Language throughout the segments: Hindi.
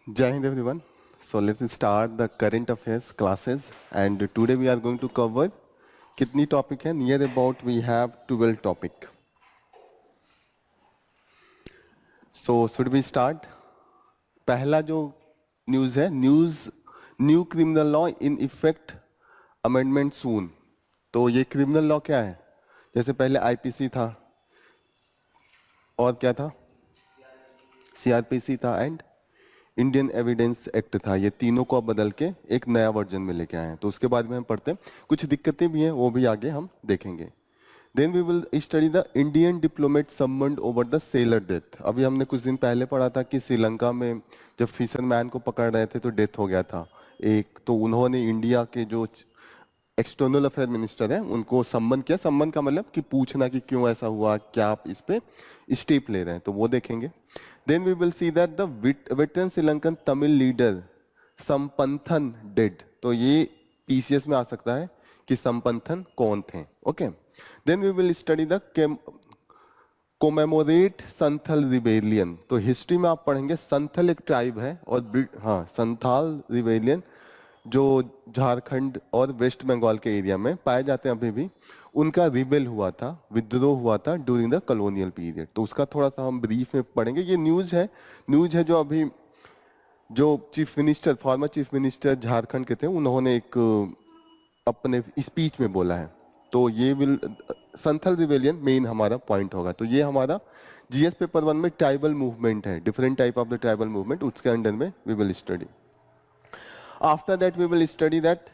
Jai Hind everyone. So let's start the current affairs classes and today we are going to cover कितनी topic है near about we have 12 topic. So should we start? पहला जो न्यूज़ है new criminal law in effect amendment soon. तो ये क्रिमिनल लॉ क्या है? जैसे पहले आईपीसी था और क्या था, सीआरपीसी था एंड इंडियन एविडेंस एक्ट था. ये तीनों को अब बदल के एक नया वर्जन में लेके आए हैं. तो उसके बाद में हम पढ़ते हैं. कुछ दिक्कतें भी हैं, वो भी आगे हम देखेंगे. Then we will study the Indian diplomat summoned over the sailor death. अभी हमने कुछ दिन पहले पढ़ा था कि श्रीलंका में जब फिशरमैन को पकड़ रहे थे तो डेथ हो गया था एक. तो उन्होंने इंडिया के जो एक्सटर्नल अफेयर मिनिस्टर हैं उनको सम्मन किया. सम्मन का मतलब कि पूछना कि क्यों ऐसा हुआ, क्या आप इस पे स्टेप ले रहे हैं, तो वो देखेंगे. Then we will see that the veteran Sri Lankan Tamil leader Sampanthan dead. तो ये PCS में आ सकता है कि संपंथन कौन थे. Okay. Then we will study the commemorate Santhal rebellion. तो हिस्ट्री में आप पढ़ेंगे संथल एक ट्राइब है और संथाल रिबेलियन जो झारखंड और वेस्ट बंगाल के एरिया में पाए जाते हैं अभी भी. उनका रिबेल हुआ था, विद्रोह हुआ था ड्यूरिंग द कॉलोनियल पीरियड. तो उसका थोड़ा सा हम ब्रीफ में पढ़ेंगे. ये न्यूज़ है जो अभी जो chief minister, former chief minister Jharkhand के थे, उन्होंने एक अपने स्पीच में बोला है. तो ये विल संथल रिबेलियन मेन हमारा पॉइंट होगा. तो ये हमारा जीएस पेपर 1 में ट्राइबल मूवमेंट है, different type of the tribal movement, उसके अंडर में we will study. After that we will study that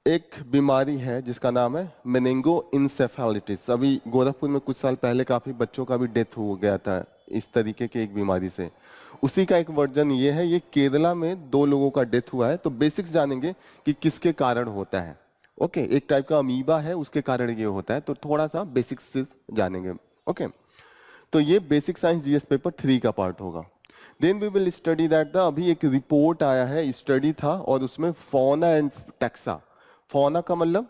एक बीमारी है जिसका नाम है मेनिंगो इंसेफेलाइटिस. अभी गोरखपुर में कुछ साल पहले काफी बच्चों का भी डेथ हो गया था इस तरीके के एक बीमारी से. उसी का एक वर्जन ये है. ये केरला में 2 लोगों का डेथ हुआ है. तो बेसिक्स जानेंगे कि किसके कारण होता है. ओके. एक टाइप का अमीबा है, उसके कारण ये होता है. तो थोड़ा सा बेसिक्स जानेंगे. ओके. तो ये बेसिक साइंस जीएस पेपर 3 का पार्ट होगा. Then we will study that अभी एक रिपोर्ट आया है, स्टडी था और उसमें फौना एंड टैक्सा. फौना का मतलब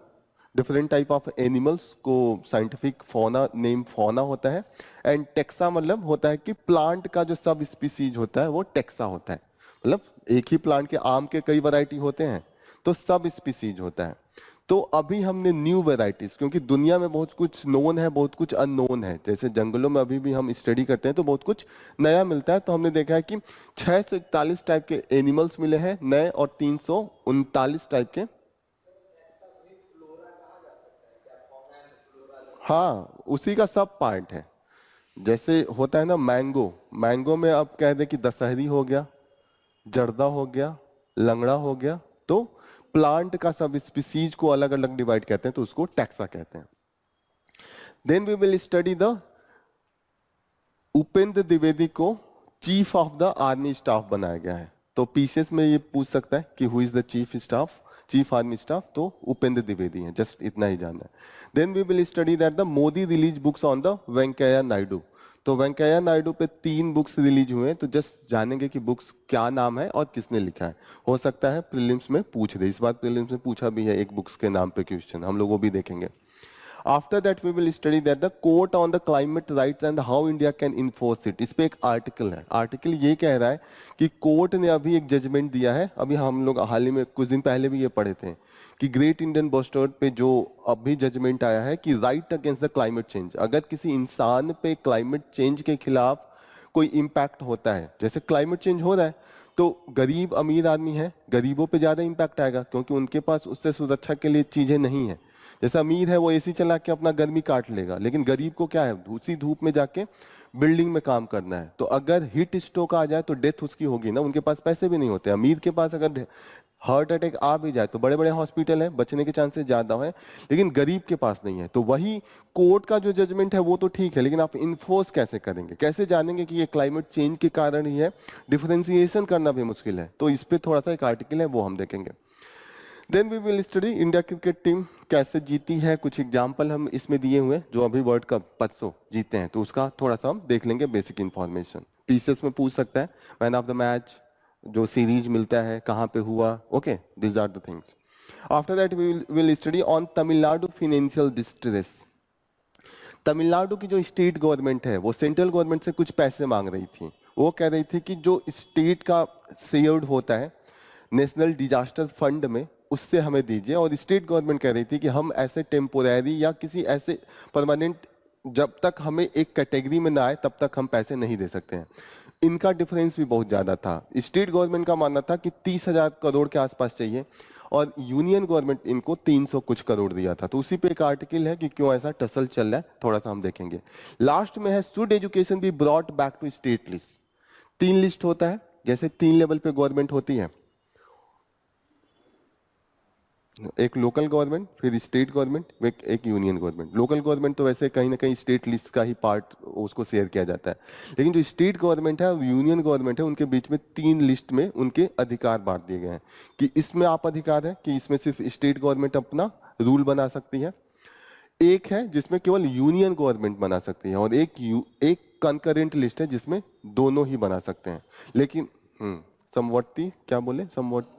डिफरेंट टाइप ऑफ एनिमल्स को साइंटिफिक फौना नेम फौना होता है. एंड टेक्सा मतलब होता है कि प्लांट का जो सब स्पीसीज होता है वो टेक्सा होता है. मतलब एक ही प्लांट के आम के कई वैरायटी होते हैं तो सब स्पीसीज होता है. तो अभी हमने न्यू वैरायटीज, क्योंकि दुनिया में बहुत कुछ नोन है, बहुत कुछ अननोन है. जैसे जंगलों में अभी भी हम स्टडी करते हैं तो बहुत कुछ नया मिलता है. तो हमने देखा है कि 641 टाइप के एनिमल्स मिले हैं नए और 339 टाइप के. हाँ, उसी का सब पार्ट है. जैसे होता है ना मैंगो में आप कह दे कि दशहरी हो गया, जर्दा हो गया, लंगड़ा हो गया. तो प्लांट का सब स्पीसीज को अलग अलग डिवाइड कहते हैं, तो उसको टैक्सा कहते हैं. Then we will study the Upendra Dwivedi को chief of the army staff बनाया गया है. तो पीसीएस में ये पूछ सकता है कि who is the chief army staff. तो उपेंद्र द्विवेदी है, जस्ट इतना ही जानना है. Then we will study that the Modi release books on the Venkaiah Naidu. तो वेंकैया नायडू पे 3 बुक्स रिलीज हुए हैं. तो जस्ट जानेंगे कि बुक्स क्या नाम है और किसने लिखा है. हो सकता है प्रीलिम्स में पूछ दे. इस बार प्रीलिम्स में पूछा भी है एक बुक्स के नाम पे क्वेश्चन, हम लोग वो भी देखेंगे. After that we will study that the court on the climate rights and how India can enforce it. इस पे एक आर्टिकल है. आर्टिकल ये कह रहा है कि कोर्ट ने अभी एक जजमेंट दिया है. अभी हम लोग हाल ही में कुछ दिन पहले भी ये पढ़े थे कि ग्रेट इंडियन बस्टर्ड पे जो अभी जजमेंट आया है कि right against the climate change, अगर किसी इंसान पे क्लाइमेट चेंज के खिलाफ कोई इंपैक्ट होता है, जैसे क्लाइमेट चेंज हो रहा है तो गरीब अमीर आदमी है, गरीबों पे ज्यादा इंपैक्ट आएगा क्योंकि उनके पास उससे सुरक्षा के लिए चीजें नहीं है. जैसे अमीर है वो एसी चला के अपना गर्मी काट लेगा, लेकिन गरीब को क्या है, उसी धूप में जाके बिल्डिंग में काम करना है. तो अगर हीट स्ट्रोक आ जाए तो डेथ उसकी होगी ना. उनके पास पैसे भी नहीं होते. अमीर के पास अगर हार्ट अटैक आ भी जाए तो बड़े बड़े हॉस्पिटल है, बचने के चांसेस ज्यादा है, लेकिन गरीब के पास नहीं है. तो वही कोर्ट का जो जजमेंट है वो तो ठीक है, लेकिन आप इन्फोर्स कैसे करेंगे, कैसे जानेंगे कि ये क्लाइमेट चेंज के कारण ही है. डिफरेंशिएशन करना भी मुश्किल है. तो इस पे थोड़ा सा एक आर्टिकल है वो हम देखेंगे. Then we will study India cricket team कैसे जीती है. कुछ एग्जाम्पल हम इसमें दिए हुए हैं जो अभी वर्ल्ड कप 500 जीते हैं, तो उसका थोड़ा सा हम देख लेंगे बेसिक इंफॉर्मेशन. पीसीएस में पूछ सकता है मैन ऑफ द मैच, जो सीरीज मिलता है कहाँ पे हुआ. Okay, this are the things. After that we will study on Tamil Nadu financial distress. Tamil Nadu की जो स्टेट गवर्नमेंट है वो सेंट्रल गवर्नमेंट से कुछ पैसे मांग रही थी. वो कह रही थी कि जो स्टेट का शेयर्ड होता है नेशनल डिजास्टर फंड में, उससे हमें दीजिए। और स्टेट गवर्नमेंट कह रही थी कि हम ऐसे टेम्पोररी या किसी ऐसे परमानेंट, जब तक हमें एक कैटेगरी में ना आए तब तक हम पैसे नहीं दे सकते हैं। इनका डिफरेंस भी बहुत ज्यादा था। स्टेट गवर्नमेंट का मानना था कि 30,000 करोड़ के आसपास चाहिए और यूनियन गवर्नमेंट इनको 300 कुछ करोड़ दिया था। तो उसी पे एक आर्टिकल है कि क्यों ऐसा टसल चल रहा है, थोड़ा सा हम देखेंगे। लास्ट में है should education be brought back to state list. 3 list होता है, जैसे 3 लेवल पे गवर्नमेंट होती है, एक लोकल गवर्नमेंट, फिर स्टेट गवर्नमेंट, एक यूनियन गवर्नमेंट। लोकल गवर्नमेंट तो वैसे कहीं ना कहीं स्टेट लिस्ट का ही पार्ट उसको शेयर किया जाता है, लेकिन जो स्टेट गवर्नमेंट है, यूनियन गवर्नमेंट है, उनके बीच में 3 लिस्ट में उनके अधिकार बांट दिए गए हैं कि इसमें आप अधिकार है कि इसमें सिर्फ स्टेट गवर्नमेंट अपना रूल बना सकती है, एक है जिसमें केवल यूनियन गवर्नमेंट बना सकती है, और एक कंकरेंट लिस्ट है जिसमें दोनों ही बना सकते हैं। लेकिन समवर्ती क्या बोले, समवर्ती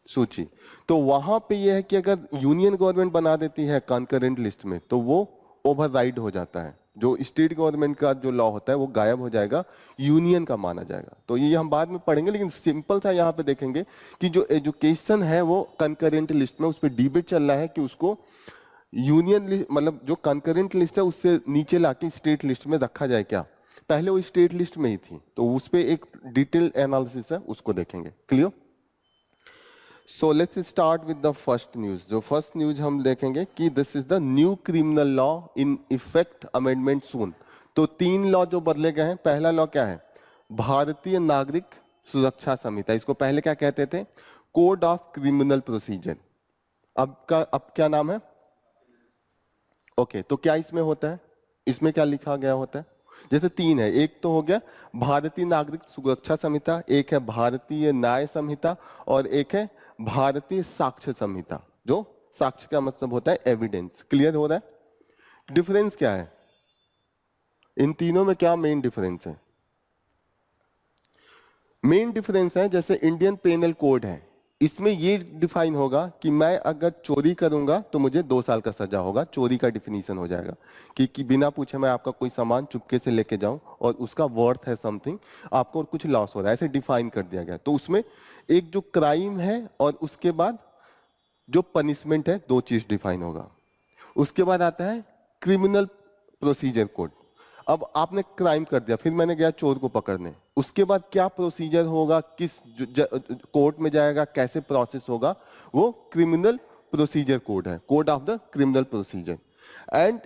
सूची, तो वहां पे यह है कि अगर यूनियन गवर्नमेंट बना देती है कंकरेंट लिस्ट में तो वो ओवरराइड हो जाता है, जो स्टेट गवर्नमेंट का जो लॉ होता है वो गायब हो जाएगा, यूनियन का माना जाएगा। तो ये हम बाद में पढ़ेंगे, लेकिन सिंपल सा यहाँ पे देखेंगे कि जो एजुकेशन है वो कंकरेंट लिस्ट में, उस पर डिबेट चल रहा है कि उसको यूनियन लिस्ट, मतलब जो कंकरेंट लिस्ट है उससे नीचे लाके स्टेट लिस्ट में रखा जाए क्या। पहले वो स्टेट लिस्ट में ही थी, तो उस पर एक डिटेल एनालिसिस है, उसको देखेंगे। Clear? So let's start with the first news. जो फर्स्ट न्यूज हम देखेंगे कि this is the new criminal law in effect amendment soon. तो 3 लॉ जो बदले गए हैं। पहला लॉ क्या है? भारतीय नागरिक सुरक्षा संहिता। इसको पहले क्या कहते थे? Code of criminal procedure. अब क्या नाम है? ओके, तो क्या इसमें होता है? इसमें क्या लिखा गया होता है? जैसे 3 है, एक तो हो गया भारतीय नागरिक सुरक्षा संहिता, एक है भारतीय न्याय संहिता, और एक है भारतीय साक्ष्य संहिता। जो साक्ष्य का मतलब होता है एविडेंस। क्लियर हो रहा है? डिफरेंस क्या है इन तीनों में? क्या मेन डिफरेंस है? मेन डिफरेंस है, जैसे इंडियन पेनल कोड है, इसमें ये डिफाइन होगा कि मैं अगर चोरी करूंगा तो मुझे 2 साल का सजा होगा। चोरी का डिफिनीशन हो जाएगा कि बिना पूछे मैं आपका कोई सामान चुपके से लेके जाऊं और उसका वर्थ है समथिंग, आपको और कुछ लॉस हो रहा है, ऐसे डिफाइन कर दिया गया। तो उसमें एक जो क्राइम है और उसके बाद जो पनिशमेंट है, 2 चीज डिफाइन होगा। उसके बाद आता है क्रिमिनल प्रोसीजर कोड। अब आपने क्राइम कर दिया, फिर मैंने गया चोर को पकड़ने, उसके बाद क्या प्रोसीजर होगा, किस कोर्ट में जाएगा, कैसे प्रोसेस होगा, वो क्रिमिनल प्रोसीजर कोड है, code of the criminal procedure. And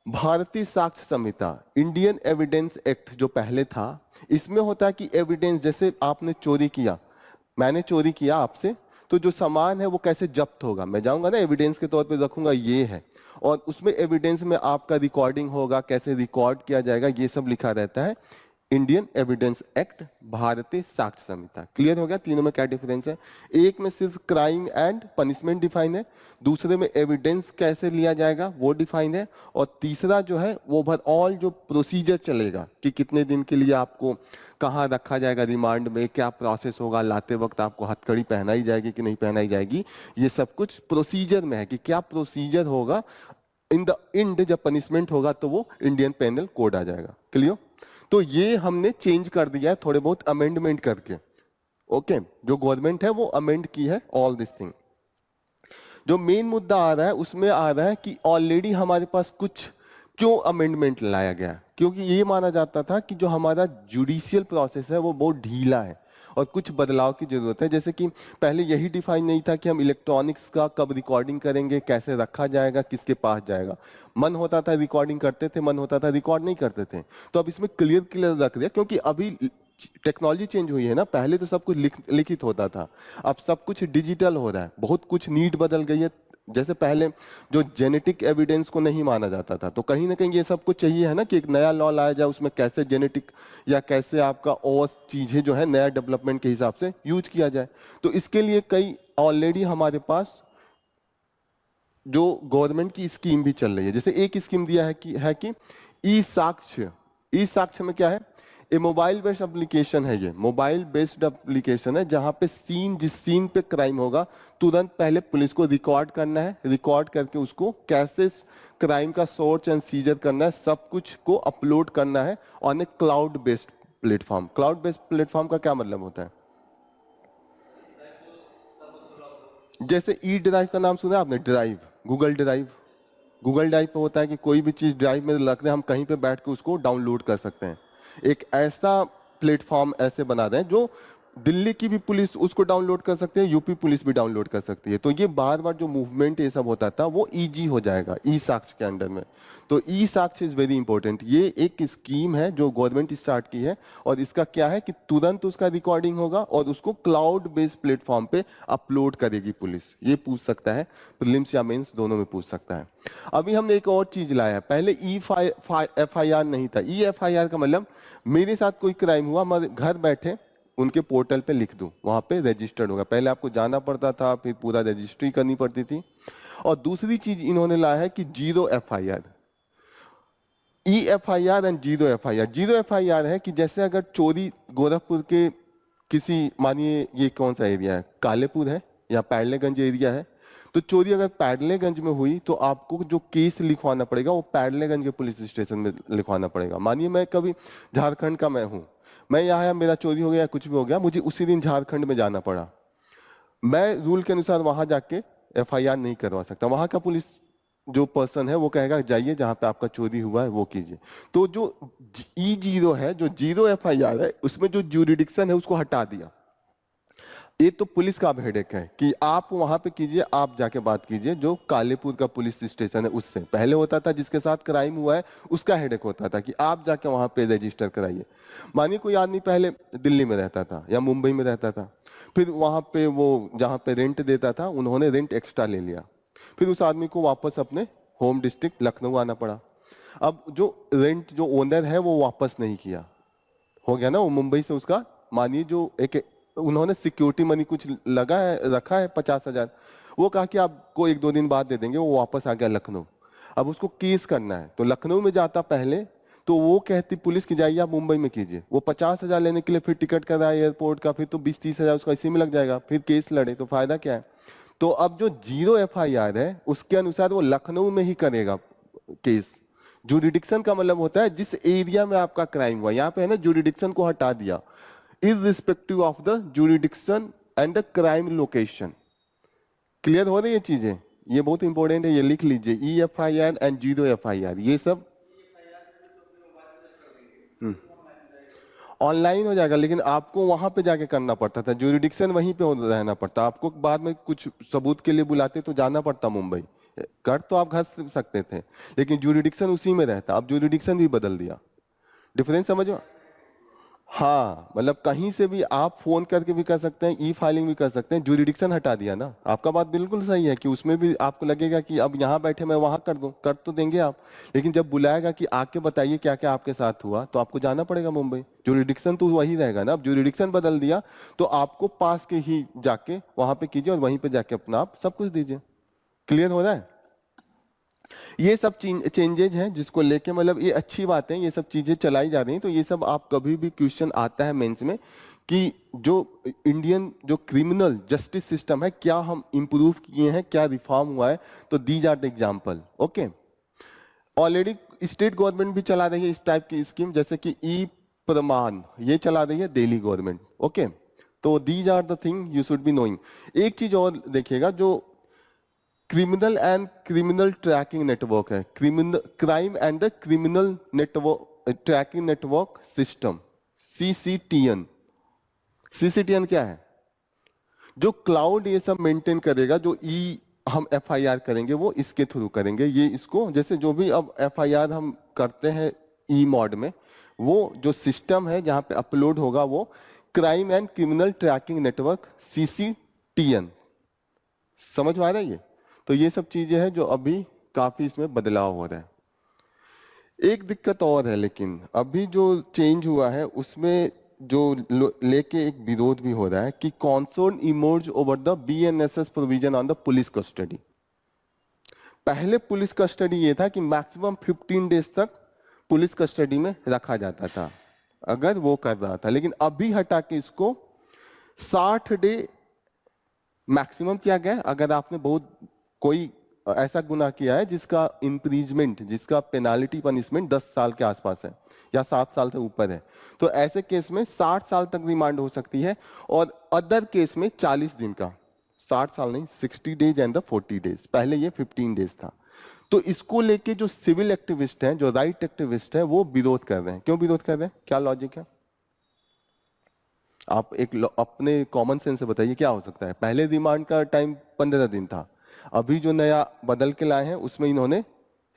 भारतीय साक्ष्य संहिता, इंडियन एविडेंस एक्ट जो पहले था, इसमें होता है कि एविडेंस, जैसे आपने चोरी किया, मैंने चोरी किया आपसे, तो जो सामान है वो कैसे जब्त होगा, मैं जाऊंगा ना एविडेंस के तौर पे रखूंगा ये है, और उसमें एविडेंस में आपका रिकॉर्डिंग होगा, कैसे रिकॉर्ड किया जाएगा, ये सब लिखा रहता है इंडियन एविडेंस एक्ट, भारतीय साक्ष्य संहिता। क्लियर हो गया तीनों में क्या डिफरेंस है? एक में सिर्फ क्राइम एंड पनिशमेंट डिफाइन है, दूसरे में एविडेंस कैसे लिया जाएगा वो डिफाइन है, और तीसरा जो है वो ओवरऑल जो प्रोसीजर चलेगा कि कितने दिन के लिए आपको कहाँ रखा जाएगा, रिमांड में क्या प्रोसेस होगा, लाते वक्त आपको हथकड़ी पहनाई जाएगी कि नहीं पहनाई जाएगी, ये सब कुछ प्रोसीजर में है कि क्या प्रोसीजर होगा। इन द एंड जब पनिशमेंट होगा तो वो इंडियन पेनल कोड आ जाएगा। क्लियर? तो ये हमने चेंज कर दिया है थोड़े बहुत अमेंडमेंट करके। ओके, जो गवर्नमेंट है वो अमेंड की है ऑल दिस थिंग। जो मेन मुद्दा आ रहा है उसमें आ रहा है कि ऑलरेडी हमारे पास कुछ क्यों अमेंडमेंट लाया गया, क्योंकि ये माना जाता था कि जो हमारा जुडिशियल प्रोसेस है वो बहुत ढीला है और कुछ बदलाव की जरूरत है। जैसे कि पहले यही डिफाइन नहीं था कि हम इलेक्ट्रॉनिक्स का कब रिकॉर्डिंग करेंगे, कैसे रखा जाएगा, किसके पास जाएगा। मन होता था रिकॉर्डिंग करते थे, मन होता था रिकॉर्ड नहीं करते थे। तो अब इसमें क्लियर क्लियर रख दिया, क्योंकि अभी टेक्नोलॉजी चेंज हुई है ना, पहले तो सब कुछ लिखित होता था, अब सब कुछ डिजिटल हो रहा है, बहुत कुछ नीड बदल गई है। जैसे पहले जो जेनेटिक एविडेंस को नहीं माना जाता था, तो कहीं ना कहीं ये सब कुछ चाहिए है ना कि एक नया लॉ लाया जाए, उसमें कैसे जेनेटिक या कैसे आपका और चीजें जो है नया डेवलपमेंट के हिसाब से यूज किया जाए। तो इसके लिए कई ऑलरेडी हमारे पास जो गवर्नमेंट की स्कीम भी चल रही है। जैसे एक स्कीम दिया है कि ई साक्ष्य। ई साक्ष्य में क्या है? ये मोबाइल बेस्ड एप्लीकेशन है, ये मोबाइल बेस्ड एप्लीकेशन है जहां पे जिस सीन पे क्राइम होगा तुरंत पहले पुलिस को रिकॉर्ड करना है, रिकॉर्ड करके उसको कैसे क्राइम का सोर्स एंड सीजर करना है, सब कुछ को अपलोड करना है on A cloud based platform. Cloud based platform का क्या मतलब होता है? जैसे ई ड्राइव का नाम सुना है आपने? Drive, Google drive. Google drive पे होता है कि कोई भी चीज ड्राइव में रख दें, हम कहीं पे बैठ के उसको डाउनलोड कर सकते हैं। एक ऐसा प्लेटफॉर्म ऐसे बना दें जो दिल्ली की भी पुलिस उसको डाउनलोड कर सकती है, यूपी पुलिस भी डाउनलोड कर सकती है। तो ये बार बार जो मूवमेंट ये सब होता था वो ईजी हो जाएगा ई साक्ष्य के अंडर में। तो ई साक्ष्य इज वेरी इंपॉर्टेंट। ये एक स्कीम है जो गवर्नमेंट स्टार्ट की है, और इसका क्या है कि तुरंत उसका रिकॉर्डिंग होगा और उसको क्लाउड बेस्ड प्लेटफॉर्म पे अपलोड करेगी पुलिस। ये पूछ सकता है, प्रीलिम्स या मेंस दोनों में पूछ सकता है। अभी हमने एक और चीज लाया है, पहले FIR नहीं था। FIR का मतलब मेरे साथ कोई क्राइम हुआ, मैं घर बैठे उनके पोर्टल पे लिख दूं, वहां पे रजिस्टर्ड होगा। पहले आपको जाना पड़ता था, फिर पूरा रजिस्ट्री करनी पड़ती थी। और दूसरी चीज इन्होंने लाया है कि 0 FIR। EFIR and 0 FIR। 0 FIR है कि जैसे अगर चोरी गोरखपुर के किसी, मानिए ये कौन सा एरिया है, कालेपुर है या पैडलेगंज एरिया है, तो चोरी अगर पैडलेगंज में हुई तो आपको जो केस लिखवाना पड़ेगा वो पैडलेगंज के पुलिस स्टेशन में लिखवाना पड़ेगा। मानिए मैं कभी झारखंड का मैं हूं, मैं यहाँ आया, मेरा चोरी हो गया, कुछ भी हो गया, मुझे उसी दिन झारखंड में जाना पड़ा, मैं रूल के अनुसार वहां जाके FIR नहीं करवा सकता। वहां का पुलिस जो पर्सन है वो कहेगा जाइए जहां पे आपका चोरी हुआ है वो कीजिए। तो जो E0 है, जो 0 FIR है, उसमें जो ज्यूरिडिक्शन है उसको हटा दिया। ये तो पुलिस का हेडेक है कि आप वहां पे कीजिए, आप जाके बात कीजिए। जो कालेपुर का पुलिस स्टेशन है उससे पहले होता था जिसके साथ क्राइम हुआ है उसका हेडेक होता था कि आप जाके वहां पे रजिस्टर कराइए। मानिए कोई आदमी पहले दिल्ली में रहता था या मुंबई में रहता था, फिर वहां पे वो जहां पे रेंट देता था उन्होंने रेंट एक्स्ट्रा ले लिया, फिर उस आदमी को वापस अपने होम डिस्ट्रिक्ट लखनऊ आना पड़ा। अब जो रेंट जो ओनर है वो वापस नहीं किया, हो गया ना, वो मुंबई से उसका, मानिए जो एक उन्होंने सिक्योरिटी मनी कुछ लगा है, रखा है 50,000, वो कहा कि आपको 1-2 दिन बाद दे देंगे, वो वापस आ गया लखनऊ। अब उसको केस करना है तो लखनऊ में जाता पहले, तो वो कहती पुलिस की जाइए आप मुंबई में कीजिए। वो 50,000 लेने के लिए फिर टिकट कराए एयरपोर्ट का, फिर तो 20-30,000 उसका इसी में लग जाएगा, फिर केस लड़े तो फायदा क्या है। तो अब जो 0 FIR है उसके अनुसार वो लखनऊ में ही करेगा केस। जुरिडिक्शन का मतलब होता है जिस एरिया में आपका क्राइम हुआ, यहाँ पे है ना जुरिडिक्शन को हटा दिया, irrespective of the jurisdiction and the crime location। Clear हो रही है चीजें? ये बहुत इंपॉर्टेंट है, ये लिख लीजिए, EFIR एंड 0 FIR ये सब ऑनलाइन हो जाएगा, लेकिन आपको वहां पे जाके करना पड़ता था, जुरिडिक्शन वहीं पे रहना पड़ता। आपको बाद में कुछ सबूत के लिए बुलाते तो जाना पड़ता मुंबई। कर तो आप घर से सकते थे लेकिन जुरिडिक्शन उसी में रहता। अब जुरिडिक्शन भी बदल दिया। डिफरेंस समझो? हाँ, मतलब कहीं से भी आप फोन करके भी कर सकते हैं, ई फाइलिंग भी कर सकते हैं, जुरिडिक्शन हटा दिया ना। आपका बात बिल्कुल सही है कि उसमें भी आपको लगेगा कि अब यहाँ बैठे मैं वहां कर दूं, कर तो देंगे आप, लेकिन जब बुलाएगा कि आके बताइए क्या क्या आपके साथ हुआ, तो आपको जाना पड़ेगा मुंबई। जुरिडिक्शन तो वही रहेगा ना। अब जुरिडिक्शन बदल दिया तो आपको पास के ही जाके वहां पे कीजिए और वहीं पे जाके अपना आप सब कुछ दीजिए। क्लियर हो रहा है? ये सब चेंजेज हैं जिसको लेके, मतलब ये अच्छी बात है, ये सब चीजें चलाई जा रही हैं। तो ये सब आप कभी भी क्वेश्चन आता है मेंस में कि जो इंडियन जो क्रिमिनल जस्टिस सिस्टम है क्या हम इंप्रूव किए हैं, क्या रिफॉर्म हुआ है, तो these are the example. Okay, already state government भी चला रही है इस टाइप की स्कीम, जैसे कि ई प्रमाण ये चला रही है दिल्ली गवर्नमेंट। ओके, तो these are the thing you should be knowing. एक चीज और देखिएगा, जो criminal and criminal tracking network है, crime and the criminal network tracking network system, CCTN। CCTN क्या है? जो क्लाउड ये सब मेंटेन करेगा, जो हम FIR करेंगे वो इसके थ्रू करेंगे। ये इसको जैसे जो भी अब FIR हम करते हैं ई मोड में, वो जो सिस्टम है जहां पे अपलोड होगा वो crime and criminal tracking network CCTN। समझ में आ रहा है ये? तो ये सब चीजें हैं जो अभी काफी इसमें बदलाव हो रहा है। एक दिक्कत और है, लेकिन अभी जो चेंज हुआ है उसमें जो लेके एक विरोध भी हो रहा है कि concern emerge over the BNSS provision on the police custody. पहले पुलिस कस्टडी ये था कि मैक्सिमम 15 डेज तक पुलिस कस्टडी में रखा जाता था अगर वो कर रहा था, लेकिन अभी हटा के इसको 60 डे मैक्सिमम किया गया। अगर आपने बहुत कोई ऐसा गुनाह किया है जिसका इम्प्रीजमेंट, जिसका पेनाल्टी पनिशमेंट 10 साल के आसपास है, या 7 साल से ऊपर है, तो ऐसे केस में 60 साल तक रिमांड हो सकती है, और अदर केस में 40 दिन का, 60 साल नहीं, 60 डेज एंड द 40 डेज, पहले ये 15 डेज था। तो इसको लेके जो सिविल एक्टिविस्ट हैं, जो राइट एक्टिविस्ट हैं, वो विरोध कर रहे हैं। क्यों विरोध कर रहे हैं, क्या लॉजिक है? आप एक अपने कॉमन सेंस से बताइए क्या हो सकता है। पहले रिमांड का टाइम 15 दिन था, अभी जो नया बदल के लाए हैं उसमें इन्होंने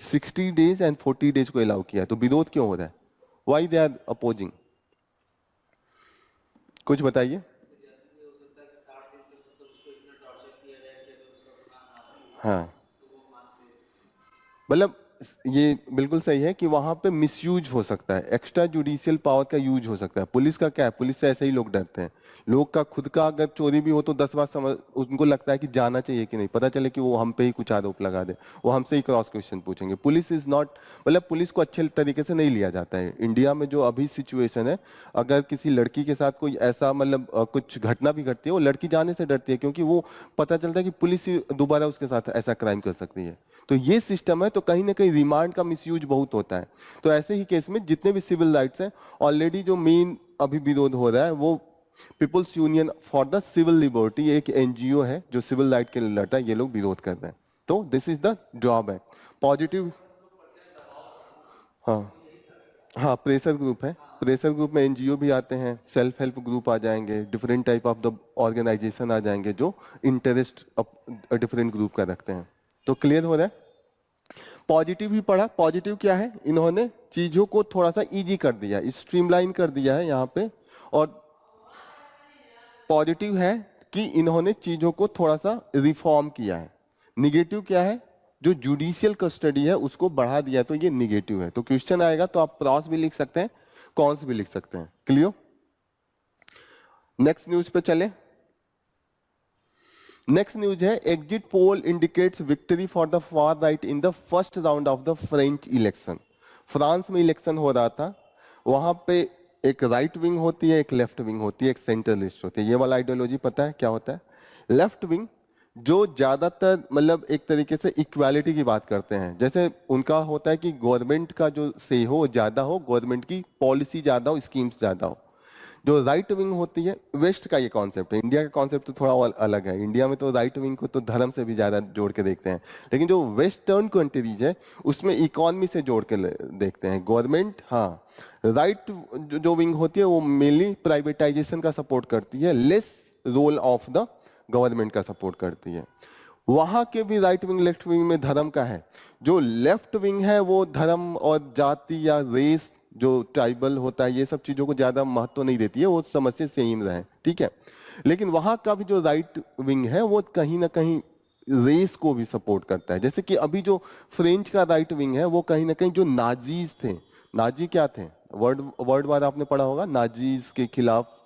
60 डेज एंड 40 डेज को अलाउ किया है, तो विरोध क्यों हो रहा है? Why they are opposing? कुछ बताइए। हाँ, मतलब ये बिल्कुल सही है कि वहां पे मिसयूज हो सकता है, एक्स्ट्रा जुडिशियल पावर का यूज हो सकता है। पुलिस का क्या है, पुलिस से ऐसे ही लोग डरते हैं। लोग का खुद का अगर चोरी भी हो तो 10 बार समझ, उनको लगता है कि जाना चाहिए कि नहीं, पता चले कि वो हम पे ही कुछ आरोप लगा दे, वो हमसे ही क्रॉस क्वेश्चन पूछेंगे। पुलिस इज नॉट, मतलब पुलिस को अच्छे तरीके से नहीं लिया जाता है। इंडिया में जो अभी सिचुएशन है, अगर किसी लड़की के साथ कोई ऐसा मतलब कुछ घटना भी घटती है, वो लड़की जाने से डरती है, क्योंकि वो पता चलता है कि पुलिस ही दोबारा उसके साथ ऐसा क्राइम कर सकती है। तो ये सिस्टम है, तो कहीं ना कहीं रिमांड का मिसयूज बहुत होता है। तो ऐसे ही केस में जितने भी सिविल राइट्स हैं, ऑलरेडी जो मेन अभी विरोध हो रहा है वो peoples union for the civil liberty, एक एनजीओ है जो सिविल राइट के लिए लड़ता है, ये लोग विरोध कर रहे हैं। तो this is the drawback. Positive, हाँ हाँ, प्रेशर ग्रुप है, प्रेशर ग्रुप में एनजीओ भी आते हैं, सेल्फ हेल्प ग्रुप आ जाएंगे, different type of the organisation आ जाएंगे जो इंटरेस्ट डिफरेंट ग्रुप का रखते हैं। तो क्लियर हो रहा है। पॉजिटिव ही पढ़ा। पॉजिटिव क्या है, इन्होंने चीजों को थोड़ा सा इजी कर दिया, स्ट्रीमलाइन कर दिया है यहाँ पे। और पॉजिटिव है कि इन्होंने चीजों को थोड़ा सा रिफॉर्म किया है। निगेटिव क्या है, जो जुडिशियल कस्टडी है उसको बढ़ा दिया है, तो ये निगेटिव है। तो क्वेश्चन आएगा तो आप प्रॉस भी लिख सकते हैं, कॉन्स भी लिख सकते हैं। क्लियर। नेक्स्ट न्यूज पे चले। नेक्स्ट न्यूज है, exit pole indicates victory for the far right in the first round of the French election. France में इलेक्शन हो रहा था, वहां पे एक राइट विंग होती है, एक लेफ्ट विंग होती है, एक सेंट्रलिस्ट होती है। ये वाला आइडियोलॉजी पता है क्या होता है? लेफ्ट विंग जो ज्यादातर मतलब एक तरीके से इक्वालिटी की बात करते हैं, जैसे उनका होता है कि गवर्नमेंट का जो से हो ज्यादा हो, गवर्नमेंट की पॉलिसी ज्यादा हो, स्कीम्स ज्यादा हो। जो राइट विंग होती है, वेस्ट का ये कॉन्सेप्ट है, इंडिया का कॉन्सेप्ट तो थोड़ा और अलग है। इंडिया में तो राइट विंग को तो धर्म से भी ज्यादा जोड़ के देखते हैं, लेकिन जो वेस्टर्न कंट्रीज है उसमें इकोनॉमी से जोड़ के देखते हैं। गवर्नमेंट, हाँ, राइट जो विंग होती है वो मेनली प्राइवेटाइजेशन का सपोर्ट करती है, less role of the government का सपोर्ट करती है। वहां के भी राइट विंग लेफ्ट विंग में धर्म का है। जो लेफ्ट विंग है वो धर्म और जाति या रेस, जो ट्राइबल होता है, ये सब चीजों को ज्यादा महत्व नहीं देती है, वो समझ से सेम रहे, ठीक है। लेकिन वहां का भी जो राइट विंग है वो कहीं ना कहीं रेस को भी सपोर्ट करता है। जैसे कि अभी जो फ्रेंच का राइट विंग है वो कहीं ना कहीं, जो नाजीज थे, नाजी क्या थे, वर्ड वर्ड वार आपने पढ़ा होगा, नाजीज के खिलाफ।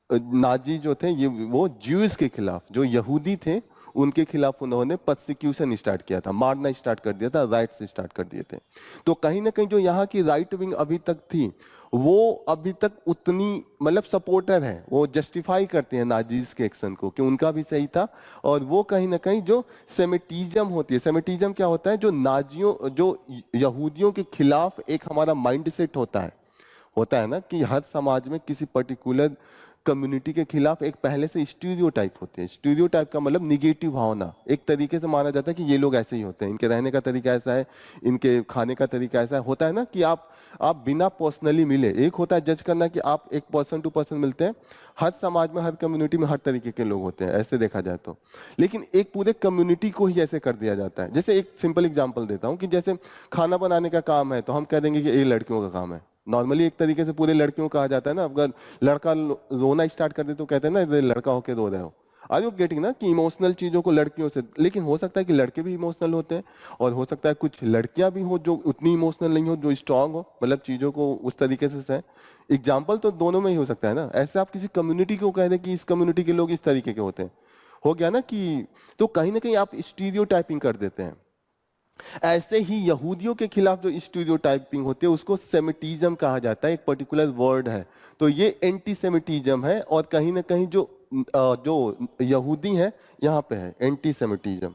नाजी जो थे ये वो ज्यूज के खिलाफ, जो यहूदी थे उनके खिलाफ उन्होंने पर्सिक्यूशन स्टार्ट किया था, मारना स्टार्ट कर दिया था, राइट्स स्टार्ट कर दिए थे। तो कहीं ना कहीं जो यहाँ की राइट विंग अभी तक थी वो अभी तक उतनी मतलब सपोर्टर है, वो जस्टिफाई करते हैं नाजीज के एक्शन को कि उनका भी सही था। और वो कहीं ना कहीं जो सेमेटिज्म होती है, सेमेटिज्म क्या होता है, जो नाजियों, जो यहूदियों के खिलाफ एक हमारा माइंड सेट होता है ना, कि हर समाज में किसी पर्टिकुलर कम्युनिटी के खिलाफ एक पहले से स्टीरियोटाइप होते हैं। स्टीरियोटाइप का मतलब निगेटिव भावना, एक तरीके से माना जाता है कि ये लोग ऐसे ही होते हैं, इनके रहने का तरीका ऐसा है, इनके खाने का तरीका ऐसा है। होता है ना कि आप बिना पर्सनली मिले, एक होता है जज करना कि आप एक पर्सन टू पर्सन मिलते हैं, हर समाज में हर कम्युनिटी में हर तरीके के लोग होते हैं ऐसे देखा जाए तो। लेकिन एक पूरे कम्युनिटी को ही ऐसे कर दिया जाता है। जैसे एक सिंपल एग्जांपल देता हूं कि जैसे खाना बनाने का काम है तो हम कह देंगे कि ये लड़कियों का काम है। नॉर्मली एक तरीके से पूरे लड़कियों को कहा जाता है ना, अगर लड़का रोना स्टार्ट कर दे तो कहते हैं ना ये लड़का होके रो रहे हो। आर यू गेटिंग ना, कि इमोशनल चीजों को लड़कियों से, लेकिन हो सकता है कि लड़के भी इमोशनल होते हैं, और हो सकता है कुछ लड़कियां भी हो जो उतनी इमोशनल नहीं हो, जो स्ट्रांग हो, मतलब चीजों को उस तरीके से सह। एग्जाम्पल तो दोनों में ही हो सकता है ना। ऐसे आप किसी कम्युनिटी को कह दें कि इस कम्युनिटी के लोग इस तरीके के होते हैं, हो गया ना कि, तो कहीं ना कहीं आप स्टीरियोटाइपिंग कर देते हैं। ऐसे ही यहूदियों के खिलाफ जो स्टीरियोटाइपिंग होती है उसको सेमिटिज्म कहा जाता है, एक पर्टिकुलर वर्ड है। तो ये एंटी सेमिटिज्म है, और कहीं ना कहीं जो यहूदी है यहाँ पे है एंटी सेमिटिज्म।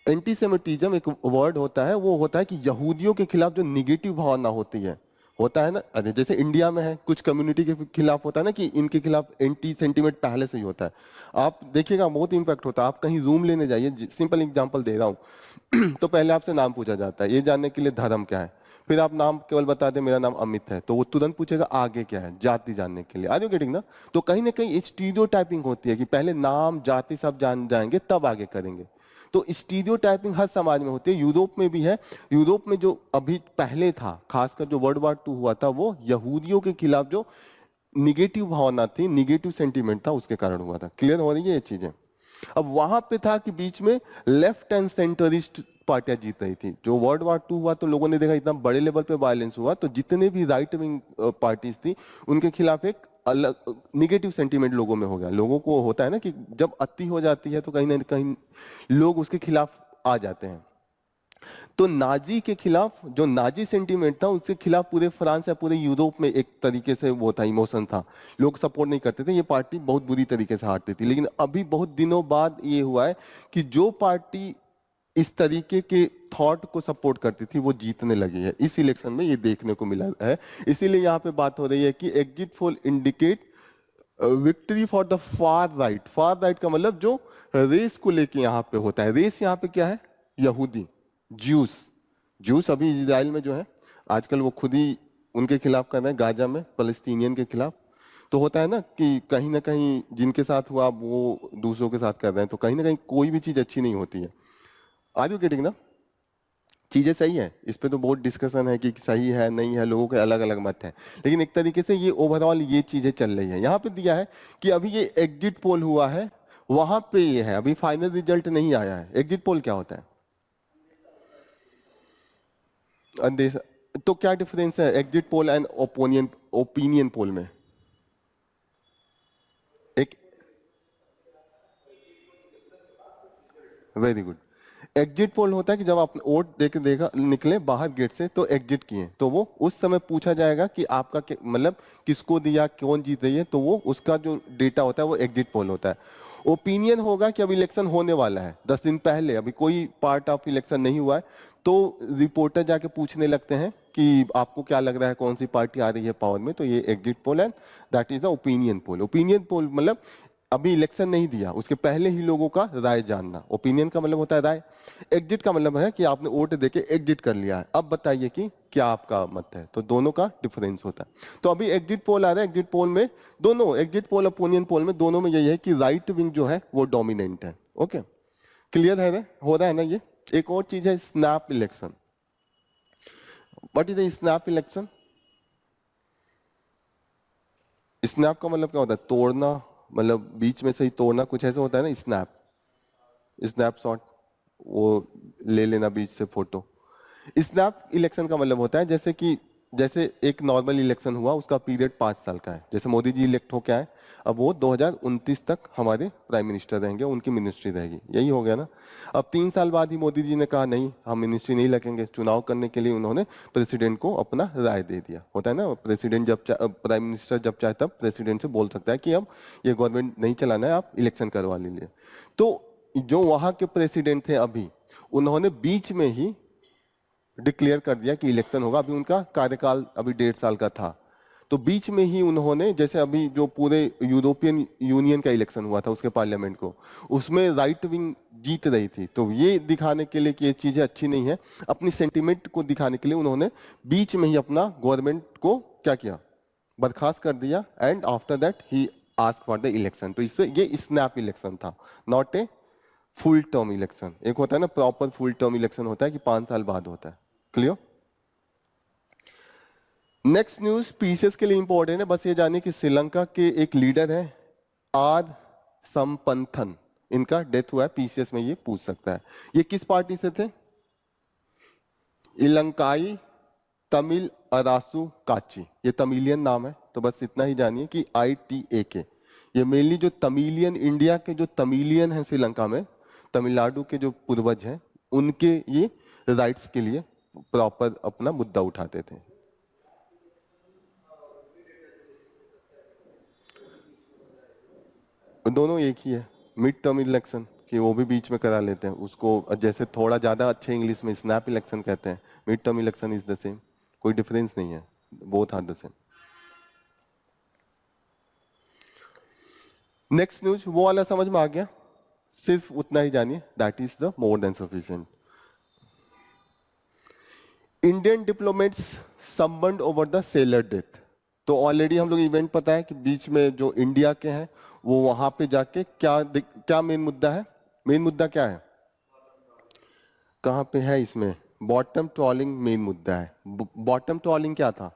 एंटीसेमिटिज्म एक वर्ड होता है, वो होता है कि यहूदियों के खिलाफ जो निगेटिव भावना होती है, होता है ना, अरे जैसे इंडिया में है कुछ कम्युनिटी के खिलाफ होता है ना कि इनके खिलाफ एंटी सेंटीमेंट पहले से ही होता है। आप देखिएगा बहुत इंपैक्ट होता है। आप कहीं रूम लेने जाइए, सिंपल एग्जांपल दे रहा हूँ तो पहले आपसे नाम पूछा जाता है, ये जानने के लिए धर्म क्या है। फिर आप नाम केवल बता दें मेरा नाम अमित है, तो वो तुरंत पूछेगा आगे क्या है, जाति जानने के लिए। आर यू गेटिंग ना? तो कहीं ना कहीं स्टीरियोटाइपिंग होती है कि पहले नाम जाति सब जान जाएंगे तब आगे करेंगे। तो स्टीरियोटाइपिंग हर समाज में होती है, यूरोप में भी है। यूरोप में जो अभी पहले था, खासकर जो वर्ल्ड वॉर 2 हुआ था, वो यहूदियों के खिलाफ जो निगेटिव भावना थी, निगेटिव सेंटीमेंट था, उसके कारण हुआ था। क्लियर हो रही है ये चीजें? अब वहां पे था कि बीच में लेफ्ट एंड सेंटरिस्ट पार्टियां जीत रही थी। जो वर्ल्ड वॉर 2 हुआ तो लोगों ने देखा इतना बड़े लेवल पे वायलेंस हुआ, तो जितने भी राइट विंग पार्टीज थी उनके खिलाफ एक अलग निगेटिव सेंटीमेंट लोगों में हो गया। लोगों को होता है ना कि जब अति हो जाती है तो कहीं ना कहीं लोग उसके खिलाफ आ जाते हैं। तो नाजी के खिलाफ जो नाजी सेंटीमेंट था, उसके खिलाफ पूरे फ्रांस या पूरे यूरोप में एक तरीके से वो था, इमोशन था। लोग सपोर्ट नहीं करते थे, ये पार्टी बहुत बुरी तरीके से हारती थी। लेकिन अभी बहुत दिनों बाद ये हुआ है कि जो पार्टी इस तरीके के थॉट को सपोर्ट करती थी वो जीतने लगी है। इस इलेक्शन में ये देखने को मिला है। इसीलिए यहाँ पे बात हो रही है कि exit poll indicate victory for the far right. Far right का मतलब जो रेस को लेके यहाँ पे होता है। रेस यहाँ पे क्या है? यहूदी, ज्यूस। ज्यूस अभी इजराइल में जो है आजकल वो खुद ही उनके खिलाफ कर रहे हैं, गाजा में फलस्तीनियन के खिलाफ। तो होता है ना कि कहीं ना कहीं जिनके साथ हुआ वो दूसरों के साथ कर रहे हैं, तो कहीं ना कहीं कोई भी चीज अच्छी नहीं होती है। आर यू गेटिंग ना? चीजें सही है, इस पे तो बहुत डिस्कशन है कि सही है नहीं है, लोगों के अलग अलग मत हैं। लेकिन एक तरीके से ये ओवरऑल ये चीजें चल रही है। यहाँ पे दिया है कि अभी ये एग्जिट पोल हुआ है, वहां पे ये है, अभी फाइनल रिजल्ट नहीं आया है। एग्जिट पोल क्या होता है? अंदेशा। तो क्या डिफरेंस है exit poll and opinion opinion poll में? एक वेरी गुड। एग्जिट पोल होता है कि जब आप वोट देके देखा निकले बाहर गेट से तो एग्जिट किए, तो वो उस समय पूछा जाएगा कि आपका मतलब किसको दिया, कौन जीत रही है, तो वो उसका जो डेटा होता है वो एग्जिट पोल होता है। ओपिनियन होगा कि अब इलेक्शन होने वाला है 10 दिन पहले, अभी कोई पार्ट ऑफ इलेक्शन नहीं हुआ है, तो रिपोर्टर जाके पूछने लगते हैं कि आपको क्या लग रहा है कौन सी पार्टी आ रही है पावर में। तो ये एग्जिट पोल है, that is the opinion poll. Opinion poll मतलब अभी इलेक्शन नहीं दिया उसके पहले ही लोगों का राय जानना। ओपिनियन का मतलब होता है राय। एग्जिट का मतलब है कि आपने वोट देके एग्जिट कर लिया है, अब बताइए कि क्या आपका मत है। तो दोनों का डिफरेंस होता है। तो अभी एग्जिट पोल आ रहा है, एग्जिट पोल में दोनों, एग्जिट पोल ओपिनियन पोल में दोनों में यही है कि राइट विंग जो है वो डोमिनेंट है। ओके, क्लियर है? हो रहा है ना ये? एक और चीज है snap election. What is the snap election? Snap का मतलब क्या होता है? तोड़ना, मतलब बीच में से ही तोड़ना, कुछ ऐसा होता है ना स्नैप, स्नैपशॉट, वो ले लेना बीच से फोटो। स्नैप इलेक्शन का मतलब होता है जैसे एक नॉर्मल इलेक्शन हुआ, उसका पीरियड 5 साल का है। जैसे मोदी जी इलेक्ट हो क्या है, अब वो 2029 तक हमारे प्राइम मिनिस्टर रहेंगे, उनकी मिनिस्ट्री रहेगी, यही हो गया ना। अब 3 साल बाद ही मोदी जी ने कहा नहीं हम मिनिस्ट्री नहीं लगेंगे। चुनाव करने के लिए उन्होंने प्रेसिडेंट को अपना राय दे दिया। होता है ना, प्रेसिडेंट जब प्राइम मिनिस्टर जब चाहे तब प्रेसिडेंट से बोल सकता है कि अब ये गवर्नमेंट नहीं चलाना है, आप इलेक्शन करवा लीजिए। तो जो वहां के प्रेसिडेंट थे अभी, उन्होंने बीच में ही डिक्लेयर कर दिया कि इलेक्शन होगा। अभी उनका कार्यकाल अभी 1.5 साल का था, तो बीच में ही उन्होंने, जैसे अभी जो पूरे यूरोपियन यूनियन का इलेक्शन हुआ था उसके पार्लियामेंट को, उसमें राइट विंग जीत रही थी। तो ये दिखाने के लिए कि ये चीजें अच्छी नहीं है, अपनी सेंटिमेंट को दिखाने के लिए उन्होंने बीच में ही अपना गवर्नमेंट को क्या किया, बर्खास्त कर दिया। And after that he ask for the election. तो इससे ये स्नैप इलेक्शन था, not a full term election. एक होता है ना प्रॉपर फुल टर्म इलेक्शन होता है कि 5 साल बाद होता है। क्लियर? नेक्स्ट न्यूज पीसीएस के लिए इंपॉर्टेंट है, बस ये जानिए कि श्रीलंका के एक लीडर है आद संपंथन, इनका डेथ हुआ है। पीसीएस में ये पूछ सकता है। ये किस पार्टी से थे? इलंकाई तमिल अरासु काची, ये तमिलियन नाम है। तो बस इतना ही जानिए कि ITAK, ये मेनली जो तमिलियन, इंडिया के जो तमिलियन हैं श्रीलंका में, तमिलनाडु के जो पूर्वज हैं, उनके ये राइट्स के लिए प्रॉपर अपना मुद्दा उठाते थे। दोनों एक ही है, मिड टर्म इलेक्शन। कि वो भी बीच में करा लेते हैं उसको, जैसे थोड़ा ज्यादा अच्छे इंग्लिश में स्नैप इलेक्शन कहते हैं, mid term election is the same, कोई डिफरेंस नहीं है, both are the same. Next news, वो वाला समझ में आ गया, सिर्फ उतना ही जानिए, that is the more than sufficient. Indian diplomats summoned over the sailor death. तो ऑलरेडी हम लोग इवेंट पता है कि बीच में जो इंडिया के हैं वो वहां पे जाके क्या मेन मुद्दा है, मेन मुद्दा क्या है, कहां पे है इसमें, बॉटम ट्रॉलिंग मेन मुद्दा है। बॉटम ट्रॉलिंग क्या था,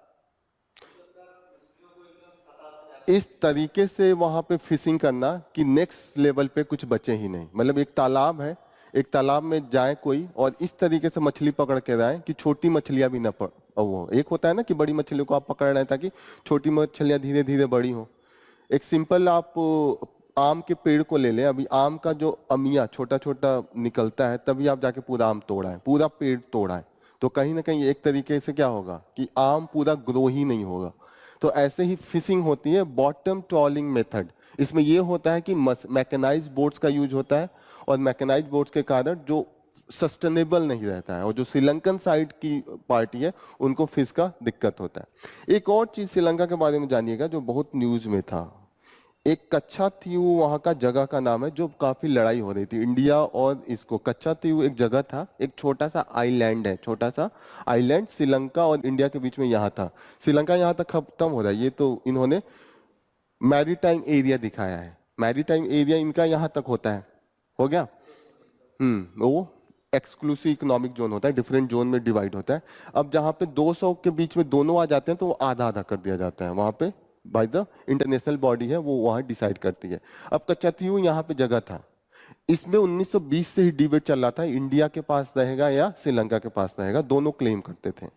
इस तरीके से वहां पे फिशिंग करना कि नेक्स्ट लेवल पे कुछ बचे ही नहीं, मतलब एक तालाब है, एक तालाब में जाए कोई और इस तरीके से मछली पकड़ के जाए कि छोटी मछलियां भी ना वो एक होता है ना कि बड़ी मछलियों को आप पकड़ रहे हैं ताकि छोटी मछलियां धीरे धीरे बड़ी हो। एक सिंपल आप आम के पेड़ को ले लें, अभी आम का जो अमिया छोटा छोटा निकलता है तभी आप जाके पूरा आम तोड़ा है, पूरा पेड़ तोड़ा है, तो कहीं ना कहीं एक तरीके से क्या होगा कि आम पूरा ग्रो ही नहीं होगा। तो ऐसे ही फिशिंग होती है, बॉटम ट्रॉलिंग मेथड। इसमें यह होता है कि मैकेनाइज बोट्स का यूज होता है और मैकेनाइज बोट्स के कारण जो सस्टेनेबल नहीं रहता है और जो श्रीलंकन साइड की पार्टी है उनको फिश का दिक्कत होता है। एक और चीज श्रीलंका के बारे में जानिएगा जो बहुत न्यूज में था, एक कच्चा तीऊ वहां का जगह का नाम है जो काफी लड़ाई हो रही थी इंडिया और इसको। कच्चा तीऊ एक जगह था, एक छोटा सा आइलैंड है, छोटा सा आइलैंड श्रीलंका और इंडिया के बीच में यहाँ था। श्रीलंका यहाँ तक खत्म हो रहा है, ये तो इन्होंने मैरीटाइम एरिया दिखाया है, मैरीटाइम एरिया इनका यहाँ तक होता है, हो गया। वो एक्सक्लूसिव इकोनॉमिक जोन होता है, डिफरेंट जोन में डिवाइड होता है। अब जहाँ पे 200 के बीच में दोनों आ जाते हैं तो वो आधा आधा कर दिया जाता है, वहां पे बाय द इंटरनेशनल बॉडी है वो वहां डिसाइड करती है। अब कच्चातीऊ यहाँ पे जगह था, इसमें 1920 से ही डिबेट चल रहा था इंडिया के पास रहेगा या श्रीलंका के पास रहेगा, दोनों क्लेम करते थे।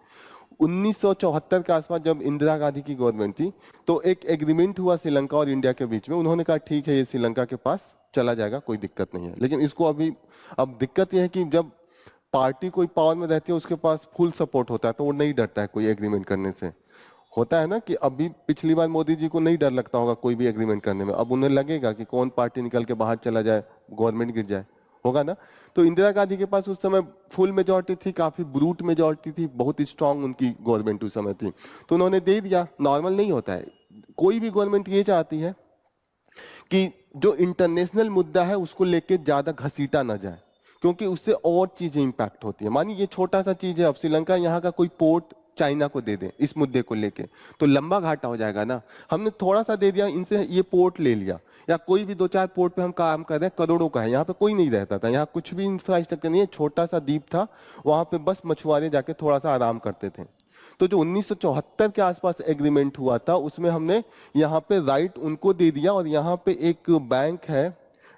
1974 के आसपास जब इंदिरा गांधी की गवर्नमेंट थी तो एक एग्रीमेंट हुआ श्रीलंका और इंडिया के बीच में, उन्होंने कहा ठीक है ये श्रीलंका के पास चला जाएगा, कोई दिक्कत नहीं है। लेकिन इसको अभी अब दिक्कत यह है कि जब पार्टी कोई पावर में रहती है उसके पास फुल सपोर्ट होता है तो वो नहीं डरता है कोई एग्रीमेंट करने से। होता है ना कि अभी पिछली बार मोदी जी को नहीं डर लगता होगा कोई भी एग्रीमेंट करने में, अब उन्हें लगेगा कि कौन पार्टी निकल के बाहर चला जाए, गवर्नमेंट गिर जाए, होगा ना। तो इंदिरा गांधी के पास उस समय फुल मेजोरिटी थी, काफी ब्रूट मेजोरिटी थी, बहुत स्ट्रांग उनकी गवर्नमेंट उस समय थी, तो उन्होंने दे दिया। नॉर्मल नहीं होता है, कोई भी गवर्नमेंट ये चाहती है कि जो इंटरनेशनल मुद्दा है उसको लेके ज्यादा घसीटा ना जाए, क्योंकि उससे और चीजें इंपैक्ट होती है। मानिए ये छोटा सा चीज है, अब श्रीलंका यहाँ का कोई पोर्ट चाइना को दे दे इस मुद्दे को लेके तो लंबा घाटा हो जाएगा ना। हमने थोड़ा सा दे दिया, इनसे ये पोर्ट ले लिया, या कोई भी 2-4 पोर्ट पे हम काम कर रहे हैं, करोड़ों का है, यहाँ पे कोई नहीं रहता था, यहाँ कुछ भी इंफ्रास्ट्रक्चर नहीं है, छोटा सा द्वीप था, वहां पे बस मछुआरे जाके थोड़ा सा आराम करते थे। तो जो 1974 के आसपास एग्रीमेंट हुआ था उसमें हमने यहाँ पे राइट उनको दे दिया, और यहाँ पे एक बैंक है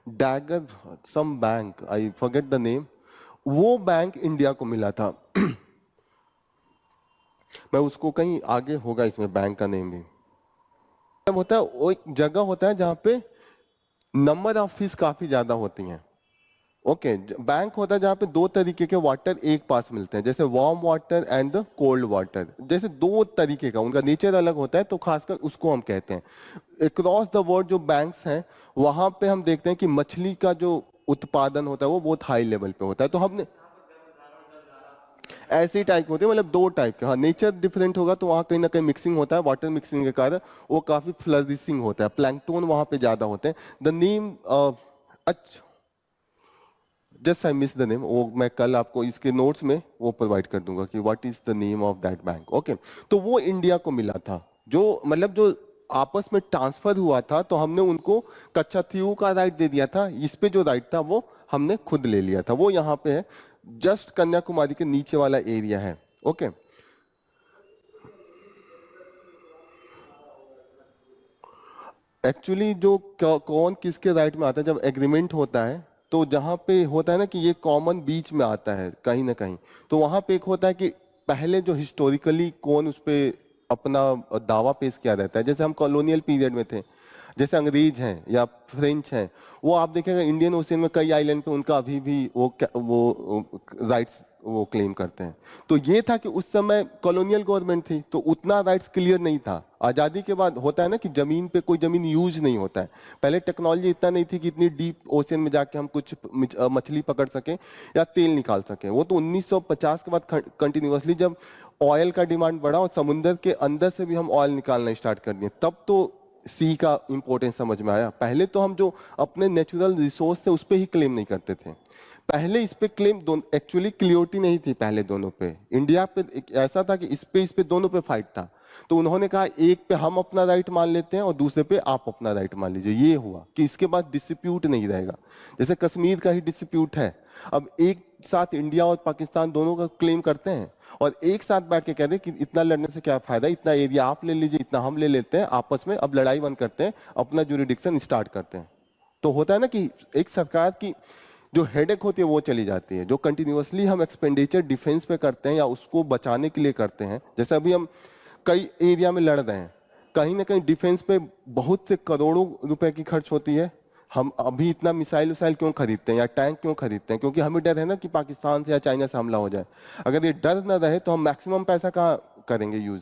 डैगर some bank, I forget the name, वो बैंक इंडिया को मिला था। मैं उसको कहीं आगे होगा इसमें बैंक का नेम भी होता है, वो एक जगह होता है जहां पे नंबर ऑफ फिश काफी ज्यादा होती हैं। ओके, बैंक होता है जहां पे 2 तरीके के वाटर एक पास मिलते हैं, जैसे warm water and the cold water, जैसे 2 तरीके का उनका नेचर अलग होता है, तो खासकर उसको हम कहते हैं। अक्रॉस द वर्ल्ड जो बैंक्स हैं वहां पे हम देखते हैं कि मछली का जो उत्पादन होता है वो बहुत हाई लेवल पे होता है। तो हमने ऐसी टाइप होती है, मतलब 2 टाइप के, हाँ नेचर डिफरेंट होगा तो वहाँ कहीं ना कहीं मिक्सिंग होता है, वाटर मिक्सिंग के कारण वो काफी फ्लरिशिंग होता है, प्लैंकटोन वहां पे ज्यादा होते हैं। द नेम अच्छा just I miss the name, वो मैं कल आपको इसके नोट्स में वो प्रोवाइड कर दूंगा कि what is the name of that bank. Okay, तो वो इंडिया को मिला था, जो मतलब जो आपस में ट्रांसफर हुआ था, तो हमने उनको कच्चातीऊ का राइट दे दिया था, इस पे जो राइट था वो हमने खुद ले लिया था। वो यहाँ पे है, जस्ट कन्याकुमारी के नीचे वाला एरिया है। ओके, एक्चुअली जो कौन किसके राइट में आता है, जब एग्रीमेंट होता है तो जहां पे होता है ना कि ये कॉमन बीच में आता है कहीं ना कहीं, तो वहां पे एक होता है कि पहले जो हिस्टोरिकली कौन उस पे अपना दावा पेश किया रहता है। जैसे हम कॉलोनियल पीरियड में थे, जैसे अंग्रेज हैं या फ्रेंच हैं, वो आप देखेंगे इंडियन ओशियन में कई आइलैंड पे उनका अभी भी वो राइट्स वो क्लेम करते हैं। तो ये था कि उस समय कॉलोनियल गवर्नमेंट थी तो उतना राइट्स क्लियर नहीं था। आजादी के बाद होता है ना कि जमीन पे कोई जमीन यूज नहीं होता है। पहले टेक्नोलॉजी इतना नहीं थी कि इतनी डीप ओशन में जाके हम कुछ मछली पकड़ सकें या तेल निकाल सकें। वो तो 1950 के बाद कंटिन्यूअसली जब ऑयल का डिमांड बढ़ा और समुद्र के अंदर से भी हम ऑयल निकालना स्टार्ट कर दिए, तब तो सी का इंपॉर्टेंस समझ में आया। पहले तो हम जो अपने नेचुरल रिसोर्स थे उस पर ही क्लेम नहीं करते थे। पहले इस पे क्लेम एक्चुअली क्लियरिटी नहीं थी पहले दोनों पे। इंडिया पे ऐसा था कि इस पे दोनों पे फाइट था। तो उन्होंने कहा एक पे हम अपना राइट मान लेते हैं और दूसरे पे आप अपना राइट मान लीजिए। ये हुआ कि इसके बाद डिस्प्यूट नहीं रहेगा। जैसे कश्मीर का ही डिस्प्यूट है, अब एक साथ इंडिया और पाकिस्तान दोनों का क्लेम करते हैं और एक साथ बैठ के कहते हैं कि इतना लड़ने से क्या फायदा, इतना एरिया आप ले लीजिए, इतना हम ले लेते हैं, आपस में अब लड़ाई बंद करते हैं, अपना जुरिडिक्शन स्टार्ट करते हैं। तो होता है ना कि एक सरकार की जो हेडेक होती है वो चली जाती है। जो कंटिन्यूअसली हम एक्सपेंडिचर डिफेंस पे करते हैं या उसको बचाने के लिए करते हैं, जैसे अभी हम कई एरिया में लड़ रहे हैं, कहीं ना कहीं डिफेंस पे बहुत से करोड़ों रुपए की खर्च होती है। हम अभी इतना मिसाइल विसाइल क्यों खरीदते हैं या टैंक क्यों खरीदते हैं? क्योंकि हमें डर है ना कि पाकिस्तान से या चाइना से हमला हो जाए। अगर ये डर ना रहे तो हम मैक्सिमम पैसा कहाँ करेंगे यूज?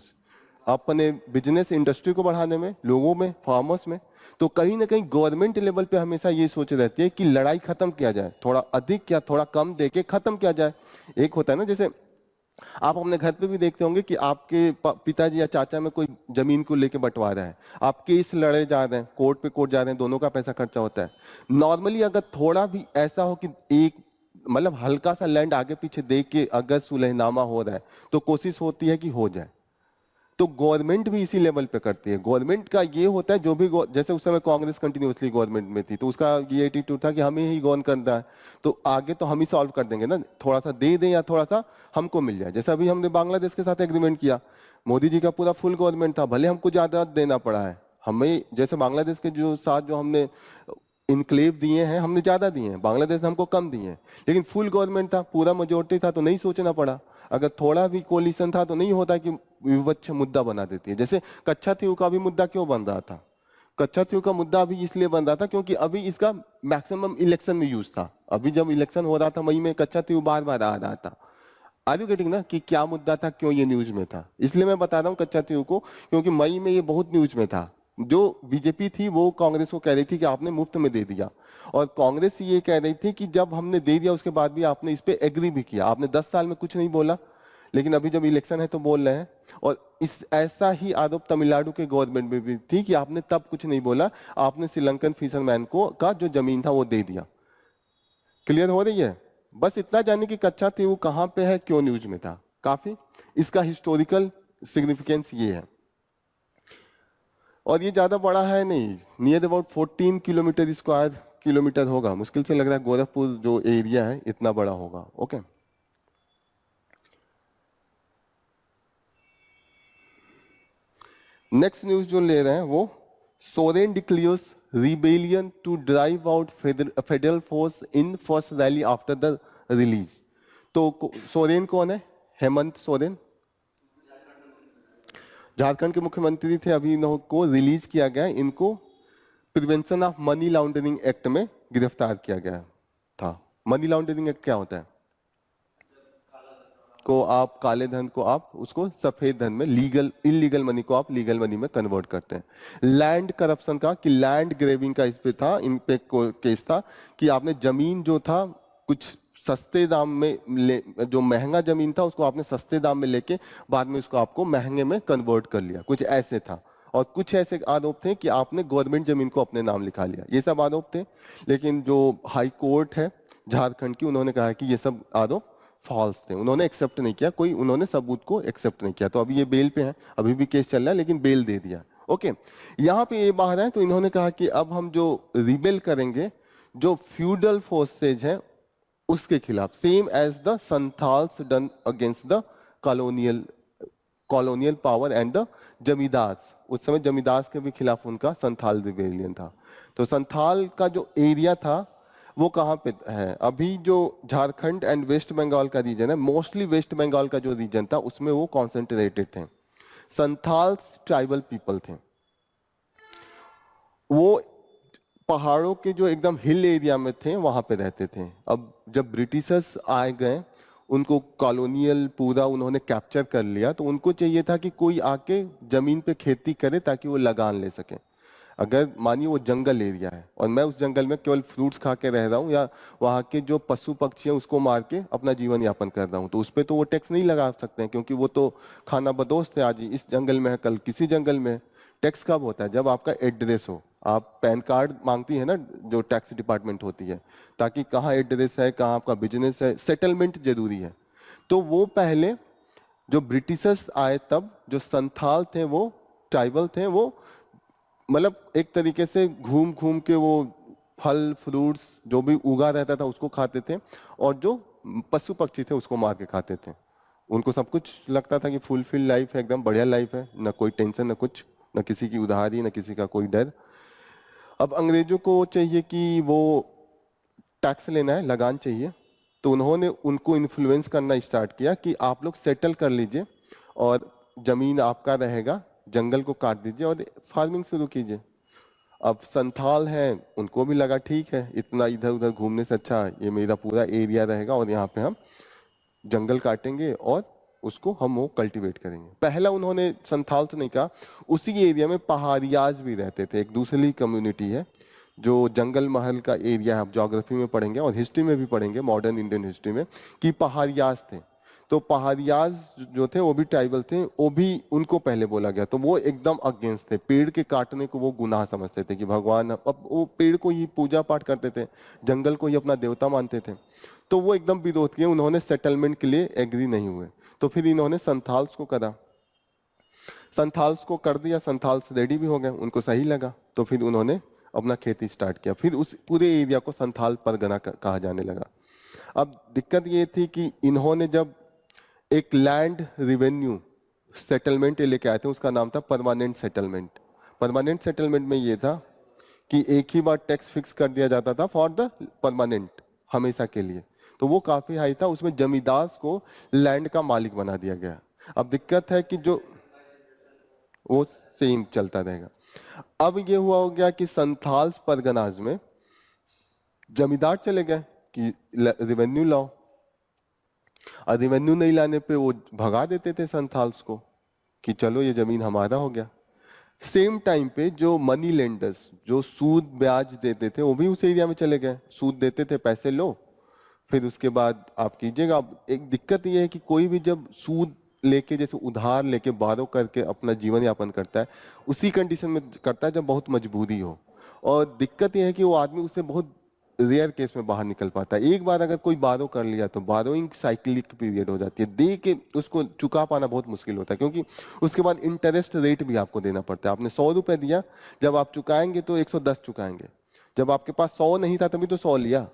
अपने बिजनेस इंडस्ट्री को बढ़ाने में, लोगों में, फार्मर्स में। तो कहीं ना कहीं गवर्नमेंट लेवल पे हमेशा ये सोच रहती है कि लड़ाई खत्म किया जाए, थोड़ा अधिक या थोड़ा कम देके खत्म किया जाए। एक होता है ना, जैसे आप अपने घर पे भी देखते होंगे कि आपके पिताजी या चाचा में कोई जमीन को लेके बंटवारा है, आप केस लड़े जा रहे हैं, कोर्ट पे कोर्ट जा रहे हैं, दोनों का पैसा खर्चा होता है। नॉर्मली अगर थोड़ा भी ऐसा हो कि एक मतलब हल्का सा लैंड आगे पीछे देख के अगर सुलहनामा हो रहा है तो कोशिश होती है कि हो जाए। तो गवर्नमेंट भी इसी लेवल पे करती है। गवर्नमेंट का ये होता है जो भी जैसे उस समय कांग्रेस कंटिन्यूअसली गवर्नमेंट में थी तो उसका ये एटीट्यूड था कि हमें ही गवर्न करना है, तो आगे तो हम ही सॉल्व कर देंगे ना, थोड़ा सा दे दें या थोड़ा सा हमको मिल जाए। जैसे अभी हमने बांग्लादेश के साथ एग्रीमेंट किया, मोदी जी का पूरा फुल गवर्नमेंट था, भले हमको ज्यादा देना पड़ा है। हमें जैसे बांग्लादेश के जो साथ जो हमने इनक्लेव दिए हैं हमने ज्यादा दिए हैं, बांग्लादेश ने हमको कम दिए हैं, लेकिन फुल गवर्नमेंट था, पूरा मेजोरिटी था तो नहीं सोचना पड़ा। अगर थोड़ा भी कोलिशन था तो नहीं होता कि विपक्ष मुद्दा बना देती है। जैसे कच्चा थी का भी मुद्दा क्यों बन रहा था? कच्चा थी का मुद्दा अभी इसलिए बन रहा था क्योंकि अभी इसका मैक्सिमम इलेक्शन में यूज था। अभी जब इलेक्शन हो रहा था मई में, कच्चा थी बार बार आ रहा था। आर यू गेटिंग ना कि क्या मुद्दा था, क्यों ये न्यूज में था? इसलिए मैं बता रहा हूँ कच्चा थी को, क्योंकि मई में ये बहुत न्यूज में था। जो बीजेपी थी वो कांग्रेस को कह रही थी कि आपने मुफ्त में दे दिया, और कांग्रेस ये कह रही थी कि जब हमने दे दिया उसके बाद भी आपने इस पे एग्री भी किया, आपने 10 साल में कुछ नहीं बोला, लेकिन अभी जब इलेक्शन है तो बोल रहे हैं। और इस ऐसा ही आरोप तमिलनाडु के गवर्नमेंट में भी थी कि आपने तब कुछ नहीं बोला, आपने श्रीलंकन फिशरमैन को का जो जमीन था वो दे दिया। क्लियर हो रही है? बस इतना जाने की कच्चा थी वो कहां पे है, क्यों न्यूज में था, काफी इसका हिस्टोरिकल सिग्निफिकेंस ये है। और ये ज्यादा बड़ा है नहीं, near about 14 kilometre square kilometre होगा, मुश्किल से लग रहा है गोरखपुर जो एरिया है इतना बड़ा होगा। ओके, नेक्स्ट न्यूज जो ले रहे हैं वो Soren declares rebellion to drive out federal force in first rally after the release. तो सोरेन कौन है? हेमंत सोरेन, झारखंड के मुख्यमंत्री थे, अभी इनको रिलीज किया गया। इनको prevention of money laundering act में गिरफ्तार किया गया था। मनी लॉन्ड्रिंग एक्ट क्या होता है? को आप काले धन को आप उसको सफेद धन में, लीगल इलीगल मनी को आप लीगल मनी में कन्वर्ट करते हैं। लैंड करप्शन का कि लैंड ग्रेविंग का इस पे था, इन पे केस था कि आपने जमीन जो था कुछ सस्ते दाम में जो महंगा जमीन था उसको आपने सस्ते दाम में लेके बाद में उसको आपको महंगे में कन्वर्ट कर लिया, कुछ ऐसे था। और कुछ ऐसे आरोप थे कि आपने गवर्नमेंट जमीन को अपने नाम लिखा लिया, ये सब आरोप थे। लेकिन जो हाई कोर्ट है झारखंड की, उन्होंने कहा कि ये सब आरोप फॉल्स थे, उन्होंने एक्सेप्ट नहीं किया, कोई उन्होंने सबूत को एक्सेप्ट नहीं किया। तो अभी ये बेल पे है, अभी भी केस चल रहा है लेकिन बेल दे दिया। ओके, यहाँ पे ये बाहर है तो इन्होंने कहा कि अब हम जो रिबेल करेंगे जो फ्यूडल फोर्सेज है उसके खिलाफ, same as the Santhals done against the colonial power and the zamindars. उस समय जमींदार्स के भी खिलाफ उनका संथाल रिबेलियन था। तो संथाल का जो एरिया था वो कहाँ पे है? अभी जो झारखंड एंड वेस्ट बंगाल का रीजन है, मोस्टली वेस्ट बंगाल का जो रीजन था उसमें वो कॉन्सेंट्रेटेड थे। संथाल्स ट्राइबल पीपल थे, वो पहाड़ों के जो एकदम हिल एरिया में थे वहां पे रहते थे। अब जब ब्रिटिशर्स आए गए उनको कॉलोनियल पूरा उन्होंने कैप्चर कर लिया, तो उनको चाहिए था कि कोई आके जमीन पे खेती करे ताकि वो लगान ले सके। अगर मानिए वो जंगल एरिया है और मैं उस जंगल में केवल फ्रूट्स खा के रह रहा हूँ या वहाँ के जो पशु पक्षी हैं उसको मार के अपना जीवन यापन कर रहा हूँ, तो उस पर तो वो टैक्स नहीं लगा सकते हैं, क्योंकि वो तो खाना बदोश थे, आज इस जंगल में है कल किसी जंगल में है। टैक्स कब होता है? जब आपका एड्रेस हो। आप पैन कार्ड मांगती है ना जो टैक्स डिपार्टमेंट होती है, ताकि कहाँ एड्रेस है, कहाँ आपका बिजनेस है, सेटलमेंट जरूरी है। तो वो पहले जो ब्रिटिशर्स आए तब जो संथाल थे, वो ट्राइबल थे, वो मतलब एक तरीके से घूम घूम के वो फल फ्रूट्स जो भी उगा रहता था उसको खाते थे, और जो पशु पक्षी थे उसको मार के खाते थे। उनको सब कुछ लगता था कि फुलफिल लाइफ है, एकदम बढ़िया लाइफ है, ना कोई टेंशन, ना कुछ, ना किसी की उधारी, ना किसी का कोई डर। अब अंग्रेजों को चाहिए कि वो टैक्स लेना है, लगान चाहिए, तो उन्होंने उनको इन्फ्लुएंस करना स्टार्ट किया कि आप लोग सेटल कर लीजिए और जमीन आपका रहेगा, जंगल को काट दीजिए और फार्मिंग शुरू कीजिए। अब संथाल हैं, उनको भी लगा ठीक है, इतना इधर उधर घूमने से अच्छा ये मेरा पूरा एरिया रहेगा और यहाँ पे हम जंगल काटेंगे और उसको हम वो कल्टीवेट करेंगे। पहला उन्होंने संथाल तो नहीं कहा, उसी एरिया में पहाड़ियाज भी रहते थे, एक दूसरी कम्युनिटी है जो जंगल महल का एरिया है। आप ज्योग्राफी में पढ़ेंगे और हिस्ट्री में भी पढ़ेंगे, मॉडर्न इंडियन हिस्ट्री में, कि पहाड़ियाज थे। तो पहाड़ियाज जो थे वो भी ट्राइबल थे, वो भी उनको पहले बोला गया, तो वो एकदम अगेंस्ट थे। पेड़ के काटने को वो गुनाह समझते थे कि भगवान, अब वो पेड़ को ही पूजा पाठ करते थे, जंगल को ही अपना देवता मानते थे, तो वो एकदम विरोध किए, उन्होंने सेटलमेंट के लिए एग्री नहीं हुए। तो फिर इन्होंने संथाल्स को करा, संथाल्स को कर दिया, संथाल्स रेडी भी हो गए, उनको सही लगा, तो फिर उन्होंने अपना खेती स्टार्ट किया। फिर उस पूरे एरिया को संथाल परगना कहा जाने लगा। अब दिक्कत ये थी कि इन्होंने जब एक लैंड रिवेन्यू सेटलमेंट लेके आए थे, उसका नाम था परमानेंट सेटलमेंट। परमानेंट सेटलमेंट में ये था कि एक ही बार टैक्स फिक्स कर दिया जाता था फॉर द परमानेंट, हमेशा के लिए, तो वो काफी हाई था। उसमें जमींदार को लैंड का मालिक बना दिया गया। अब दिक्कत है कि जो वो सेम चलता रहेगा। अब ये हुआ हो गया कि संथाल्स परगनाज में जमींदार चले गए कि रिवेन्यू लाओ, और रिवेन्यू नहीं लाने पे वो भगा देते थे संथाल्स को कि चलो ये जमीन हमारा हो गया। सेम टाइम पे जो मनी लेंडर्स जो सूद ब्याज देते थे वो भी उस एरिया में चले गए, सूद देते थे, पैसे लो फिर उसके बाद आप कीजिएगा। अब एक दिक्कत ये है कि कोई भी जब सूद लेके, जैसे उधार लेके बारो करके अपना जीवन यापन करता है, उसी कंडीशन में करता है जब बहुत मजबूरी हो, और दिक्कत यह है कि वो आदमी उससे बहुत रेयर केस में बाहर निकल पाता है। एक बार अगर कोई बारो कर लिया तो बारोइंग साइक्लिक पीरियड हो जाती है, दे के उसको चुका पाना बहुत मुश्किल होता है, क्योंकि उसके बाद इंटरेस्ट रेट भी आपको देना पड़ता है। आपने 100 रुपए दिया, जब आप चुकाएंगे तो 110 चुकाएंगे, जब आपके पास 100 नहीं था तभी तो 100 लिया,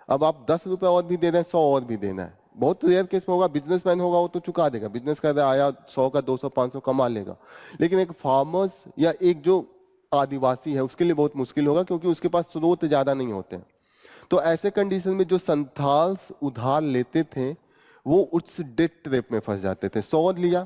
अब आप 10 रुपए और भी दे रहे हैं, 100 और भी देना है। बहुत रेयर केस में होगा, बिजनेसमैन होगा वो तो चुका देगा, बिजनेस कर रहा आया 100 का 200 500 कमा लेगा, लेकिन एक फार्मर्स या एक जो आदिवासी है उसके लिए बहुत मुश्किल होगा, क्योंकि उसके पास स्रोत ज्यादा नहीं होते हैं। तो ऐसे कंडीशन में जो संथाल्स उधार लेते थे वो उस डेट ट्रैप में फंस जाते थे। 100 लिया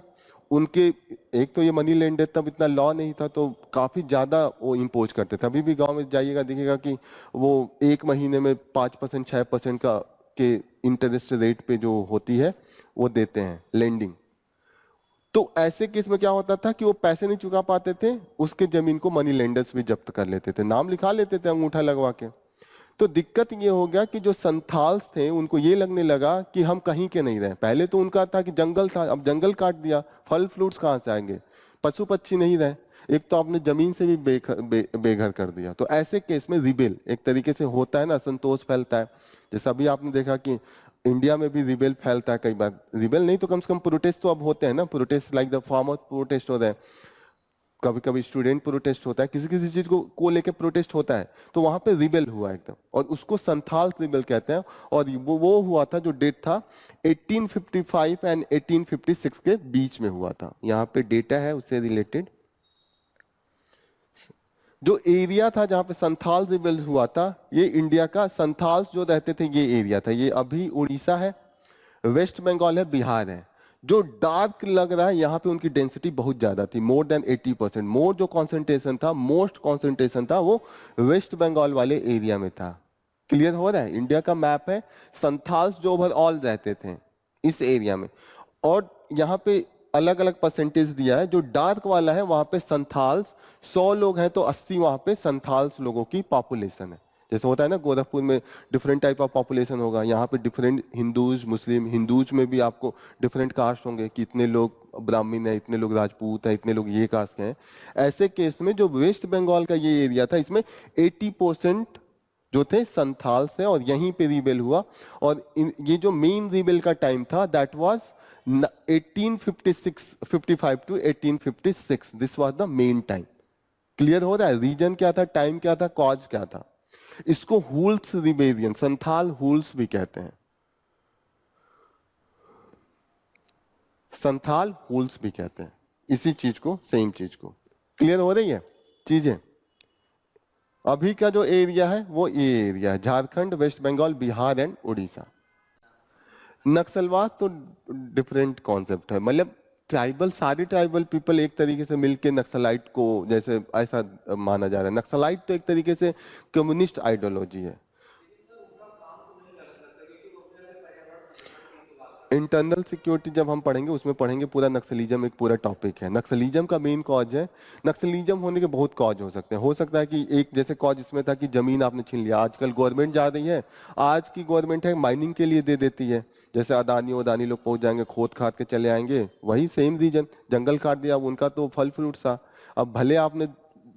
उनके, एक तो ये मनी लेंडर तब इतना लॉ नहीं था, तो काफी ज्यादा वो इम्पोज करते थे। अभी भी गांव में जाइएगा देखिएगा कि वो एक महीने में 5% 6% का के इंटरेस्ट रेट पे जो होती है वो देते हैं लेंडिंग। तो ऐसे केस में क्या होता था कि वो पैसे नहीं चुका पाते थे, उसके जमीन को मनी लेंडर्स भी जब्त कर लेते थे, नाम लिखा लेते थे अंगूठा लगवा के। तो दिक्कत ये हो गया कि जो संथाल्स थे उनको ये लगने लगा कि हम कहीं के नहीं रहे। पहले तो उनका था कि जंगल था, अब जंगल काट दिया, फल फ्रूट्स कहाँ से आएंगे, पशु पक्षी नहीं रहे, एक तो आपने जमीन से भी बेघर कर दिया। तो ऐसे केस में रिबेल एक तरीके से होता है ना, असंतोष फैलता है। जैसा अभी आपने देखा कि इंडिया में भी रिबेल फैलता है कई बार, रिबेल नहीं तो कम से कम प्रोटेस्ट तो अब होते हैं ना, protest like the farmer protest हो रहे हैं, कभी कभी स्टूडेंट प्रोटेस्ट होता है, किसी किसी चीज को लेके प्रोटेस्ट होता है, तो वहां पे रिबेल हुआ एकदम, और उसको संथाल रिबेल कहते हैं। और वो हुआ था, जो डेट था 1855 एंड 1856 के बीच में हुआ था। यहाँ पे डेटा है उससे रिलेटेड। जो एरिया था जहां पे संथाल रिबेल हुआ था, ये इंडिया का संथाल्स जो रहते थे ये एरिया था। ये अभी उड़ीसा है, वेस्ट बंगाल है, बिहार है। जो डार्क लग रहा है यहाँ पे उनकी डेंसिटी बहुत ज्यादा थी, मोर देन 80%। मोर जो कॉन्सेंट्रेशन था, मोस्ट कॉन्सेंट्रेशन था वो वेस्ट बंगाल वाले एरिया में था। क्लियर हो रहा है? इंडिया का मैप है, संथाल्स जो ओवरऑल रहते थे इस एरिया में। और यहाँ पे अलग अलग परसेंटेज दिया है, जो डार्क वाला है वहां पे संथाल्स 100 लोग हैं तो 80 वहां पे संथाल्स लोगों की पॉपुलेशन है। जैसे होता है ना गोरखपुर में डिफरेंट टाइप ऑफ पॉपुलेशन होगा, यहाँ पे डिफरेंट हिंदूज मुस्लिम, हिंदूज में भी आपको डिफरेंट कास्ट होंगे कि इतने लोग ब्राह्मण है, इतने लोग राजपूत है, इतने लोग ये कास्ट के हैं। ऐसे केस में जो वेस्ट बंगाल का ये एरिया था इसमें 80% जो थे संथाल से, और यहीं पे रिबेल हुआ। और ये जो मेन रिबेल का टाइम था that was 1856 55 to 1856, this was the main time. Clear हो रहा है? रीजन क्या था, टाइम क्या था, कॉज क्या था। इसको हुल्स रिबेलियन, संथाल हुल्स भी कहते हैं, संथाल हुल्स भी कहते हैं इसी चीज को, सेम चीज को। क्लियर हो रही है चीजें? अभी का जो एरिया है वो ये एरिया है, झारखंड, वेस्ट बंगाल, बिहार एंड उड़ीसा। नक्सलवाद तो डिफरेंट कॉन्सेप्ट है, मतलब ट्राइबल, सारे ट्राइबल पीपल एक तरीके से मिलके नक्सलाइट को, जैसे ऐसा माना जा रहा है। नक्सलाइट तो एक तरीके से कम्युनिस्ट आइडियोलॉजी है। इंटरनल सिक्योरिटी जब हम पढ़ेंगे उसमें पढ़ेंगे, पूरा नक्सलिज्म एक पूरा टॉपिक है। नक्सलिज्म का मेन कॉज है, नक्सलिज्म होने के बहुत कॉज हो सकते हैं। हो सकता है कि एक जैसे कॉज इसमें था कि जमीन आपने छीन लिया। आजकल गवर्नमेंट जा रही है, आज की गवर्नमेंट है माइनिंग के लिए दे देती है, जैसे अदानी लोग पहुंच जाएंगे, खोद खाद के चले आएंगे। वही सेम रीजन, जंगल काट दिया, अब उनका तो फल फ्रूट सा। अब भले आपने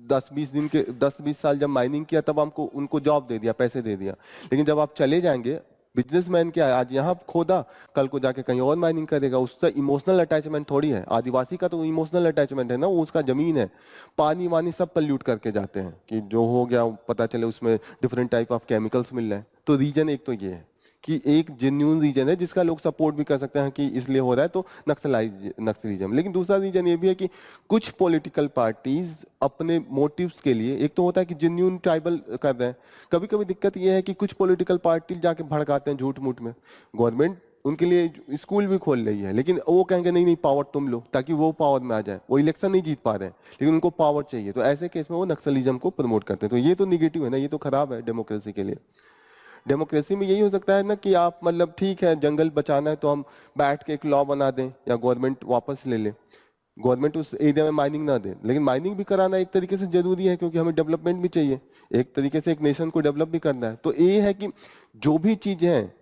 10-20 साल जब माइनिंग किया तब हमको उनको जॉब दे दिया, पैसे दे दिया, लेकिन जब आप चले जाएंगे, बिजनेसमैन क्या है, आज यहाँ खोदा कल को जाके कहीं और माइनिंग करेगा, उससे इमोशनल अटैचमेंट थोड़ी है। आदिवासी का तो इमोशनल अटैचमेंट है ना, वो उसका जमीन है, पानी वानी सब पल्यूट करके जाते हैं कि जो हो गया पता चले उसमें डिफरेंट टाइप ऑफ केमिकल्स मिल रहे हैं। तो रीजन एक तो ये है कि एक जेन्युइन रीजन है जिसका लोग सपोर्ट भी कर सकते हैं कि इसलिए हो रहा है, तो नक्सलिज्म। लेकिन दूसरा रीजन ये भी है कि कुछ पॉलिटिकल पार्टीज अपने मोटिव्स के लिए, एक तो होता है कि जेन्युइन ट्राइबल कर रहे हैं, कभी कभी दिक्कत ये है कि कुछ पॉलिटिकल पार्टी जाके भड़काते हैं झूठ मूठ में। गवर्नमेंट उनके लिए स्कूल भी खोल रही है, लेकिन वो कहेंगे नहीं नहीं पावर तुम लो, ताकि वो पावर में आ जाए। वो इलेक्शन नहीं जीत पा रहे हैं लेकिन उनको पावर चाहिए, तो ऐसे केस में वो नक्सलिज्म को प्रमोट करते हैं। तो ये तो निगेटिव है ना, ये तो खराब है डेमोक्रेसी के लिए। डेमोक्रेसी में यही हो सकता है ना कि आप मतलब ठीक है जंगल बचाना है तो हम बैठ के एक लॉ बना दें, या गवर्नमेंट वापस ले ले, गवर्नमेंट उस एरिया में माइनिंग ना दे। लेकिन माइनिंग भी कराना एक तरीके से जरूरी है, क्योंकि हमें डेवलपमेंट भी चाहिए, एक तरीके से एक नेशन को डेवलप भी करना है। तो ये है कि जो भी चीजें हैं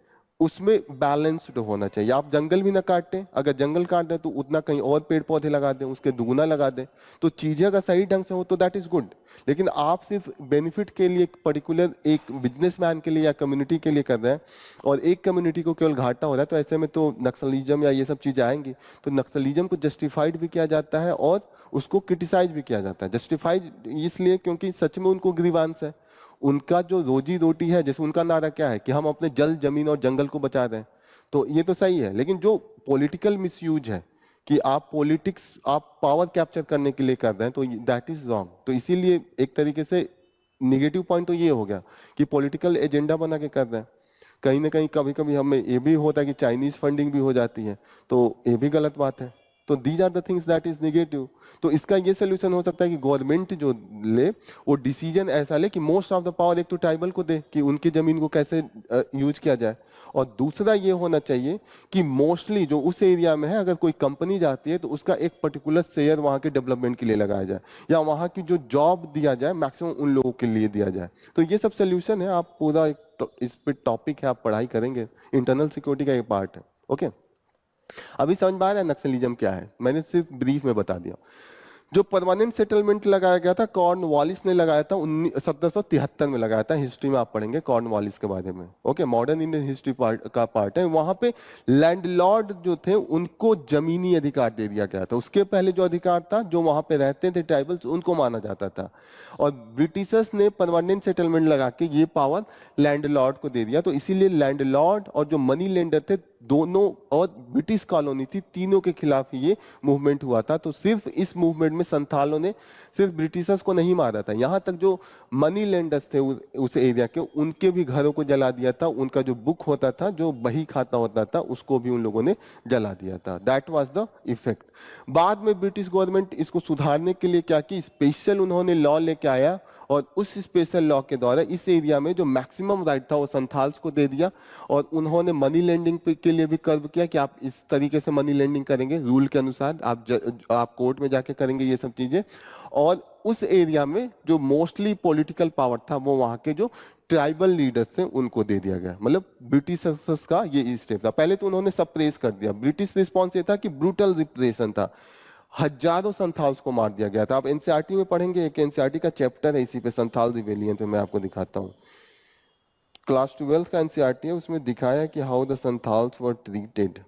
उसमें बैलेंस्ड होना चाहिए। आप जंगल भी ना काटें, अगर जंगल काट दें तो उतना कहीं और पेड़ पौधे लगा दें, उसके दुगुना लगा दें, तो चीजें अगर सही ढंग से हो तो दैट इज गुड। लेकिन आप सिर्फ बेनिफिट के लिए पर्टिकुलर एक बिजनेसमैन के लिए या कम्युनिटी के लिए कर रहे हैं, और एक कम्युनिटी को केवल घाटा हो रहा है, तो ऐसे में तो नक्सलिज्म या ये सब चीजें आएंगी। तो नक्सलिज्म को जस्टिफाइड भी किया जाता है और उसको क्रिटिसाइज भी किया जाता है। जस्टिफाइड इसलिए क्योंकि सच में उनको ग्रीवांस है, उनका जो रोजी रोटी है, जैसे उनका नारा क्या है कि हम अपने जल जमीन और जंगल को बचा रहे हैं, तो ये तो सही है। लेकिन जो पॉलिटिकल मिसयूज है कि आप पॉलिटिक्स, आप पावर कैप्चर करने के लिए कर रहे हैं, तो दैट इज रॉन्ग। तो इसीलिए एक तरीके से निगेटिव पॉइंट तो ये हो गया कि पॉलिटिकल एजेंडा बना के कर रहे हैं। कहीं ना कहीं कभी कभी हमें ये भी होता है कि चाइनीज फंडिंग भी हो जाती है, तो ये भी गलत बात है। तो these are the things that is negative. तो इसका ये सोल्यूशन हो सकता है कि गवर्नमेंट जो ले वो डिसीजन ऐसा ले कि मोस्ट ऑफ द पावर एक तो ट्राइबल को दे कि उनकी जमीन को कैसे यूज किया जाए, और दूसरा ये होना चाहिए कि मोस्टली जो उस एरिया में है अगर कोई कंपनी जाती है तो उसका एक पर्टिकुलर शेयर वहां के डेवलपमेंट के लिए लगाया जाए, या वहां की जो जॉब दिया जाए मैक्सिमम उन लोगों के लिए दिया जाए। तो ये सब सोल्यूशन है, आप पूरा इस पे टॉपिक है, आप पढ़ाई करेंगे, इंटरनल सिक्योरिटी का एक पार्ट है। ओके, अभी समझ में आ रहा है नक्सलिज्म क्या है? मैंने सिर्फ ब्रीफ में बता दिया। जो परमानेंट सेटलमेंट लगाया गया था कॉर्नवालिस ने लगाया था, 1773 में लगाया था। हिस्ट्री में आप पढ़ेंगे कॉर्नवालिस के बारे में। ओके, मॉडर्न इंडियन हिस्ट्री का पार्ट है। वहां पे लैंडलॉर्ड जो थे उनको जमीनी अधिकार दे दिया गया था। उसके पहले जो अधिकार था, जो वहां पे रहते थे ट्राइबल्स, उनको माना जाता था, और ब्रिटिशर्स ने परमानेंट सेटलमेंट लगा के ये पावर लैंडलॉर्ड को दे दिया। तो इसीलिए लैंडलॉर्ड और जो मनी लेंडर थे दोनों, और ब्रिटिश कॉलोनी थी, तीनों के खिलाफ ये मूवमेंट हुआ था। तो सिर्फ इस मूवमेंट में संथालों ने सिर्फ ब्रिटिशर्स को नहीं मारा था, यहाँ तक जो मनी लेंडर्स थे उस एरिया के, उनके भी घरों को जला दिया था। उनका जो बुक होता था, जो बही खाता होता था, उसको भी उन लोगों ने जला दिया था। That was the effect. बाद में ब्रिटिश गवर्नमेंट इसको सुधारने के लिए क्या की, स्पेशल उन्होंने लॉ लेके आया और उस स्पेशल लॉ के द्वारा इस एरिया में जो मैक्सिमम राइट था वो संथाल्स को दे दिया, और उन्होंने मनी लेंडिंग के लिए भी कर्व किया कि आप इस तरीके से मनी लेंडिंग करेंगे रूल के अनुसार, आप कोर्ट में जाके करेंगे ये सब चीजें। और उस एरिया में जो मोस्टली पॉलिटिकल पावर था वो वहां के जो ट्राइबल लीडर्स थे उनको दे दिया गया। मतलब ब्रिटिशर्स का ये स्टेप था। पहले तो उन्होंने सप्रेस कर दिया, ब्रिटिश रिस्पॉन्स ये था कि ब्रूटल रिप्रेशन था, हजारों संथाल्स को मार दिया गया था। आप एनसीईआरटी में पढ़ेंगे, एक एनसीईआरटी का चैप्टर है इसी पे, संथाल रिबेलियन पे, मैं आपको दिखाता हूँ। क्लास 12 का एनसीईआरटी है, उसमें दिखाया कि how the Santhals were treated.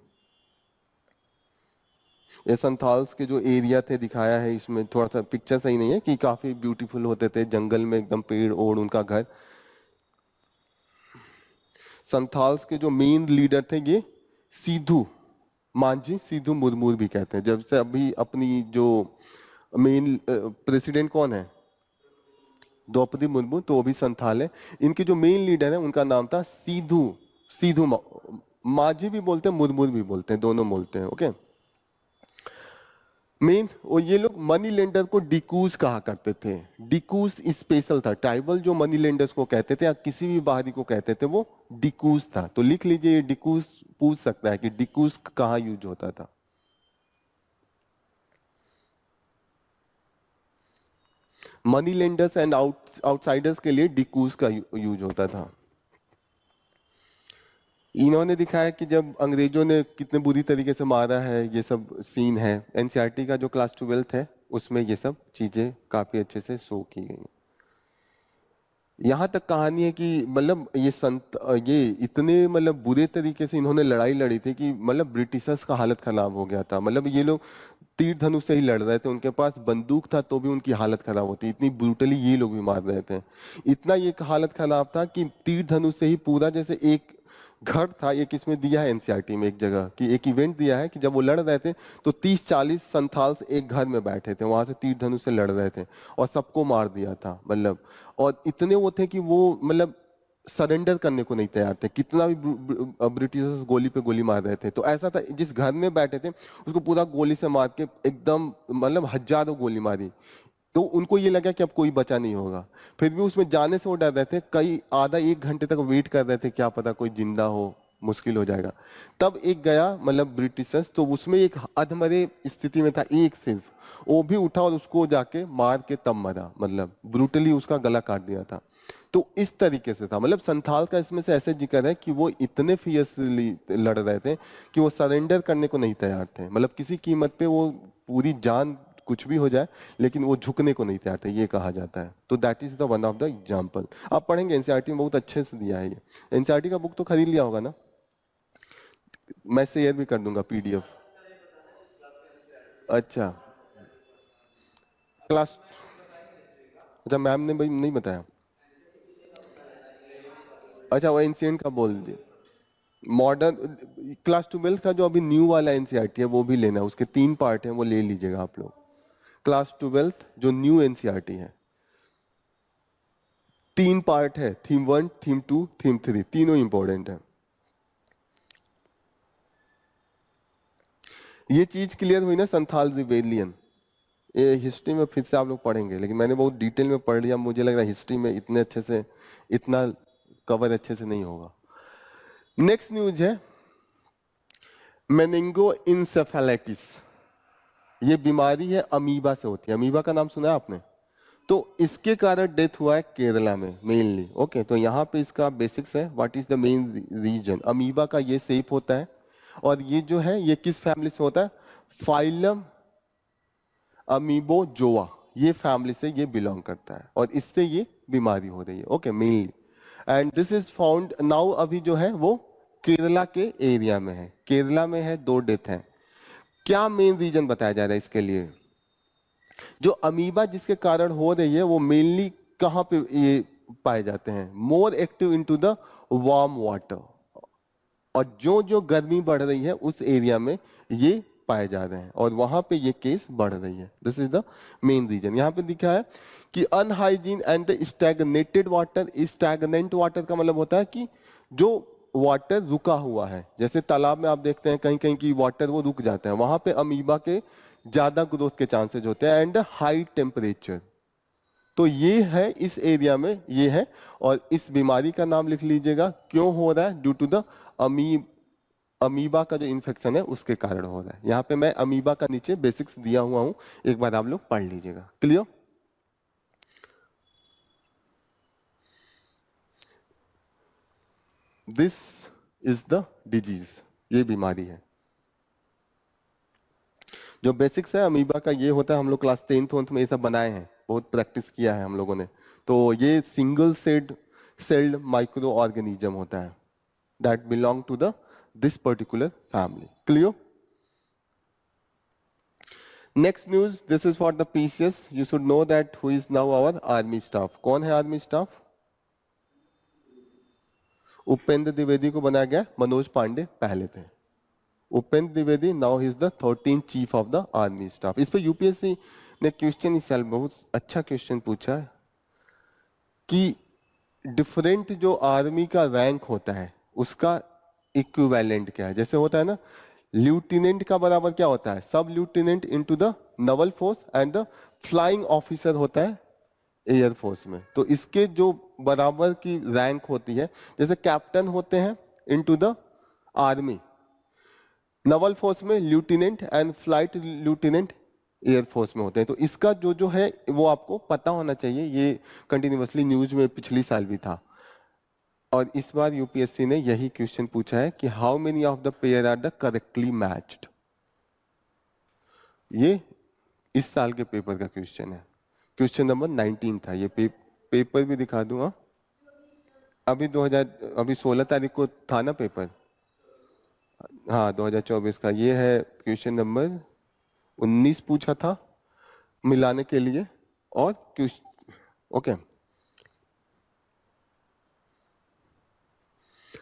ये संथाल्स के जो एरिया थे दिखाया है इसमें, थोड़ा सा पिक्चर सही नहीं है कि काफी ब्यूटीफुल होते थे, जंगल में एकदम पेड़ ओढ़ उनका घर। संथाल्स के जो मेन लीडर थे ये सीधू मांझी सिद्धू मुर्मू भी कहते हैं। जब से अभी अपनी जो मेन प्रेसिडेंट कौन है, द्रौपदी मुर्मू, तो वो भी संथाल है। इनके जो मेन लीडर है उनका नाम था सिद्धू, सिद्धू मांझी भी बोलते हैं, मुर्मू भी बोलते हैं, दोनों बोलते हैं। ओके, मेन और ये लोग मनी लेंडर को डिकूज कहा करते थे। डिकूज स्पेशल था, ट्राइबल जो मनी लेंडर्स को कहते थे या किसी भी बाहरी को कहते थे वो डिकूज था। तो लिख लीजिए, ये डिकूज पूछ सकता है कि डिकूज कहाँ यूज होता था। मनी लेंडर्स एंड आउटसाइडर्स के लिए डिकूज का यूज होता था। इन्होंने दिखाया कि जब अंग्रेजों ने कितने बुरी तरीके से मारा है, ये सब सीन है। एनसीईआरटी का जो क्लास 12 है उसमें ये सब चीजें काफी अच्छे से शो की गई। यहाँ तक कहानी है कि मतलब ये इतने मतलब बुरे तरीके से इन्होंने लड़ाई लड़ी थी कि मतलब ब्रिटिशर्स का हालत खराब हो गया था। मतलब ये लोग तीर धनुष से ही लड़ रहे थे, उनके पास बंदूक था तो भी उनकी हालत खराब होती, इतनी ब्रूटली ये लोग भी मार रहे थे। इतना ये हालत खराब था कि तीर धनुष से ही पूरा, जैसे एक घर था, एक इसमें दिया है एनसीईआरटी में एक जगह कि एक इवेंट दिया है कि जब वो लड़ रहे थे तो 30-40 संथाल्स एक घर में बैठे थे, वहां से तीर धनुष से लड़ रहे थे और सबको मार दिया था। मतलब और इतने वो थे कि वो मतलब सरेंडर करने को नहीं तैयार थे, कितना भी ब्रिटिशर्स गोली पे गोली मार रहे थे। तो ऐसा था, जिस घर में बैठे थे उसको पूरा गोली से मार के एकदम मतलब हजारों गोली मारी। तो उनको ये लगा कि अब कोई बचा नहीं होगा, फिर भी उसमें जाने से वो डर रहे थे। कई आधा एक घंटे तक वेट कर रहे थे, क्या पता कोई जिंदा हो, मुश्किल हो जाएगा। तब एक गया मतलब ब्रिटिशर्स, तो उसमें एक अधमरे स्थिति में था एक सिर्फ, वो भी उठा और उसको जाके मार के तब मरा, मतलब ब्रूटली उसका गला काट दिया था। तो इस तरीके से था। मतलब संथाल का इसमें से ऐसे जिक्र है कि वो इतने फियर्सली लड़ रहे थे कि वो सरेंडर करने को नहीं तैयार थे। मतलब किसी कीमत पे वो पूरी जान कुछ भी हो जाए लेकिन वो झुकने को नहीं तैयार थे, ये कहा जाता है। तो that is the one of the example. आप पढ़ेंगे एनसीईआरटी में, बहुत अच्छे से दिया है ये। एनसीईआरटी का बुक तो खरीद लिया होगा ना, मैं शेयर भी कर दूंगा पीडीएफ। अच्छा क्लास, अच्छा मैम ने भाई नहीं बताया। अच्छा वो एंशिएंट का बोल दिए। मॉडर्न क्लास 12 का जो अभी न्यू वाला एनसीईआरटी है वो भी लेना है, उसके 3 पार्ट हैं, वो ले लीजिएगा आप लोग। क्लास 12 जो न्यू एनसीईआरटी है, 3 पार्ट है, थीम 1, थीम 2, थीम 3, तीनों इंपॉर्टेंट है। ये चीज क्लियर हुई ना, संथाल रिबेलियन। ये हिस्ट्री में फिर से आप लोग पढ़ेंगे, लेकिन मैंने बहुत डिटेल में पढ़ लिया, मुझे लग रहा है हिस्ट्री में इतने अच्छे से इतना कवर अच्छे से नहीं होगा। नेक्स्ट न्यूज है मेनिंगो इंसेफेलाइटिस। ये बीमारी है अमीबा से होती है। अमीबा का नाम सुना है आपने? तो इसके कारण डेथ हुआ है केरला में मेनली। ओके, तो यहाँ पे इसका बेसिक्स है, what is the main reason. Amoeba का ये शेप होता है और ये जो है ये किस फैमिली से होता है, फाइलम अमीबोजोआ, ये फैमिली से ये बिलोंग करता है और इससे ये बीमारी हो रही है। Okay, mainly and this is found now, अभी जो है वो केरला के एरिया में है। केरला में है, 2 डेथ है। क्या मेन रीजन बताया जा रहा है इसके लिए? जो अमीबा जिसके कारण हो रही है वो मेनली कहाँ पे ये पाए जाते हैं, more active into the warm water, और जो जो गर्मी बढ़ रही है उस एरिया में ये पाए जा रहे हैं और वहां पे ये केस बढ़ रही है। This is the main reason. यहाँ पे लिखा है कि unhygiene and the stagnated water. Stagnant water का मतलब होता है कि जो वाटर रुका हुआ है, जैसे तालाब में आप देखते हैं कहीं कहीं की वाटर वो रुक जाता है, वहां पे अमीबा के ज्यादा ग्रोथ के चांसेस होते हैं। एंड हाई टेम्परेचर, तो ये है इस एरिया में, ये है, और इस बीमारी का नाम लिख लीजिएगा, क्यों हो रहा है, ड्यू टू द अमीबा का जो इन्फेक्शन है उसके कारण हो रहा है। यहाँ पे मैं अमीबा का नीचे बेसिक्स दिया हुआ हूं, एक बार आप लोग पढ़ लीजिएगा। Clear? This is the disease, ये बीमारी है। जो बेसिक्स है अमीबा का, ये होता है, हम लोग क्लास 10th में ये सब बनाए हैं, बहुत प्रैक्टिस किया है हम लोगों ने। तो ये सिंगल सेल्ड माइक्रो ऑर्गेनिज्म होता है that belong to the this particular family. Clear? Next news, this is for the PCS, you should know that who is now our army staff. कौन है आर्मी स्टाफ? उपेंद्र द्विवेदी को बनाया गया, मनोज पांडे पहले थे। Upendra Dwivedi now is the 13th chief of the army staff. इस पर यूपीएससी ने क्वेश्चन इस साल बहुत अच्छा क्वेश्चन पूछा है कि डिफरेंट जो आर्मी का रैंक होता है उसका इक्विवेलेंट क्या है। जैसे होता है ना, ल्यूटिनेंट का बराबर क्या होता है, सब lieutenant into the Naval force, and the flying officer होता है एयरफोर्स में। तो इसके जो बराबर की रैंक होती है, जैसे कैप्टन होते हैं into the army, naval force में lieutenant and flight lieutenant air force में होते हैं। तो इसका जो जो है वो आपको पता होना चाहिए, ये कंटिन्यूअसली न्यूज में पिछली साल भी था। और इस बार यूपीएससी ने यही क्वेश्चन पूछा है कि how many of the pair are the correctly matched. ये इस साल के पेपर का क्वेश्चन है, क्वेश्चन नंबर 19 था। ये पेपर भी दिखा दूंगा, अभी 16 तारीख को था ना पेपर, हाँ 2024 का। ये है क्वेश्चन नंबर 19 पूछा था मिलाने के लिए, और ओके।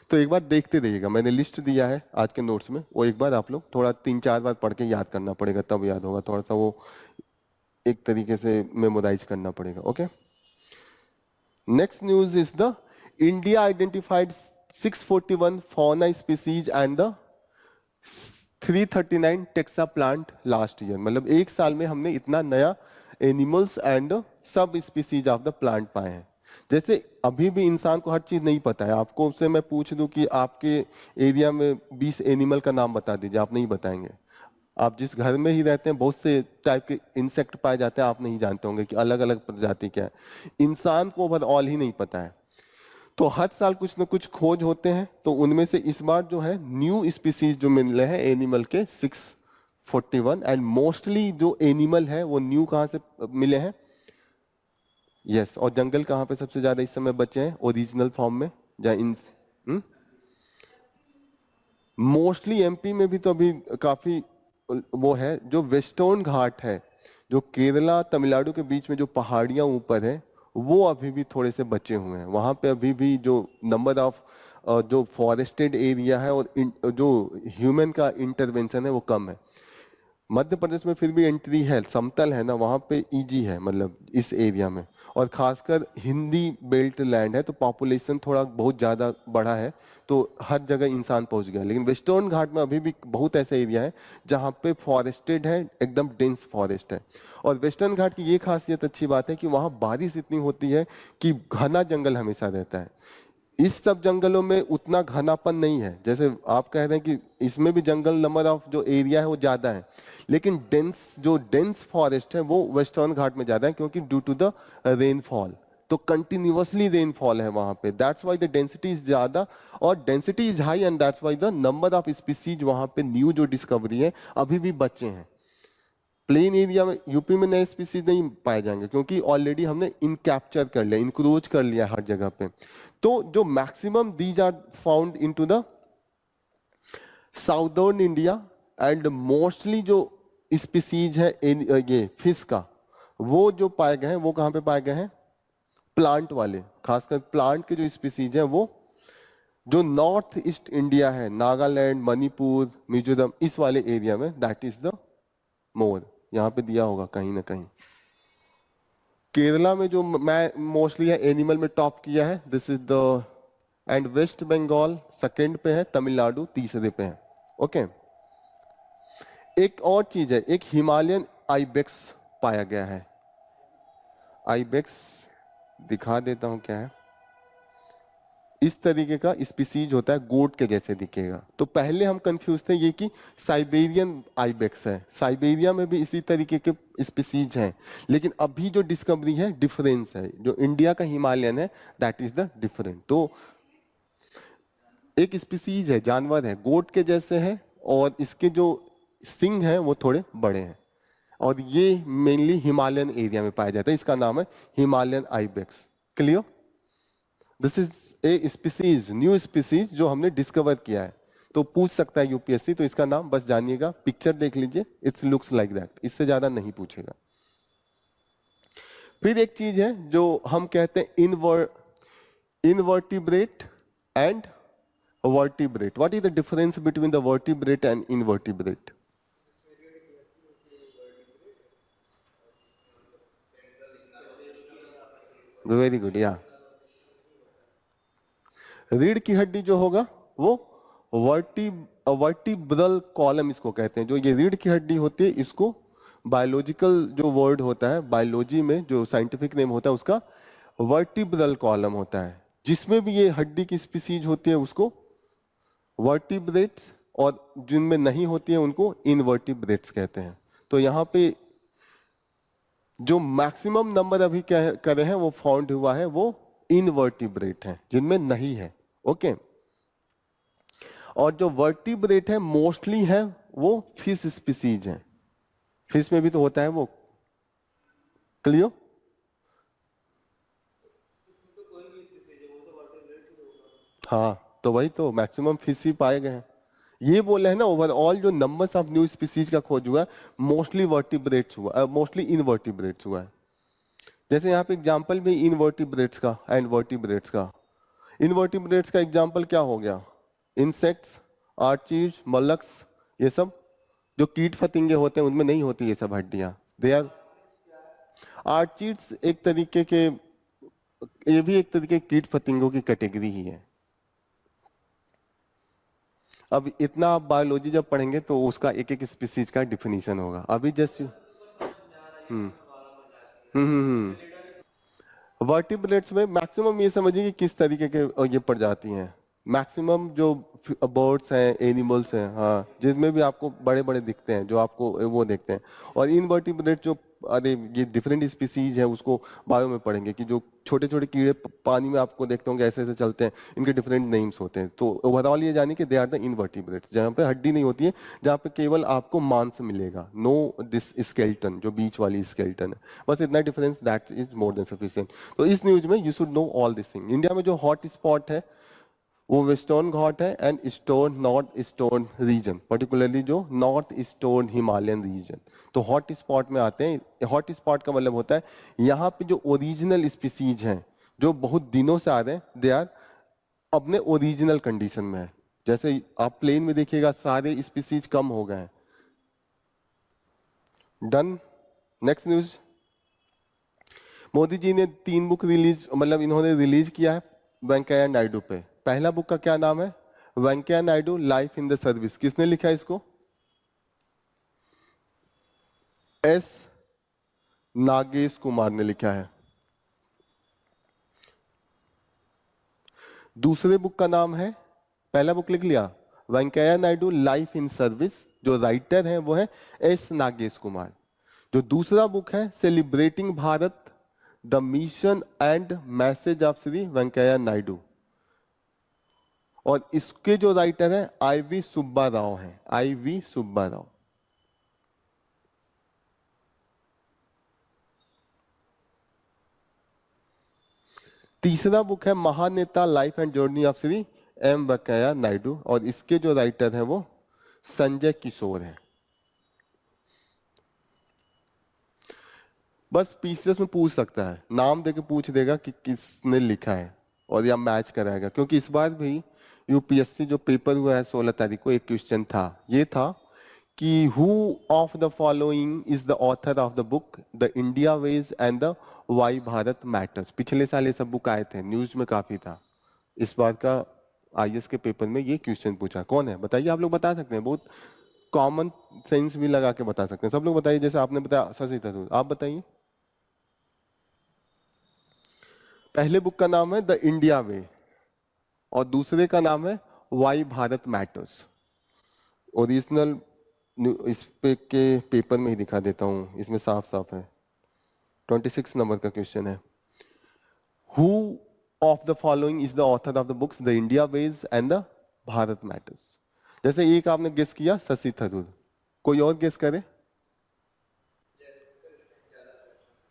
तो एक बार देखते रहिएगा, मैंने लिस्ट दिया है आज के नोट्स में, वो एक बार आप लोग थोड़ा 3-4 बार पढ़ के याद करना पड़ेगा, तब याद होगा। थोड़ा सा वो एक तरीके से मेमोराइज करना पड़ेगा। Okay, next news is the India identified 641 fauna species and the 339 taxa plant last year. मतलब एक साल में हमने इतना नया animals and sub species of the plant पाए हैं। जैसे अभी भी इंसान को हर चीज नहीं पता है, आपको उससे मैं पूछ दूं कि आपके एरिया में 20 एनिमल का नाम बता दीजिए, आप नहीं बताएंगे। आप जिस घर में ही रहते हैं बहुत से टाइप के इंसेक्ट पाए जाते हैं, आप नहीं जानते होंगे कि अलग अलग प्रजाति क्या है। इंसान को ओवरऑल ही नहीं पता है। तो हर साल कुछ न कुछ खोज होते हैं, तो उनमें से इस बार जो है न्यू स्पीसीज जो मिल रहे हैं एनिमल के 641, एंड मोस्टली जो एनिमल है वो न्यू कहां से मिले हैं, यस। और जंगल कहां पे सबसे ज्यादा इस समय बचे हैं, ओरिजिनल फॉर्म में, जहां इन मोस्टली एमपी में भी तो अभी काफी वो है। जो वेस्टर्न घाट है, जो केरला तमिलनाडु के बीच में जो पहाड़ियां ऊपर है, वो अभी भी थोड़े से बचे हुए हैं। वहां पे अभी भी जो नंबर ऑफ जो फॉरेस्टेड एरिया है और जो ह्यूमन का इंटरवेंशन है वो कम है। मध्य प्रदेश में फिर भी एंट्री है, समतल है ना, वहां पे इजी है, मतलब इस एरिया में। और खासकर हिंदी बेल्ट लैंड है तो पॉपुलेशन थोड़ा बहुत ज्यादा बढ़ा है, तो हर जगह इंसान पहुंच गया। लेकिन वेस्टर्न घाट में अभी भी बहुत ऐसे एरिया है जहां पे फॉरेस्टेड है, एकदम डेंस फॉरेस्ट है। और वेस्टर्न घाट की ये खासियत अच्छी बात है कि वहां बारिश इतनी होती है कि घना जंगल हमेशा रहता है। इस सब जंगलों में उतना घनापन नहीं है, जैसे आप कह रहे हैं कि इसमें भी जंगल नंबर ऑफ जो एरिया है वो ज्यादा है, लेकिन डेंस फॉरेस्ट है वो वेस्टर्न घाट में ज्यादा है, क्योंकि ड्यू टू द रेनफॉल। तो कंटिन्यूअसली रेनफॉल है वहां पे, that's why the density is ज्यादा, और density is high, and that's why the number of species वहां पे न्यू जो डिस्कवरी है अभी भी बचे हैं। प्लेन एरिया में यूपी में नए स्पीसीज नहीं पाए जाएंगे, क्योंकि ऑलरेडी हमने इन कैप्चर कर लिया, इंक्रोच कर लिया हर जगह पे। तो जो maximum these are found into the southern India, and mostly जो स्पीसीज है ये फिश का, वो जो पाए गए हैं वो कहां पे पाए गए हैं, प्लांट वाले, खासकर प्लांट के जो स्पीसीज हैं वो जो नॉर्थ ईस्ट इंडिया है, नागालैंड, मणिपुर, मिजोरम, इस वाले एरिया में, दैट इज द मोर। यहां पे दिया होगा कहीं ना कहीं। केरला में जो मैं मोस्टली है एनिमल में टॉप किया है, this is the, and West Bengal second पे है, तमिलनाडु तीसरे पे है। ओके, एक और चीज है, एक हिमालयन आइबेक्स पाया गया है। आइबेक्स दिखा देता हूं क्या है। इस तरीके का स्पीसीज होता है, गोट के जैसे दिखेगा। तो पहले हम कंफ्यूज थे ये कि साइबेरियन आइबेक्स है, साइबेरिया में भी इसी तरीके के स्पीसीज हैं, लेकिन अभी जो डिस्कवरी है डिफरेंस है, जो इंडिया का हिमालयन है दैट इज द डिफरेंट। तो एक स्पीसीज है, जानवर है, गोट के जैसे है और इसके जो सिंग हैं वो थोड़े बड़े हैं, और ये मेनली हिमालयन एरिया में पाया जाता है। इसका नाम है Himalayan ibex. Clear? This is a species, new species जो हमने डिस्कवर किया है। तो पूछ सकता है यूपीएससी, तो इसका नाम बस जानिएगा, पिक्चर देख लीजिए, इट्स लुक्स लाइक दैट, इससे ज्यादा नहीं पूछेगा। फिर एक चीज है जो हम कहते हैं invertebrate and vertebrate. What is the difference between the vertebrate and invertebrate? Very good. या रीढ़ की हड्डी जो होगा वो वर्टिब्रल कॉलम इसको कहते हैं। जो ये रीढ़ की हड्डी होती है इसको बायोलॉजिकल जो वर्ड होता है, बायोलॉजी में जो साइंटिफिक नेम होता है उसका वर्टिब्रल कॉलम होता है। जिसमें भी ये हड्डी की स्पीसीज होती है उसको वर्टिब्रेट्स, और जिनमें नहीं होती है उनको इनवर्टिब्रेट्स कहते हैं। तो यहाँ पे जो मैक्सिमम नंबर अभी क्या करे हैं वो फाउंड हुआ है वो इनवर्टिब्रेट है, जिनमें नहीं है। ओके। और जो वर्टिब्रेट है मोस्टली है वो फिश स्पीसीज है, फिश में भी तो होता है वो। क्लियर? हाँ, तो वही तो मैक्सिमम फिश ही पाए गए हैं। ये बोले हैं ना, ओवरऑल जो नंबर्स ऑफ न्यू स्पीसीज का खोज हुआ है मोस्टली वर्टिब्रेट्स हुआ, मोस्टली इनवर्टिब्रेट्स हुआ है। जैसे यहाँ पे एग्जांपल भी इनवर्टिब्रेट्स का एंड वर्टिब्रेट्स का। इनवर्टिब्रेट्स का एग्जांपल क्या हो गया? इंसेक्ट्स, आर्चीज, मलक्स, ये सब जो कीट फतिंगे होते हैं उनमें नहीं होती ये सब हड्डियां। दे आर आर्चीड्स एक तरीके के, ये भी एक तरीके कीट फतिंगों की कैटेगरी ही है। अब इतना आप बायोलॉजी जब पढ़ेंगे तो उसका एक एक स्पीसीज का डिफिनीशन होगा। अभी जस्ट हम्म वर्टिब्रेट्स में मैक्सिमम ये समझिए कि किस तरीके के ये प्रजाति हैं। मैक्सिमम जो बर्ड्स हैं, एनिमल्स हैं, हाँ, जिसमें भी आपको बड़े बड़े दिखते हैं, जो आपको वो देखते हैं। और इनवर्टिब्रेट जो, अरे ये डिफरेंट स्पीसीज है, उसको बायो में पढ़ेंगे कि जो छोटे छोटे कीड़े पानी में आपको देखते होंगे ऐसे ऐसे चलते हैं, इनके डिफरेंट नेम्स होते हैं। तो ओवरऑल ये जानिए कि दे आर द इनवर्टिब्रेट्स, जहाँ पे हड्डी नहीं होती है, जहाँ पे केवल आपको मांस मिलेगा, नो दिस स्केल्टन, जो बीच वाली स्केल्टन है। बस इतना difference, that is more than sufficient. तो इस न्यूज में you should know all this thing. India में जो हॉट स्पॉट है वो वेस्टर्न घाट है and eastern, north eastern region, particularly जो नॉर्थ ईस्टर्न हिमालयन रीजन। तो हॉट स्पॉट में आते हैं। हॉट स्पॉट का मतलब होता है यहाँ पे जो ओरिजिनल स्पीसीज हैं जो बहुत दिनों से आ रहे हैं, दे आर अपने ओरिजिनल कंडीशन में है। जैसे आप प्लेन में देखिएगा सारे स्पीसीज कम हो गए हैं। Done. Next news. Modi ji ने 3 बुक रिलीज, मतलब इन्होंने रिलीज किया है वेंकैया नायडू पे। पहला बुक का क्या नाम है? Venkaiah Naidu life in the service. किसने लिखा है इसको? एस नागेश कुमार ने लिखा है। दूसरे बुक का नाम है, पहला बुक लिख लिया Venkaiah Naidu life in service, जो राइटर है वो है एस नागेश कुमार। जो दूसरा बुक है celebrating Bharat the mission and message of Shri Venkaiah Naidu, और इसके जो राइटर है IV सुब्बा राव है, IV सुब्बा राव। तीसरा बुक है Mahaneta life and journey of Shri M Venkaiah Naidu, और इसके जो राइटर है वो संजय किशोर है। बस पीसीएस में पूछ सकता है, नाम देके पूछ देगा कि किसने लिखा है, और या मैच कराएगा। क्योंकि इस बार भी यूपीएससी जो पेपर हुआ है 16 तारीख को, एक क्वेश्चन था, ये था कि who of the following is the author of the book the India veg and the why Bharat matters. पिछले साल ये सब बुक आए थे, न्यूज में काफी था। इस बार का आईएएस के पेपर में ये क्वेश्चन पूछा। कौन है बताइए? आप लोग बता सकते हैं, बहुत कॉमन सेंस भी लगा के बता सकते हैं। सब लोग बताइए। जैसे आपने बताया शशि थरूर, आप बताइए। पहले बुक का नाम है द इंडिया वे और दूसरे का नाम है वाई भारत मैटर्स। ओरिजिनल इस पे के पेपर में ही दिखा देता हूं, इसमें साफ साफ है। 26 नंबर का क्वेश्चन है, who of the following is the author of the books the India veg and the Bharat matters. जैसे एक आपने गेस किया शशि थरूर, कोई और गेस करे?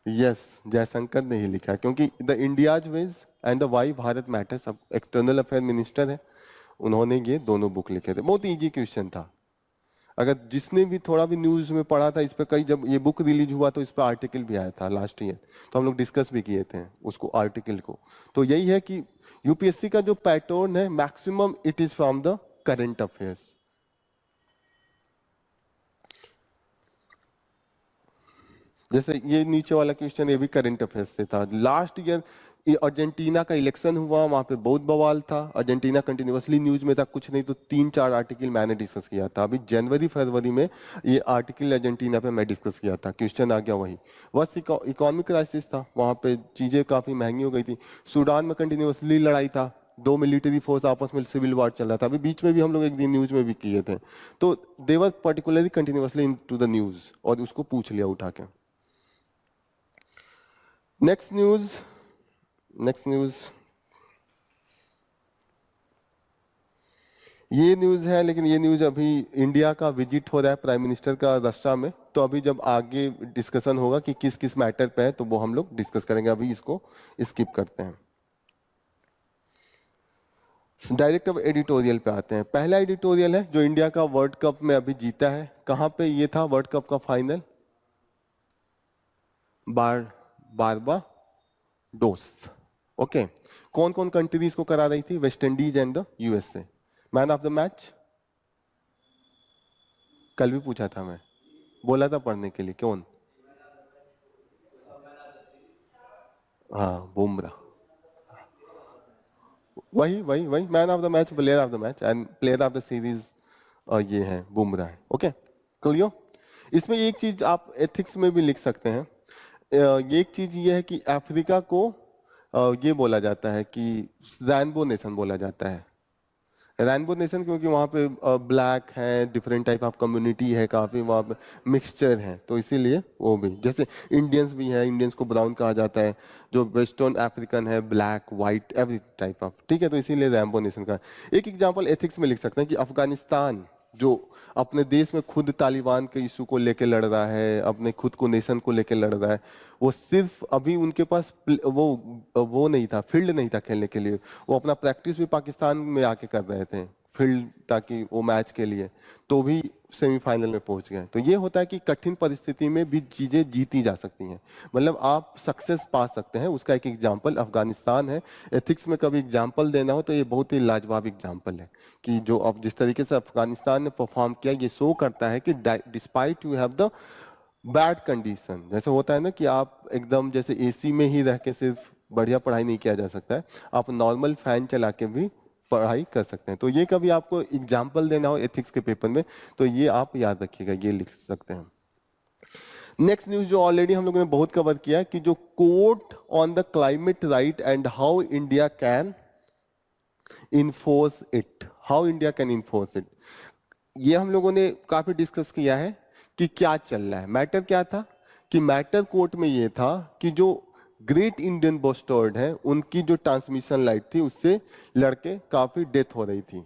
यस, जयशंकर ने ही लिखा, क्योंकि the India's ways and the why Bharat matters, अब एक्सटर्नल अफेयर मिनिस्टर है, उन्होंने ये दोनों बुक लिखे थे। बहुत इजी क्वेश्चन था। अगर जिसने भी थोड़ा भी न्यूज में पढ़ा था इस पे, कई जब ये बुक रिलीज हुआ तो इस पे आर्टिकल भी आया था लास्ट ईयर, तो हम लोग डिस्कस भी किए थे उसको, आर्टिकल को। तो यही है कि यूपीएससी का जो पैटर्न है maximum it is from the current affairs. जैसे ये नीचे वाला क्वेश्चन ये भी करंट अफेयर्स से था। लास्ट ईयर अर्जेंटीना का इलेक्शन हुआ, वहां पे बहुत बवाल था, अर्जेंटीना कंटिन्यूअसली न्यूज में था, कुछ नहीं तो 3-4 आर्टिकल मैंने डिस्कस किया था। अभी जनवरी फरवरी में ये आर्टिकल अर्जेंटीना पे मैं डिस्कस किया था, क्वेश्चन आ गया वही। बस इकोनॉमिक क्राइसिस था, वहां पे चीजें काफी महंगी हो गई थी। सूडान में कंटिन्यूअसली लड़ाई था, 2 मिलिट्री फोर्स आपस में सिविल वॉर चल रहा था। अभी बीच में भी हम लोग एक दिन न्यूज में भी किए थे। तो they were particularly continuously in to the news और उसको पूछ लिया उठा के। नेक्स्ट न्यूज ये न्यूज है, लेकिन ये न्यूज अभी इंडिया का विजिट हो रहा है प्राइम मिनिस्टर का रशिया में, तो अभी जब आगे डिस्कशन होगा कि किस किस मैटर पे है तो वो हम लोग डिस्कस करेंगे, अभी इसको स्किप करते हैं। डायरेक्ट अब एडिटोरियल पे आते हैं। पहला एडिटोरियल है जो इंडिया का वर्ल्ड कप में अभी जीता है। कहां पे ये था वर्ल्ड कप का फाइनल? बारबाडोस। ओके, कौन कौन कंट्रीज को करा रही थी? West Indies and the USA. Man of the match कल भी पूछा था मैं, बोला था पढ़ने के लिए, कौन? हाँ, बुमराह। वही वही वही man of the match, player of the match and player of the series ये है बुमराह है। Okay, clear? इसमें एक चीज आप एथिक्स में भी लिख सकते हैं। ये एक चीज ये है कि अफ्रीका को ये बोला जाता है कि रैनबो नेशन बोला जाता है। रैनबो नेशन क्योंकि वहाँ पे ब्लैक है, डिफरेंट टाइप ऑफ कम्युनिटी है, काफी वहाँ पे मिक्सचर है, तो इसीलिए वो भी, जैसे इंडियंस भी है, इंडियंस को ब्राउन कहा जाता है, जो वेस्टर्न अफ्रीकन है black white every type of, ठीक है, तो इसीलिए रैनबो नेशन का। एक एग्जांपल एथिक्स में लिख सकते हैं कि अफगानिस्तान जो अपने देश में खुद तालिबान के इशू को लेके लड़ रहा है, अपने खुद को नेशन को लेके लड़ रहा है, वो सिर्फ अभी उनके पास वो नहीं था, फील्ड नहीं था खेलने के लिए, वो अपना प्रैक्टिस भी पाकिस्तान में आके कर रहे थे फील्ड, ताकि वो मैच के लिए, तो भी सेमीफाइनल में पहुंच गए। तो ये होता है कि कठिन परिस्थिति में भी चीजें जीती जा सकती हैं, मतलब आप सक्सेस पा सकते हैं। उसका एक एग्जांपल अफगानिस्तान है। एथिक्स में कभी एग्जांपल देना हो तो ये बहुत ही लाजवाब एग्जांपल है कि जो अब जिस तरीके से अफगानिस्तान ने परफॉर्म किया, ये शो करता है कि despite you have the bad condition, जैसे होता है ना कि आप एकदम जैसे एसी में ही रह के सिर्फ बढ़िया पढ़ाई नहीं किया जा सकता है, आप नॉर्मल फैन चला के भी पढ़ाई कर सकते हैं। तो ये कभी आपको एग्जाम्पल देना हो एथिक्स के पेपर में तो ये आप याद रखिएगा, ये लिख सकते हैं। नेक्स्ट न्यूज जो ऑलरेडी हम लोगों ने बहुत कवर किया है कि जो court on the climate right and how India can enforce it, how India can enforce it, ये हम लोगों ने काफी डिस्कस किया है कि क्या चल रहा है। मैटर क्या था कि मैटर कोर्ट में ये था कि जो ग्रेट इंडियन बस्टर्ड है उनकी जो ट्रांसमिशन लाइट थी उससे लड़के काफी डेथ हो रही थी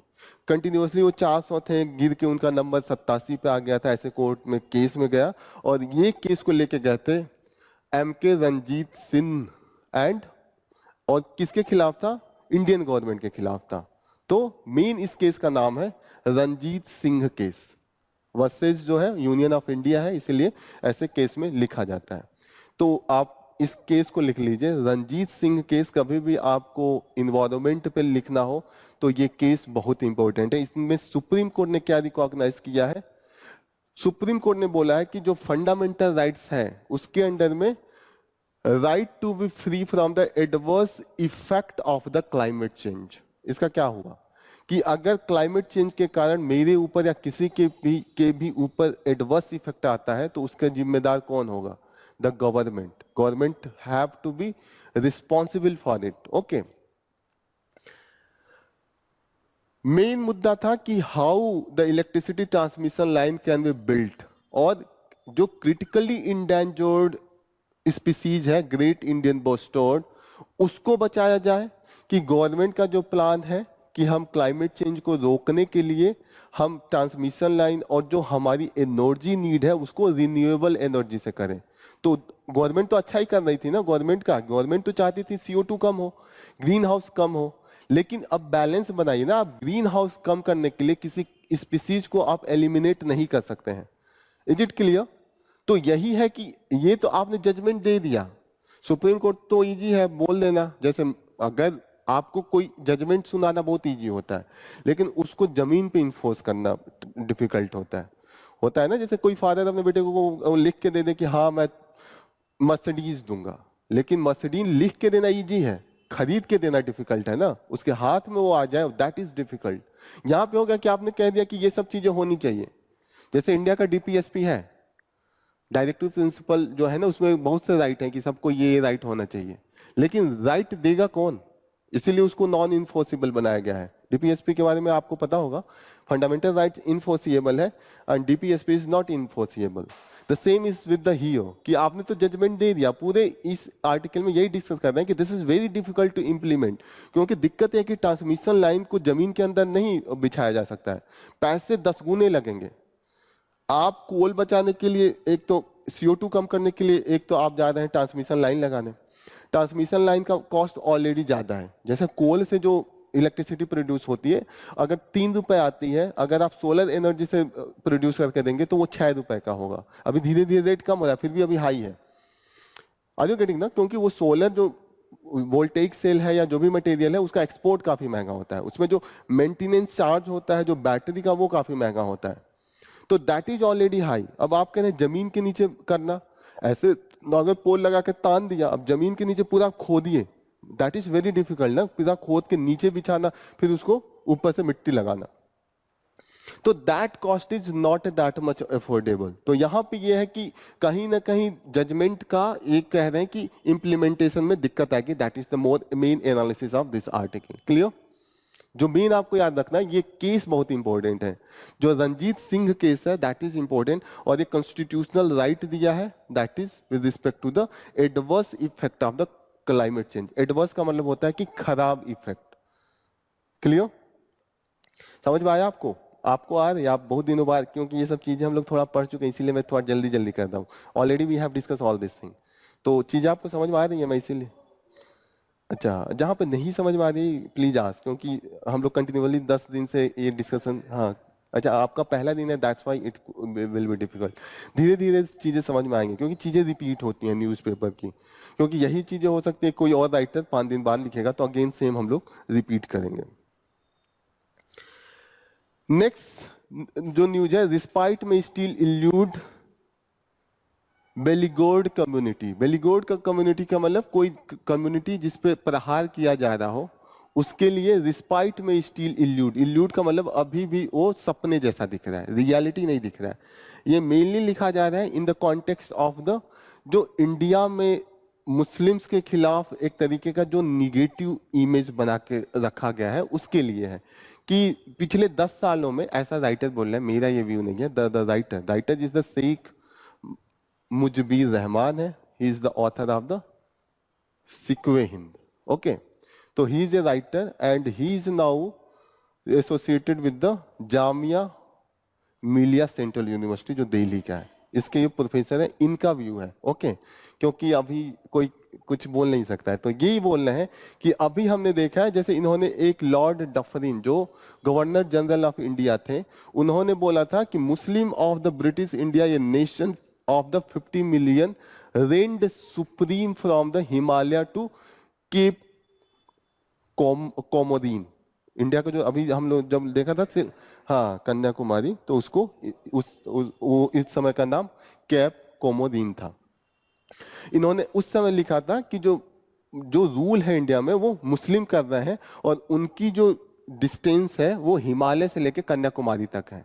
कंटिन्यूअसली, वो 400 थे, गिर के उनका नंबर 87 पे आ गया था, ऐसे कोर्ट में केस में गया और ये केस को लेके गए थे MK रंजीत सिंह एंड, और किसके खिलाफ था? इंडियन गवर्नमेंट के खिलाफ था। तो मेन इस केस का नाम है रंजीत सिंह केस, वर्सेस जो है यूनियन ऑफ इंडिया है, इसीलिए ऐसे केस में लिखा जाता है। तो आप इस केस को लिख लीजिए, रंजीत सिंह केस। कभी भी आपको इन्वायरमेंट पे लिखना हो तो ये केस बहुत इंपॉर्टेंट है। इसमें सुप्रीम कोर्ट ने क्या रिकॉग्नाइज किया है? सुप्रीम कोर्ट ने बोला है कि जो फंडामेंटल राइट्स हैं उसके अंडर में right to be free from the adverse effect of the climate change. इसका क्या हुआ कि अगर क्लाइमेट चेंज के कारण मेरे ऊपर या किसी के भी ऊपर एडवर्स इफेक्ट आता है तो उसका जिम्मेदार कौन होगा? the government have to be responsible for it. Okay. Main मुद्दा था कि how the electricity transmission line can be built, और जो क्रिटिकली इंडेंजर्ड स्पीसीज है ग्रेट इंडियन बस्टर्ड, उसको बचाया जाए, कि गवर्नमेंट का जो प्लान है कि हम क्लाइमेट चेंज को रोकने के लिए हम ट्रांसमिशन लाइन और जो हमारी एनर्जी नीड है उसको रिन्यूएबल एनर्जी से करें। तो गवर्नमेंट तो अच्छा ही कर रही थी ना, गवर्नमेंट तो चाहती थी CO2 कम हो, ग्रीन हाउस कम हो, लेकिन अब बैलेंस बनाइए ना। आप ग्रीन हाउस कम करने के लिए किसी स्पीसीज को आप एलिमिनेट नहीं कर सकते हैं। Is it clear? तो यही है कि ये तो आपने जजमेंट दे दिया, सुप्रीम कोर्ट तो इजी है बोल देना। जैसे अगर आपको कोई जजमेंट सुनाना बहुत इजी होता है, लेकिन उसको जमीन पे इन्फोर्स करना डिफिकल्ट होता है ना। जैसे कोई फादर अपने बेटे को लिख के दे दे कि हाँ मैं मर्सिडीज दूंगा, लेकिन मर्सिडीज लिख के देना इजी है, खरीद के देना डिफिकल्ट है ना। उसके हाथ में वो आ जाए, दैट इज डिफिकल्ट। यहां पे होगा कि आपने कह दिया कि ये सब चीजें होनी चाहिए। जैसे इंडिया का DPSP है, डायरेक्टिव प्रिंसिपल जो है ना, उसमें बहुत से राइट है कि सबको ये राइट होना चाहिए, लेकिन राइट देगा कौन? इसीलिए उसको नॉन इन्फोर्सिबल बनाया गया है। DPSP के बारे में आपको पता होगा, फंडामेंटल राइट्स इन्फोर्सिएबल है and DPSP is not enforceable. The same is with the हियो, कि आपने तो जजमेंट दे दिया, पूरे इस आर्टिकल में यही डिस्कस कर रहे हैं कि this is very difficult to implement, क्योंकि दिक्कत है कि ट्रांसमिशन लाइन को जमीन के अंदर नहीं बिछाया जा सकता है, पैसे 10 गुने लगेंगे। आप कोल बचाने के लिए, एक तो CO2 कम करने के लिए, एक तो आप जा रहे हैं ट्रांसमिशन लाइन लगाने। ट्रांसमिशन लाइन का कॉस्ट ऑलरेडी ज्यादा है। जैसे कोल से जो इलेक्ट्रिसिटी प्रोड्यूस होती है, अगर 3 रुपए आती है, अगर आप सोलर एनर्जी से प्रोड्यूस करके देंगे तो वो 6 रुपए का होगा। अभी धीरे धीरे रेट कम हो रहा है, फिर भी अभी हाई है। आर यू गेटिंग ना? क्योंकि वो सोलर जो वोल्टेइक सेल है या जो भी मटेरियल है, उसका एक्सपोर्ट काफी महंगा होता है, उसमें जो मेंटेनेंस चार्ज होता है जो बैटरी का, वो काफी महंगा होता है। तो दैट इज ऑलरेडी हाई। अब आप कह रहे हैं जमीन के नीचे करना, ऐसे नॉर्मल पोल लगा के तान दिया, अब जमीन के नीचे पूरा खोदिए, दैट इज वेरी डिफिकल्ट ना। पूरा खोद के नीचे बिछाना, फिर उसको ऊपर से मिट्टी लगाना, तो that cost is not that much affordable. तो यहां पे ये है कि कहीं ना कहीं जजमेंट का एक कह रहे हैं कि इंप्लीमेंटेशन में दिक्कत आएगी। That is the main analysis of this article. Clear? जो मेन आपको याद रखना है, ये केस बहुत इंपॉर्टेंट है, जो रंजीत सिंह केस है, दैट इज इंपॉर्टेंट। और ये कॉन्स्टिट्यूशनल राइट दिया है, that is with respect to the adverse effect of the climate change. Adverse का मतलब होता है कि खराब इफेक्ट। क्लियर? समझ में आया आपको? आपको आ रही, आप बहुत दिनों बाद, क्योंकि ये सब चीजें हम लोग थोड़ा पढ़ चुके हैं, इसीलिए मैं थोड़ा जल्दी जल्दी करता हूँ। Already we have discuss all this thing, तो चीजें आपको समझ में आ रही है, मैं इसीलिए। अच्छा, जहां पे नहीं समझ में आ रही प्लीज आस्क, क्योंकि हम लोग कंटिन्यूअली 10 दिन से ये डिस्कशन। हाँ, अच्छा, आपका पहला दिन है, that's why it will be difficult. धीरे धीरे चीजें समझ में आएंगी, क्योंकि चीजें रिपीट होती हैं न्यूज़पेपर की, क्योंकि यही चीजें हो सकती है कोई और राइटर 5 दिन बाद लिखेगा, तो अगेन सेम हम लोग रिपीट करेंगे। नेक्स्ट जो न्यूज है, रिस्पाइट में स्टील इल्यूड बेलीगोर्ड कम्युनिटी। बेलीगोर्ड का कम्युनिटी का मतलब कोई कम्युनिटी जिस पे प्रहार किया जा रहा हो, उसके लिए रिस्पाइट में स्टील इल्यूड। इल्यूड का मतलब अभी भी वो सपने जैसा दिख रहा है, रियलिटी नहीं दिख रहा है। ये मेनली लिखा जा रहा है in the context of the, जो इंडिया में मुस्लिम्स के खिलाफ एक तरीके का जो निगेटिव इमेज बना के रखा गया है, उसके लिए है कि पिछले 10 सालों में, ऐसा राइटर बोल रहे हैं, मेरा ये व्यू नहीं है, the writer is the Sheikh Mujibur Rahman है, he is the author of the सिक्वे हिंद। ओके, तो he is a writer and he is now associated with the Jamia Millia central university, जो दिल्ली का है। इसके ये प्रोफेसर है, इनका व्यू है। ओके, क्योंकि अभी कोई कुछ बोल नहीं सकता है, तो यही बोल रहे हैं कि अभी हमने देखा है, जैसे इन्होंने एक लॉर्ड डफरिन जो गवर्नर जनरल ऑफ इंडिया थे, उन्होंने बोला था कि Muslim of the British India, ये nation of the 50 million reigned supreme from the Himalaya to Cape Comorin. India का जो अभी हम लोग जब देखा था, हाँ, कन्याकुमारी, तो उसको वो इस समय का नाम कैप कोमोदीन था। इन्होंने उस समय लिखा था कि जो रूल है इंडिया में वो मुस्लिम कर रहे हैं, और उनकी जो डिस्टेंस है वो हिमालय से लेकर कन्याकुमारी तक है।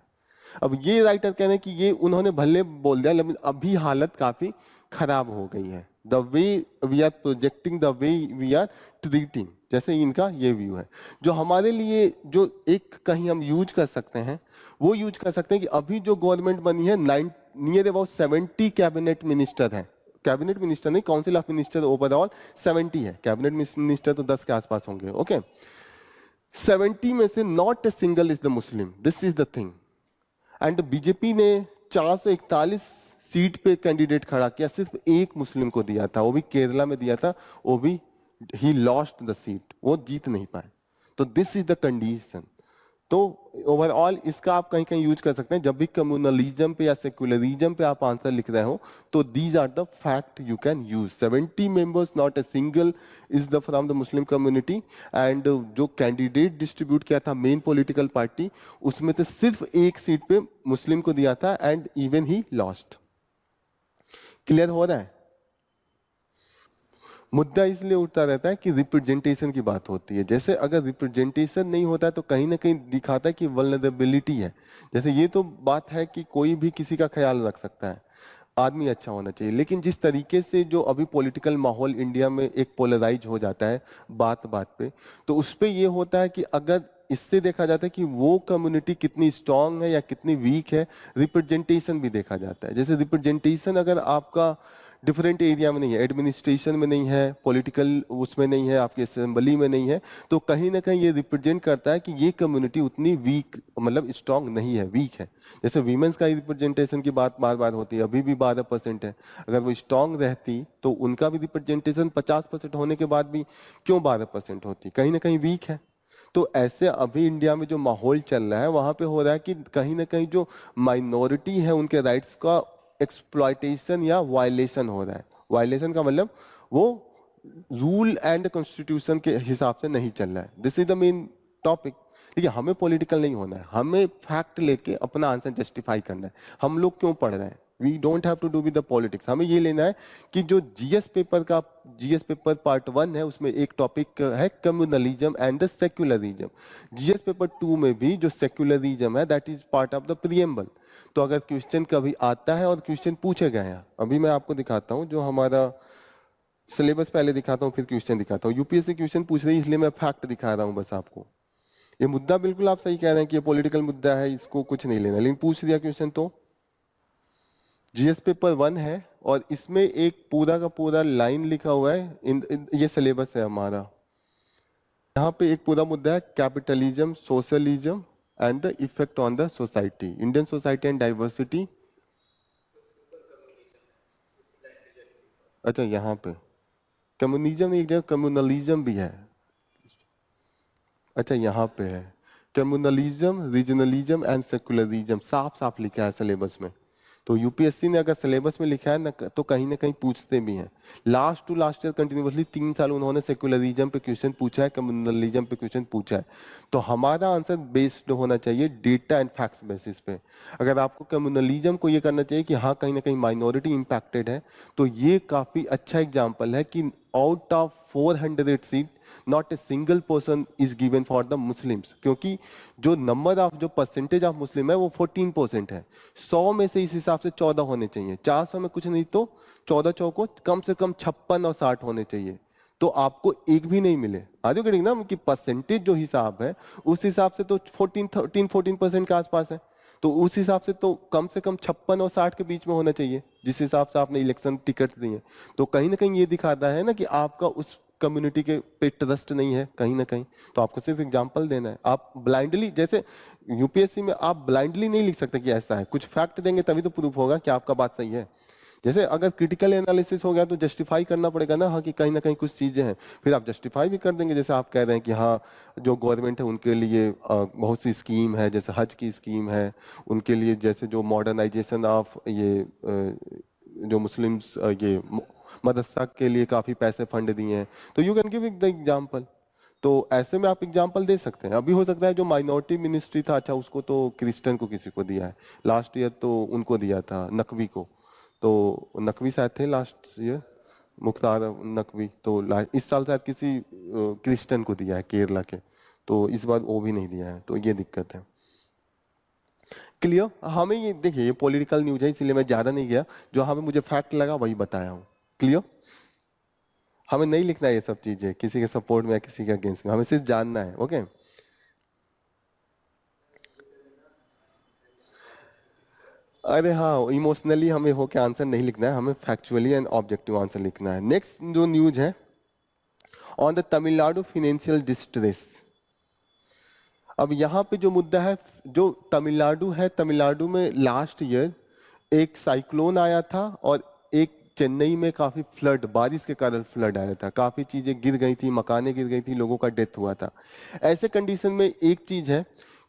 अब ये राइटर कह रहे हैं कि ये उन्होंने भले बोल दिया, लेकिन अभी हालत काफी खराब हो गई है, the way we are projecting, the way we are treating, जैसे इनका ये व्यू है। जो हमारे लिए जो एक कहीं हम यूज कर सकते हैं, वो यूज कर सकते हैं कि अभी जो गवर्नमेंट बनी है, नियर अबाउट 70 कैबिनेट मिनिस्टर हैं, कैबिनेट मिनिस्टर नहीं, काउंसिल ऑफ मिनिस्टर ओवरऑल 70 है, कैबिनेट मिनिस्टर तो 10 के आसपास होंगे, ओके। 70 में से not a single is the Muslim, this is the thing. And BJP ने 441 सीट पे कैंडिडेट खड़ा किया, सिर्फ एक मुस्लिम को दिया था, वो भी केरला में दिया था, वो भी ही लॉस्ट द सीट, वो जीत नहीं पाए। तो दिस इज द कंडीशन। तो ओवरऑल इसका आप कहीं कहीं यूज कर सकते हैं, जब भी कम्युनलिज्म पे या सेक्युलरिज्म पे आप आंसर लिख रहे हो, तो these are the fact you can use. 70 members, not a single is the from the Muslim community. And जो कैंडिडेट डिस्ट्रीब्यूट किया था मेन पॉलिटिकल पार्टी, उसमें तो सिर्फ एक सीट पे मुस्लिम को दिया था, and even he lost. Clear हो रहा है? मुद्दा इसलिए उठता रहता है कि रिप्रेजेंटेशन की बात होती है। जैसे अगर रिप्रेजेंटेशन नहीं होता है तो कहीं ना कहीं दिखाता है कि वल्नरेबिलिटी है। जैसे ये तो बात है कि कोई भी किसी का ख्याल रख सकता है, आदमी अच्छा होना चाहिए, लेकिन जिस तरीके से जो अभी पॉलिटिकल माहौल इंडिया में एक पोलराइज हो जाता है बात बात पे, तो उस पे ये होता है कि अगर इससे देखा जाता है कि वो कम्युनिटी कितनी स्ट्रांग है या कितनी वीक है, रिप्रेजेंटेशन भी देखा जाता है। जैसे रिप्रेजेंटेशन अगर आपका डिफरेंट एरिया में नहीं है, एडमिनिस्ट्रेशन में नहीं है, पॉलिटिकल उसमें नहीं है, आपकी असेंबली में नहीं है, तो कहीं ना कहीं ये रिप्रेजेंट करता है कि ये कम्युनिटी उतनी वीक, मतलब स्ट्रांग नहीं है, वीक है। जैसे वीमेंस का रिप्रेजेंटेशन की बात बार बार होती है, अभी भी 12% है। अगर वो स्ट्रांग रहती तो उनका भी रिप्रेजेंटेशन 50% होने के बाद भी क्यों 12% होती, कहीं ना कहीं वीक है। तो ऐसे अभी इंडिया में जो माहौल चल रहा है, वहां पे हो रहा है कि कहीं ना कहीं जो माइनॉरिटी है उनके राइट्स का एक्सप्लॉयटेशन या वायलेशन हो रहा है। वायलेशन का मतलब वो रूल एंड कॉन्स्टिट्यूशन के हिसाब से नहीं चल रहा है। This is the main topic. देखिए, हमें पॉलिटिकल नहीं होना है, हमें फैक्ट लेके अपना आंसर जस्टिफाई करना है। हम लोग क्यों पढ़ रहे हैं, we don't have to do with the politics. हमें ये लेना है कि जो जीएस पेपर का, जीएस पेपर पार्ट 1 है, उसमें एक टॉपिक है communalism and the secularism. GS paper 2 में भी जो सेक्युलरिज्म है, that is part of the preamble. तो अगर क्वेश्चन कभी आता है और क्वेश्चन पूछे गए हैं, अभी मैं आपको दिखाता हूं जो हमारा सिलेबस, पहले दिखाता हूं फिर क्वेश्चन दिखाता हूं। यूपीएससी क्वेश्चन पूछ रही है, इसलिए मैं फैक्ट दिखा रहा हूं बस आपको। ये मुद्दा बिल्कुल आप सही कह रहे हैं कि ये पॉलिटिकल मुद्दा है, इसको कुछ नहीं लेना, लेकिन पूछ दिया क्वेश्चन। तो जीएस पेपर 1 है और इसमें एक पूरा का पूरा लाइन लिखा हुआ है, ये सिलेबस है हमारा। यहाँ पे एक पूरा मुद्दा है, capitalism, socialism and the effect on the society, Indian society and diversity. अच्छा, यहाँ पे कम्युनिज्म, एक जगह कम्युनलिज्म भी है। अच्छा, यहाँ पे है कम्युनलिज्म, रीजनलिज्म एंड सेकुलरिज्म, साफ साफ लिखा है सिलेबस में। तो यूपीएससी ने अगर सिलेबस में लिखा है ना, तो कहीं ना कहीं पूछते भी हैं। Last to last year continuously 3 साल उन्होंने सेकुलरिज्म पे क्वेश्चन पूछा है, कम्युनलिज्म पे क्वेश्चन पूछा है। तो हमारा आंसर बेस्ड होना चाहिए डेटा एंड फैक्ट्स बेसिस पे। अगर आपको कम्युनलिज्म को ये करना चाहिए कि हाँ कहीं ना कहीं माइनॉरिटी इंपैक्टेड है, तो ये काफी अच्छा एग्जाम्पल है कि out of 400 seat not a single person is given for the Muslims, क्योंकि जो नंबर ऑफ, जो परसेंटेज ऑफ मुस्लिम है वो 14% है। 100 में से इस हिसाब से 14 होने चाहिए, 400 में कुछ नहीं तो 14 चौको कम से कम 56 और 60 होने चाहिए। तो आपको एक भी नहीं मिले, आगे करेंगे ना कि परसेंटेज जो हिसाब है उस हिसाब से तो 14% के आसपास है। तो उस हिसाब से तो कम से कम 56 और 60 के बीच में होना चाहिए, जिस हिसाब से आपने इलेक्शन टिकट दिए। तो कहीं ना कहीं ये दिखाता है ना कि आपका उस कम्युनिटी के पे ट्रस्ट नहीं है कहीं ना कहीं। तो आपको सिर्फ एग्जांपल देना है। आप ब्लाइंडली, जैसे यूपीएससी में आप ब्लाइंडली नहीं लिख सकते कि ऐसा है, कुछ फैक्ट देंगे तभी तो प्रूफ होगा कि आपका बात सही है। जैसे अगर क्रिटिकल एनालिसिस हो गया तो जस्टिफाई करना पड़ेगा ना, हाँ कि कहीं ना कहीं कुछ चीजें हैं, फिर आप जस्टिफाई भी कर देंगे। जैसे आप कह रहे हैं कि हाँ जो गवर्नमेंट है उनके लिए बहुत सी स्कीम है, जैसे हज की स्कीम है उनके लिए, जैसे जो मॉडर्नाइजेशन ऑफ ये जो मुस्लिम्स ये मदरसा के लिए काफी पैसे फंड दिए हैं, तो you can give the example. तो ऐसे में आप एग्जांपल दे सकते हैं। अभी हो सकता है जो माइनॉरिटी मिनिस्ट्री था, अच्छा उसको तो क्रिश्चियन को किसी को दिया है, लास्ट ईयर तो उनको दिया था नकवी को, तो नकवी शायद थे लास्ट ईयर, मुख्तार नकवी। तो इस साल शायद किसी क्रिश्चियन को दिया है केरला के, तो इस बार वो भी नहीं दिया है, तो ये दिक्कत है। क्लियर? हमें ये देखिए, ये पॉलिटिकल न्यूज है इसलिए मैं ज्यादा नहीं गया, जो हमें मुझे फैक्ट लगा वही बताया हूँ। क्लियर? हमें नहीं लिखना है ये सब चीजें किसी के सपोर्ट में या किसी के अगेंस्ट में, हमें सिर्फ जानना है। ओके? अरे हाँ, इमोशनली हमें होके आंसर नहीं लिखना है, हमें फैक्चुअली एंड ऑब्जेक्टिव आंसर लिखना है। नेक्स्ट जो न्यूज है, on the Tamil Nadu financial distress. अब यहाँ पे जो मुद्दा है, जो तमिलनाडु है, तमिलनाडु में लास्ट ईयर एक साइक्लोन आया था और एक चेन्नई में काफी फ्लड, बारिश के कारण फ्लड आया था, काफी चीजें गिर गई थी, मकाने गिर गई थी, लोगों का डेथ हुआ था। ऐसे कंडीशन में एक चीज है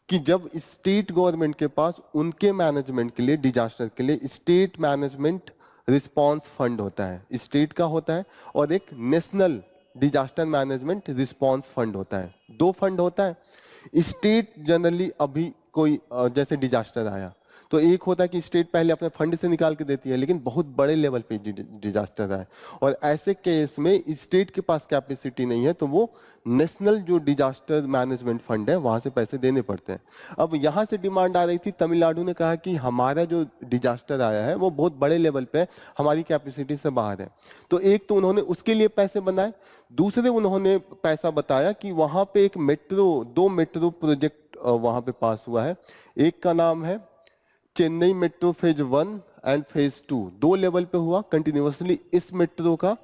कि जब स्टेट गवर्नमेंट के पास उनके मैनेजमेंट के लिए, डिजास्टर के लिए स्टेट मैनेजमेंट रिस्पांस फंड होता है, स्टेट का होता है, और एक national disaster management response fund होता है। दो फंड होता है। स्टेट जनरली अभी कोई जैसे डिजास्टर आया तो एक होता है कि स्टेट पहले अपने फंड से निकाल के देती है, लेकिन बहुत बड़े लेवल पे डिजास्टर आए और ऐसे केस में स्टेट के पास कैपेसिटी नहीं है तो वो नेशनल जो डिजास्टर मैनेजमेंट फंड है वहां से पैसे देने पड़ते हैं। अब यहाँ से डिमांड आ रही थी, तमिलनाडु ने कहा कि हमारा जो डिजास्टर आया है वो बहुत बड़े लेवल पे है, हमारी कैपेसिटी से बाहर है। तो एक तो उन्होंने उसके लिए पैसे बनाए, दूसरे उन्होंने पैसा बताया कि वहां पे एक मेट्रो, दो मेट्रो प्रोजेक्ट वहां पे पास हुआ है। एक का नाम है Chennai metro phase 1 and phase 2, दो लेवल पे हुआ कंटिन्यूअसली। इस मेट्रो का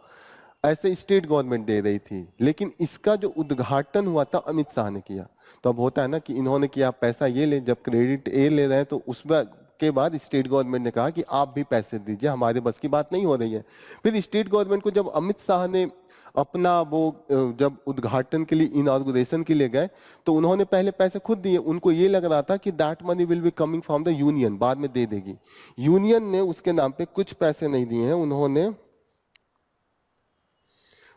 ऐसे स्टेट गवर्नमेंट दे रही थी, लेकिन इसका जो उद्घाटन हुआ था अमित शाह ने किया। तो अब होता है ना कि इन्होंने किया, पैसा ये ले, जब क्रेडिट ए ले रहे हैं तो उसमें के बाद स्टेट गवर्नमेंट ने कहा कि आप भी पैसे दीजिए, हमारे बस की बात नहीं हो रही है। फिर स्टेट गवर्नमेंट को जब अमित शाह ने अपना वो जब उद्घाटन के लिए, इनॉग्रेशन के लिए गए, तो उन्होंने पहले पैसे खुद दिए। उनको ये लग रहा था कि that money will be coming from the union, बाद में दे देगी। यूनियन ने उसके नाम पे कुछ पैसे नहीं दिए हैं, उन्होंने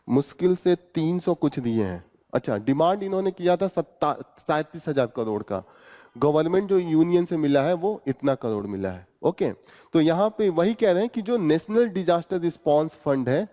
मुश्किल से 300 कुछ दिए हैं। अच्छा, डिमांड इन्होंने किया था 37,000 करोड़ का, गवर्नमेंट जो यूनियन से मिला है वो इतना करोड़ मिला है। ओके, तो यहाँ पे वही कह रहे हैं कि जो नेशनल डिजास्टर रिस्पॉन्स फंड है,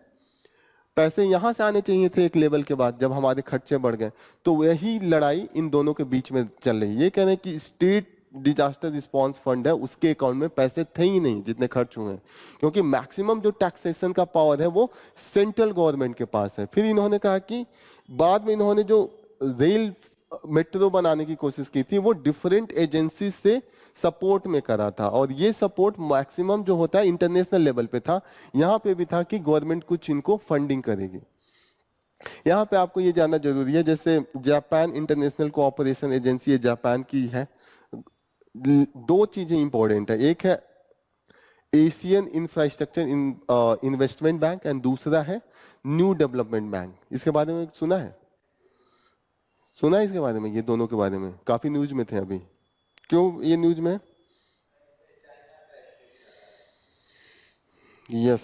पैसे यहां से आने चाहिए थे एक लेवल के बाद जब हमारे खर्चे बढ़ गए। तो वही लड़ाई इन दोनों के बीच में चल रही है। ये कह रहे हैं कि स्टेट डिजास्टर रिस्पांस फंड है उसके अकाउंट में पैसे थे ही नहीं जितने खर्च हुए हैं, क्योंकि मैक्सिमम जो टैक्सेशन का पावर है वो सेंट्रल गवर्नमेंट के पास है। फिर इन्होंने कहा कि बाद में इन्होंने जो रेल मेट्रो बनाने की कोशिश की थी वो डिफरेंट एजेंसी से सपोर्ट में करा था, और ये सपोर्ट मैक्सिमम जो होता है इंटरनेशनल लेवल पे था। यहाँ पे भी था कि गवर्नमेंट कुछ इनको फंडिंग करेगी। यहाँ पे आपको ये जानना जरूरी है, जैसे जापान इंटरनेशनल कोऑपरेशन एजेंसी है, जापान की है। दो चीजें इंपॉर्टेंट है, एक है Asian infrastructure investment bank and दूसरा है न्यू डेवलपमेंट बैंक। इसके बारे में सुना है? सुना है इसके बारे में? ये दोनों के बारे में काफी न्यूज में थे अभी। क्यों ये न्यूज में? यस,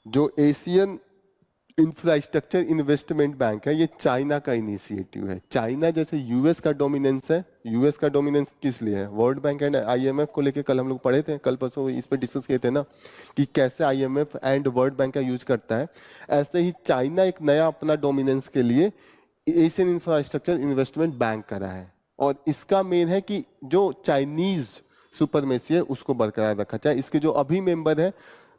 जो एशियन इंफ्रास्ट्रक्चर इन्वेस्टमेंट बैंक है ये चाइना का इनिशिएटिव है। चाइना जैसे यूएस का डोमिनेंस है, यूएस का डोमिनेंस किस लिए है? वर्ल्ड बैंक एंड आईएमएफ को लेके कल हम लोग पढ़े थे, कल परसों इस पर डिस्कस किए थे ना कि कैसे आईएमएफ एंड वर्ल्ड बैंक का यूज करता है। ऐसे ही चाइना एक नया अपना डोमिनेंस के लिए एशियन इंफ्रास्ट्रक्चर इन्वेस्टमेंट बैंक करा है, और इसका मेन है कि जो चाइनीज सुपरमेसी है उसको बरकरार रखा जाए। इसके जो अभी मेंबर है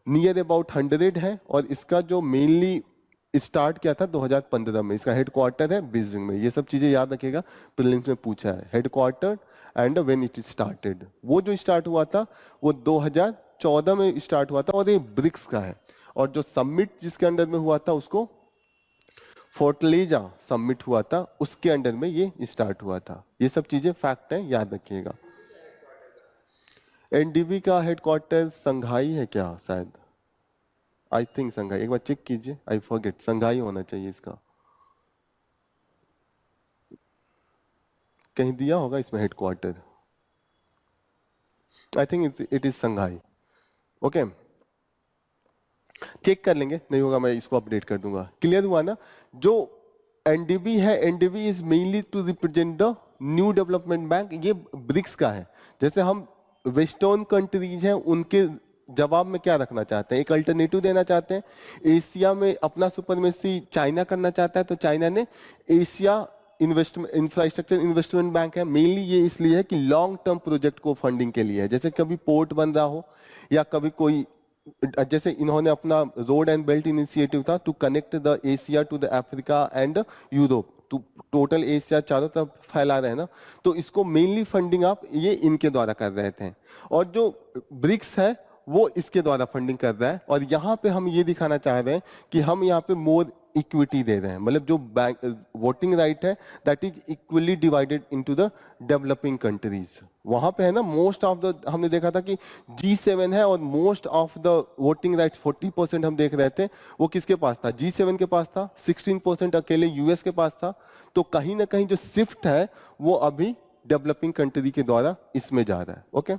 नियर अबाउट 100 है, और इसका जो मेनली स्टार्ट किया था 2015 में, इसका हेडक्वार्टर है बीजिंग में। ये सब चीजें याद रखिएगा, प्रीलिम्स में पूछा है headquarter and when it started. वो जो स्टार्ट हुआ था वो 2014 में स्टार्ट हुआ था, और ये ब्रिक्स का है। और जो समिट जिसके अंडर में हुआ था उसको फोर्टलेजा समिट हुआ था, उसके अंडर में ये स्टार्ट हुआ था। ये सब चीजें फैक्ट है, याद रखिएगा। एनडीबी का हेडक्वार्टर संघाई है क्या? शायद, आई थिंक संघाई, एक बार चेक कीजिए, आई फॉरगेट, संघाई होना चाहिए इसका, कहीं दिया होगा इसमें headquarter, I think it is Shanghai. Okay, check कर लेंगे, नहीं होगा मैं इसको अपडेट कर दूंगा। क्लियर हुआ ना? जो एनडीबी है, NDB is mainly to represent the new development bank. ये ब्रिक्स का है। जैसे हम वेस्टर्न कंट्रीज हैं उनके जवाब में क्या रखना चाहते हैं? एक अल्टरनेटिव देना चाहते हैं। एशिया में अपना सुपरमेसी चाइना करना चाहता है, तो चाइना ने Asia investment infrastructure investment bank है, मेनली ये इसलिए है कि लॉन्ग टर्म प्रोजेक्ट को फंडिंग के लिए है। जैसे कभी पोर्ट बन रहा हो या कभी कोई, जैसे इन्होंने अपना रोड एंड बेल्ट इनिशिएटिव था to connect the Asia to the Africa and Europe, तो टोटल एशिया चारों तरफ फैला रहे हैं ना, तो इसको मेनली फंडिंग आप ये इनके द्वारा कर रहे थे। और जो ब्रिक्स है वो इसके द्वारा फंडिंग कर रहा है। और यहाँ पे हम ये दिखाना चाह रहे हैं कि हम यहाँ पे मोर इक्विटी दे रहे हैं, मतलब जो बैंक वोटिंग राइट है that is equally divided into the developing countries. वहां पे है ना, मोस्ट ऑफ द, हमने देखा था कि G7 है और most of the voting rights 40% हम देख रहे थे वो किसके पास था, G7 के पास था, 16% अकेले यूएस के पास था। तो कहीं ना कहीं जो शिफ्ट है वो अभी डेवलपिंग कंट्री के द्वारा इसमें जा रहा है। Okay,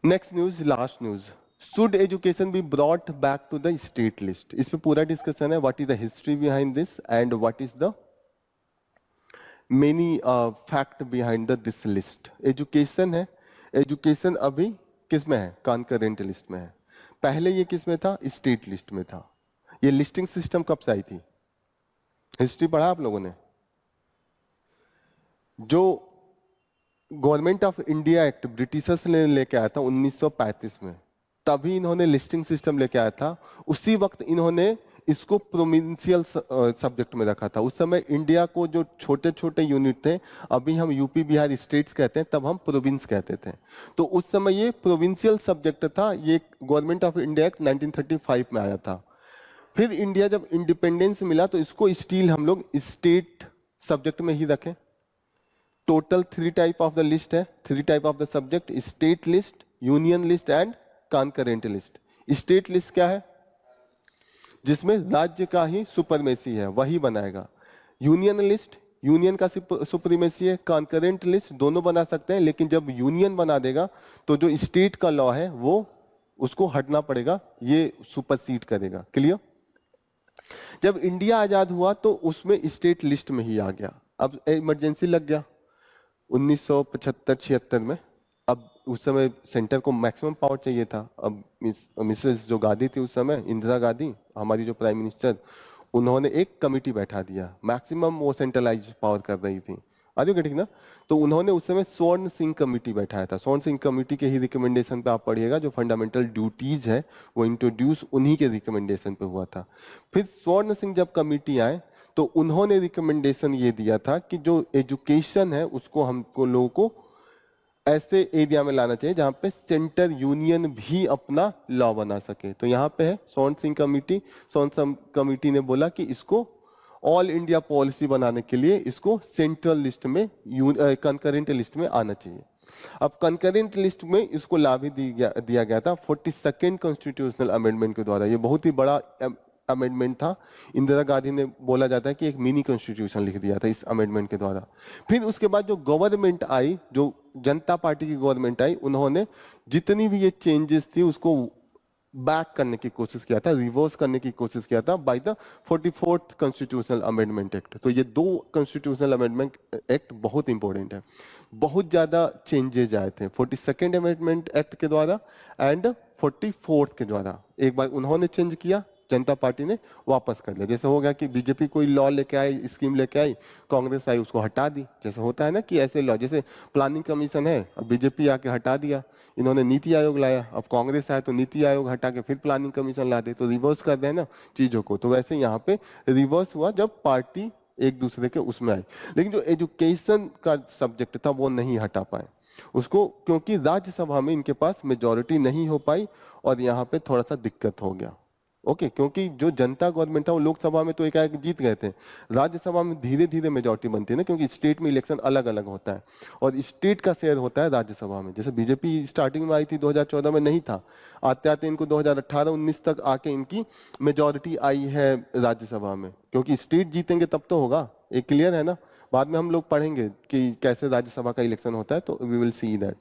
next news, last news, should education be brought back to the state list. इस पे पूरा डिस्कशन है, what is the history behind this and what is the many fact behind the this list. Education है, एजुकेशन अभी किस में है, कॉन्करेंट लिस्ट में है। पहले ये किस में था, स्टेट लिस्ट में था। ये लिस्टिंग सिस्टम कब से आई थी, हिस्ट्री पढ़ा आप लोगों ने? जो government of India act Britishers ने लेके आया था 1935 में, तभी इन्होंने लिस्टिंग सिस्टम लेके आया था। उसी वक्त इन्होंने इसको प्रोविंशियल सब्जेक्ट में रखा था। उस समय इंडिया को जो छोटे छोटे यूनिट थे, अभी हम यूपी बिहार स्टेट्स कहते हैं, तब हम प्रोविंस कहते थे। तो उस समय ये प्रोविंशियल सब्जेक्ट था। ये गवर्नमेंट ऑफ इंडिया एक्ट 1935 में आया था। फिर इंडिया जब इंडिपेंडेंस मिला तो इसको स्टील हम लोग स्टेट सब्जेक्ट में ही रखें। Total 3 type of the list है, 3 type of the subject, state list, union list and concurrent list. State list क्या है, जिसमें राज्य का ही सुपरमेसी है, वही बनाएगा। यूनियन लिस्ट, यूनियन का सुपरीमेसी है। कॉन्करेंट लिस्ट दोनों बना सकते हैं, लेकिन जब यूनियन बना देगा तो जो स्टेट का लॉ है वो उसको हटना पड़ेगा, ये सुपरसीड करेगा। क्लियर? जब इंडिया आजाद हुआ तो उसमें स्टेट लिस्ट में ही आ गया। अब इमरजेंसी लग गया 1975-76 में। अब उस समय सेंटर को मैक्सिमम पावर चाहिए था। अब मिसेस जो गांधी थी उस समय, इंदिरा गांधी हमारी जो प्राइम मिनिस्टर, उन्होंने एक कमेटी बैठा दिया, मैक्सिमम वो सेंट्रलाइज पावर कर रही थी। आगे ठीक ना? तो उन्होंने उस समय स्वर्ण सिंह कमेटी बैठाया था। स्वर्ण सिंह कमेटी के ही रिकमेंडेशन पे आप पढ़िएगा, जो फंडामेंटल ड्यूटीज है वो इंट्रोड्यूस उन्हीं के रिकमेंडेशन पे हुआ था। फिर स्वर्ण सिंह जब कमेटी आए तो उन्होंने रिकमेंडेशन ये दिया था कि जो एजुकेशन है उसको हमको लोगों को ऐसे एरिया में लाना चाहिए जहां पे सेंटर यूनियन भी अपना लॉ बना सके। तो यहाँ पे है स्वर्ण सिंह कमेटी। स्वर्ण सिंह कमेटी ने बोला कि इसको ऑल इंडिया पॉलिसी बनाने के लिए इसको सेंट्रल लिस्ट में, कंकरेंट लिस्ट में आना चाहिए। अब कंकरेंट लिस्ट में इसको ला भी दिया गया था 42nd कॉन्स्टिट्यूशनल अमेंडमेंट के द्वारा। ये बहुत ही बड़ा अमेंडमेंट था। इंदिरा गांधी ने, बोला जाता है कि एक मिनी कॉन्स्टिट्यूशन लिख दिया था इस अमेंडमेंट के द्वारा। फिर उसके बाद जो गवर्नमेंट आई, जो जनता पार्टी की गवर्नमेंट आई, उन्होंने जितनी भी ये चेंजेस थी उसको बैक करने की कोशिश किया था, रिवर्स करने की कोशिश किया था by the 44th constitutional amendment act. तो ये 2 कॉन्स्टिट्यूशनल अमेंडमेंट एक्ट बहुत इंपॉर्टेंट है। बहुत ज्यादा चेंजेज आए थे 42nd अमेंडमेंट एक्ट के द्वारा एंड 44th के द्वारा। एक बार उन्होंने चेंज किया, जनता पार्टी ने वापस कर लिया। जैसे हो गया कि बीजेपी कोई लॉ लेके आई, स्कीम लेके आई, कांग्रेस आई उसको हटा दी। जैसे होता है ना कि ऐसे लॉ, जैसे प्लानिंग कमीशन है, अब बीजेपी आके हटा दिया, इन्होंने नीति आयोग लाया, अब कांग्रेस आया तो नीति आयोग हटा के फिर प्लानिंग कमीशन ला दे, तो रिवर्स कर दे ना चीजों को। तो वैसे यहाँ पे रिवर्स हुआ जब पार्टी एक दूसरे के उसमें आई। लेकिन जो एजुकेशन का सब्जेक्ट था वो नहीं हटा पाए उसको, क्योंकि राज्यसभा में इनके पास मेजोरिटी नहीं हो पाई और यहाँ पे थोड़ा सा दिक्कत हो गया। ओके, क्योंकि जो जनता गवर्नमेंट था वो लोकसभा में तो एकाएक जीत गए थे, राज्यसभा में धीरे धीरे मेजोरिटी बनती है ना, क्योंकि स्टेट में इलेक्शन अलग अलग होता है और स्टेट का शेयर होता है राज्यसभा में। जैसे बीजेपी स्टार्टिंग में आई थी 2014 में नहीं था, आते आते इनको 2018-19 तक आके इनकी मेजोरिटी आई है राज्यसभा में, क्योंकि स्टेट जीतेंगे तब तो होगा। एक क्लियर है ना? बाद में हम लोग पढ़ेंगे कि कैसे राज्यसभा का इलेक्शन होता है, तो we will see that.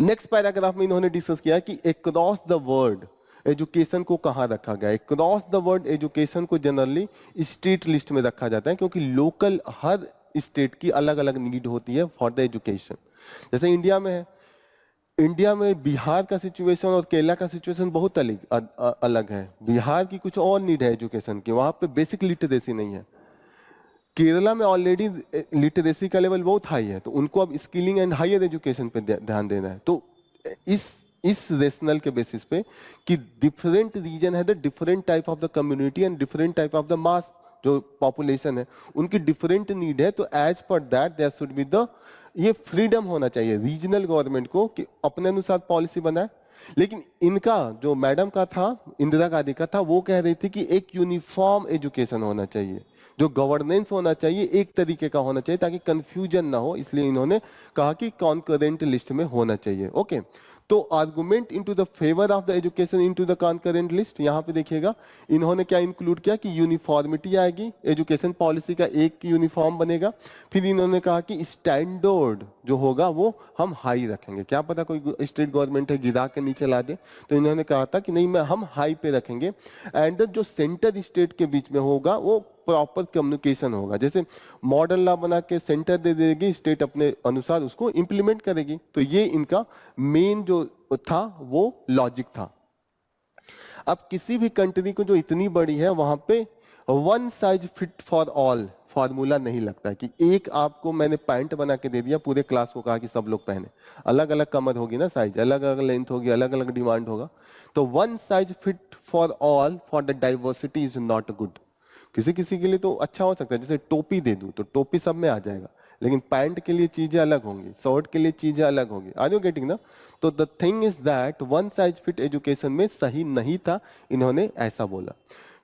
Next paragraph में इन्होंने डिस्कस किया कि अक्रॉस द वर्ल्ड एजुकेशन को कहां रखा गया है। क्रॉस द वर्ल्ड एजुकेशन को जनरली स्टेट लिस्ट में रखा जाता है, क्योंकि लोकल हर स्टेट की अलग अलग नीड होती है फॉर द एजुकेशन। जैसे इंडिया में है, इंडिया में बिहार का सिचुएशन और केरला का सिचुएशन बहुत अलग है। बिहार की कुछ और नीड है एजुकेशन की, वहां पे बेसिक लिटरेसी नहीं है। केरला में ऑलरेडी लिटरेसी का लेवल बहुत हाई है, तो उनको अब स्किलिंग एंड हायर एजुकेशन पे ध्यान देना है। तो इस रेशनल के बेसिस पे कि डिफरेंट रीजन है, the different type of the community and different type of the mass, जो पॉपुलेशन है उनकी डिफरेंट नीड है, तो as per that there should be the, ये फ्रीडम होना चाहिए रीजनल गवर्नमेंट को कि अपने अनुसार पॉलिसी बनाए। लेकिन इनका जो मैडम का था, इंदिरा गांधी का था, वो कह रही थी कि एक यूनिफॉर्म एजुकेशन होना चाहिए, जो गवर्नेंस होना चाहिए एक तरीके का होना चाहिए ताकि कंफ्यूजन ना हो, इसलिए इन्होंने कहा कि कॉन्करेंट लिस्ट में होना चाहिए। ओके, तो argument into the favour of the education into the concurrent list, यहां पे देखिएगा इन्होंने क्या इंक्लूड किया कि यूनिफॉर्मिटी आएगी, एजुकेशन पॉलिसी का एक यूनिफॉर्म बनेगा। फिर इन्होंने कहा कि स्टैंडर्ड जो होगा वो हम हाई रखेंगे, क्या पता कोई स्टेट गवर्नमेंट है गिरा के नीचे ला दे, तो इन्होंने कहा था कि नहीं, हम हाई पे रखेंगे। एंड जो सेंटर स्टेट के बीच में होगा वो प्रॉपर कम्युनिकेशन होगा, जैसे मॉडल लॉ बना के सेंटर दे देगी, स्टेट अपने अनुसार उसको इंप्लीमेंट करेगी। तो ये इनका मेन जो था वो लॉजिक था। अब किसी भी कंट्री को जो इतनी बड़ी है वहां पे one size fit for all formula नहीं लगता है कि एक आपको मैंने पैंट बना के दे दिया, पूरे क्लास को कहा कि सब लोग पहने, अलग अलग कमर होगी ना, साइज अलग अलग, लेंथ होगी, अलग अलग डिमांड होगा। तो one size fit for all for the diversity is not good. किसी किसी के लिए तो अच्छा हो सकता है, जैसे टोपी दे दूं तो टोपी सब में आ जाएगा, लेकिन पैंट के लिए चीजें अलग होंगी, शर्ट के लिए चीजें अलग होंगी। आर यू गेटिंग ना? तो the thing is that one size fit education में सही नहीं था, इन्होंने ऐसा बोला।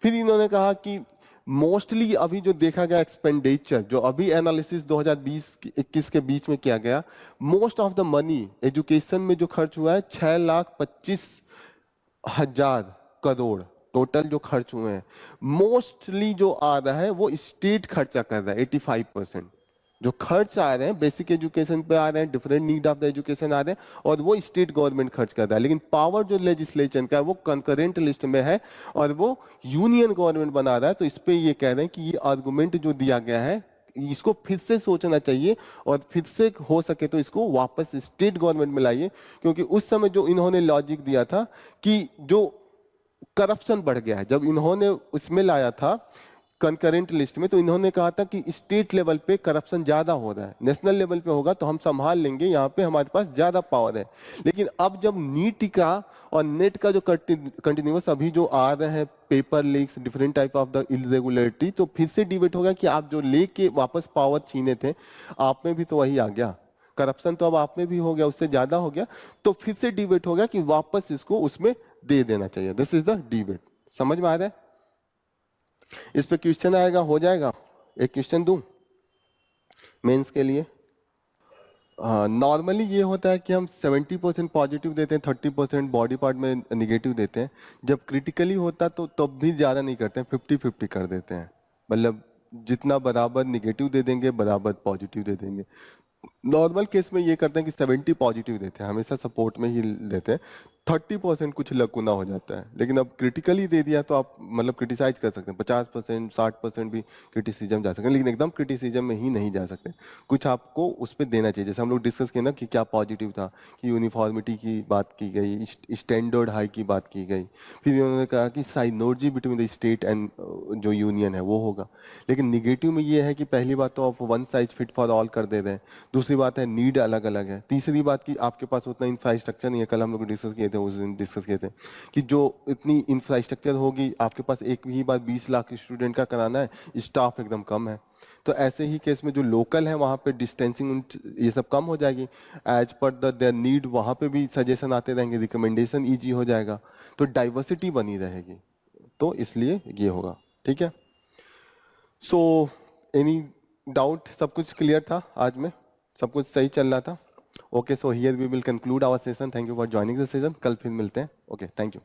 फिर इन्होंने कहा कि मोस्टली अभी जो देखा गया एक्सपेंडिचर, जो अभी एनालिसिस 2020-21 के बीच में किया गया, most of the money education में जो खर्च हुआ है 6,25,000 करोड़ टोटल जो खर्च हुए हैं, मोस्टली जो आ रहा है वो स्टेट खर्चा कर रहा है। 85% जो खर्च आ रहे हैं बेसिक एजुकेशन पे आ रहे हैं, different need of the education आ रहे हैं, और वो स्टेट गवर्नमेंट खर्च कर रहा है। लेकिन पावर जो लेजिस्लेशन का है वो कंकरेंट लिस्ट में है और वो यूनियन गवर्नमेंट बना रहा है। तो इस पे ये कह रहे हैं कि ये आर्गुमेंट जो दिया गया है इसको फिर से सोचना चाहिए और फिर से हो सके तो इसको वापस स्टेट गवर्नमेंट में लाइए, क्योंकि उस समय जो इन्होंने लॉजिक दिया था कि जो करप्शन बढ़ गया है, जब इन्होंने उसमें लाया था कंकरेंट लिस्ट में, तो इन्होंने कहा था कि स्टेट लेवल पे करप्शन ज्यादा हो रहा है, नेशनल लेवल पे होगा तो हम संभाल लेंगे, यहाँ पे हमारे पास ज्यादा पावर है। लेकिन अब जब नीट का और नेट का जो कंटिन्यूस अभी जो आ रहे हैं paper leaks, different type of the irregularity, तो फिर से डिबेट होगा कि आप जो लेके वापस पावर छीने थे, आप में भी तो वही आ गया, करप्शन तो अब आप में भी हो गया, उससे ज्यादा हो गया, तो फिर से डिबेट होगा कि वापस इसको उसमें दे देना चाहिए। This is the debate. समझ में आ रहा है? इस पे क्वेश्चन आएगा, हो जाएगा? एक क्वेश्चन दूं मेंस के लिए। नॉर्मली ये होता है कि हम 70% पॉजिटिव देते हैं, 30% बॉडी पार्ट में निगेटिव देते हैं। जब क्रिटिकली होता तो तब भी ज्यादा नहीं करते हैं, 50-50 कर देते हैं। मतलब जितना बराबर निगेटिव दे देंगे बराबर पॉजिटिव दे देंगे। नॉर्मल केस में ये करते हैं कि 70 पॉजिटिव देते हैं, हमेशा सपोर्ट में ही देते हैं, 30% कुछ लकुना हो जाता है। लेकिन अब क्रिटिकली दे दिया तो आप मतलब क्रिटिसाइज कर सकते हैं, 50% 60% भी क्रिटिसिज्म जा सकते हैं, लेकिन एकदम क्रिटिसिज्म में ही नहीं जा सकते। कुछ आपको उस पर देना चाहिए, जैसे हम लोग डिस्कस किए ना कि क्या पॉजिटिव था, कि यूनिफॉर्मिटी की बात की गई, स्टैंडर्ड हाई की बात की गई। फिर उन्होंने कहा कि साइनोर्जी बिटवीन द स्टेट एंड जो यूनियन है वो होगा। लेकिन निगेटिव में ये है कि पहली बात तो आप one size fit for all कर दे रहे हैं, दूसरी बात है नीड अलग अलग है, तीसरी बात कि आपके पास उतना इंफ्रास्ट्रक्चर नहीं है। कल हम लोग डिस्कस किए थे, उस दिन डिस्कस किए थे कि जो इतनी इंफ्रास्ट्रक्चर होगी आपके पास, एक ही बार 20 लाख स्टूडेंट का कराना है, स्टाफ एकदम कम है। तो ऐसे ही केस में जो लोकल है वहां पे डिस्टेंसिंग ये सब कम हो जाएगी, एज पर देयर नीड वहां पे भी सजेशन आते रहेंगे, रिकमेंडेशन इजी हो जाएगा, तो डाइवर्सिटी बनी रहेगी। तो इसलिए ये होगा। ठीक है, सो एनी डाउट? सब कुछ क्लियर था आज में? सब कुछ सही चल रहा था? Okay, so here we will conclude our session. Thank you for joining the session. कल फिर मिलते हैं। Okay, thank you.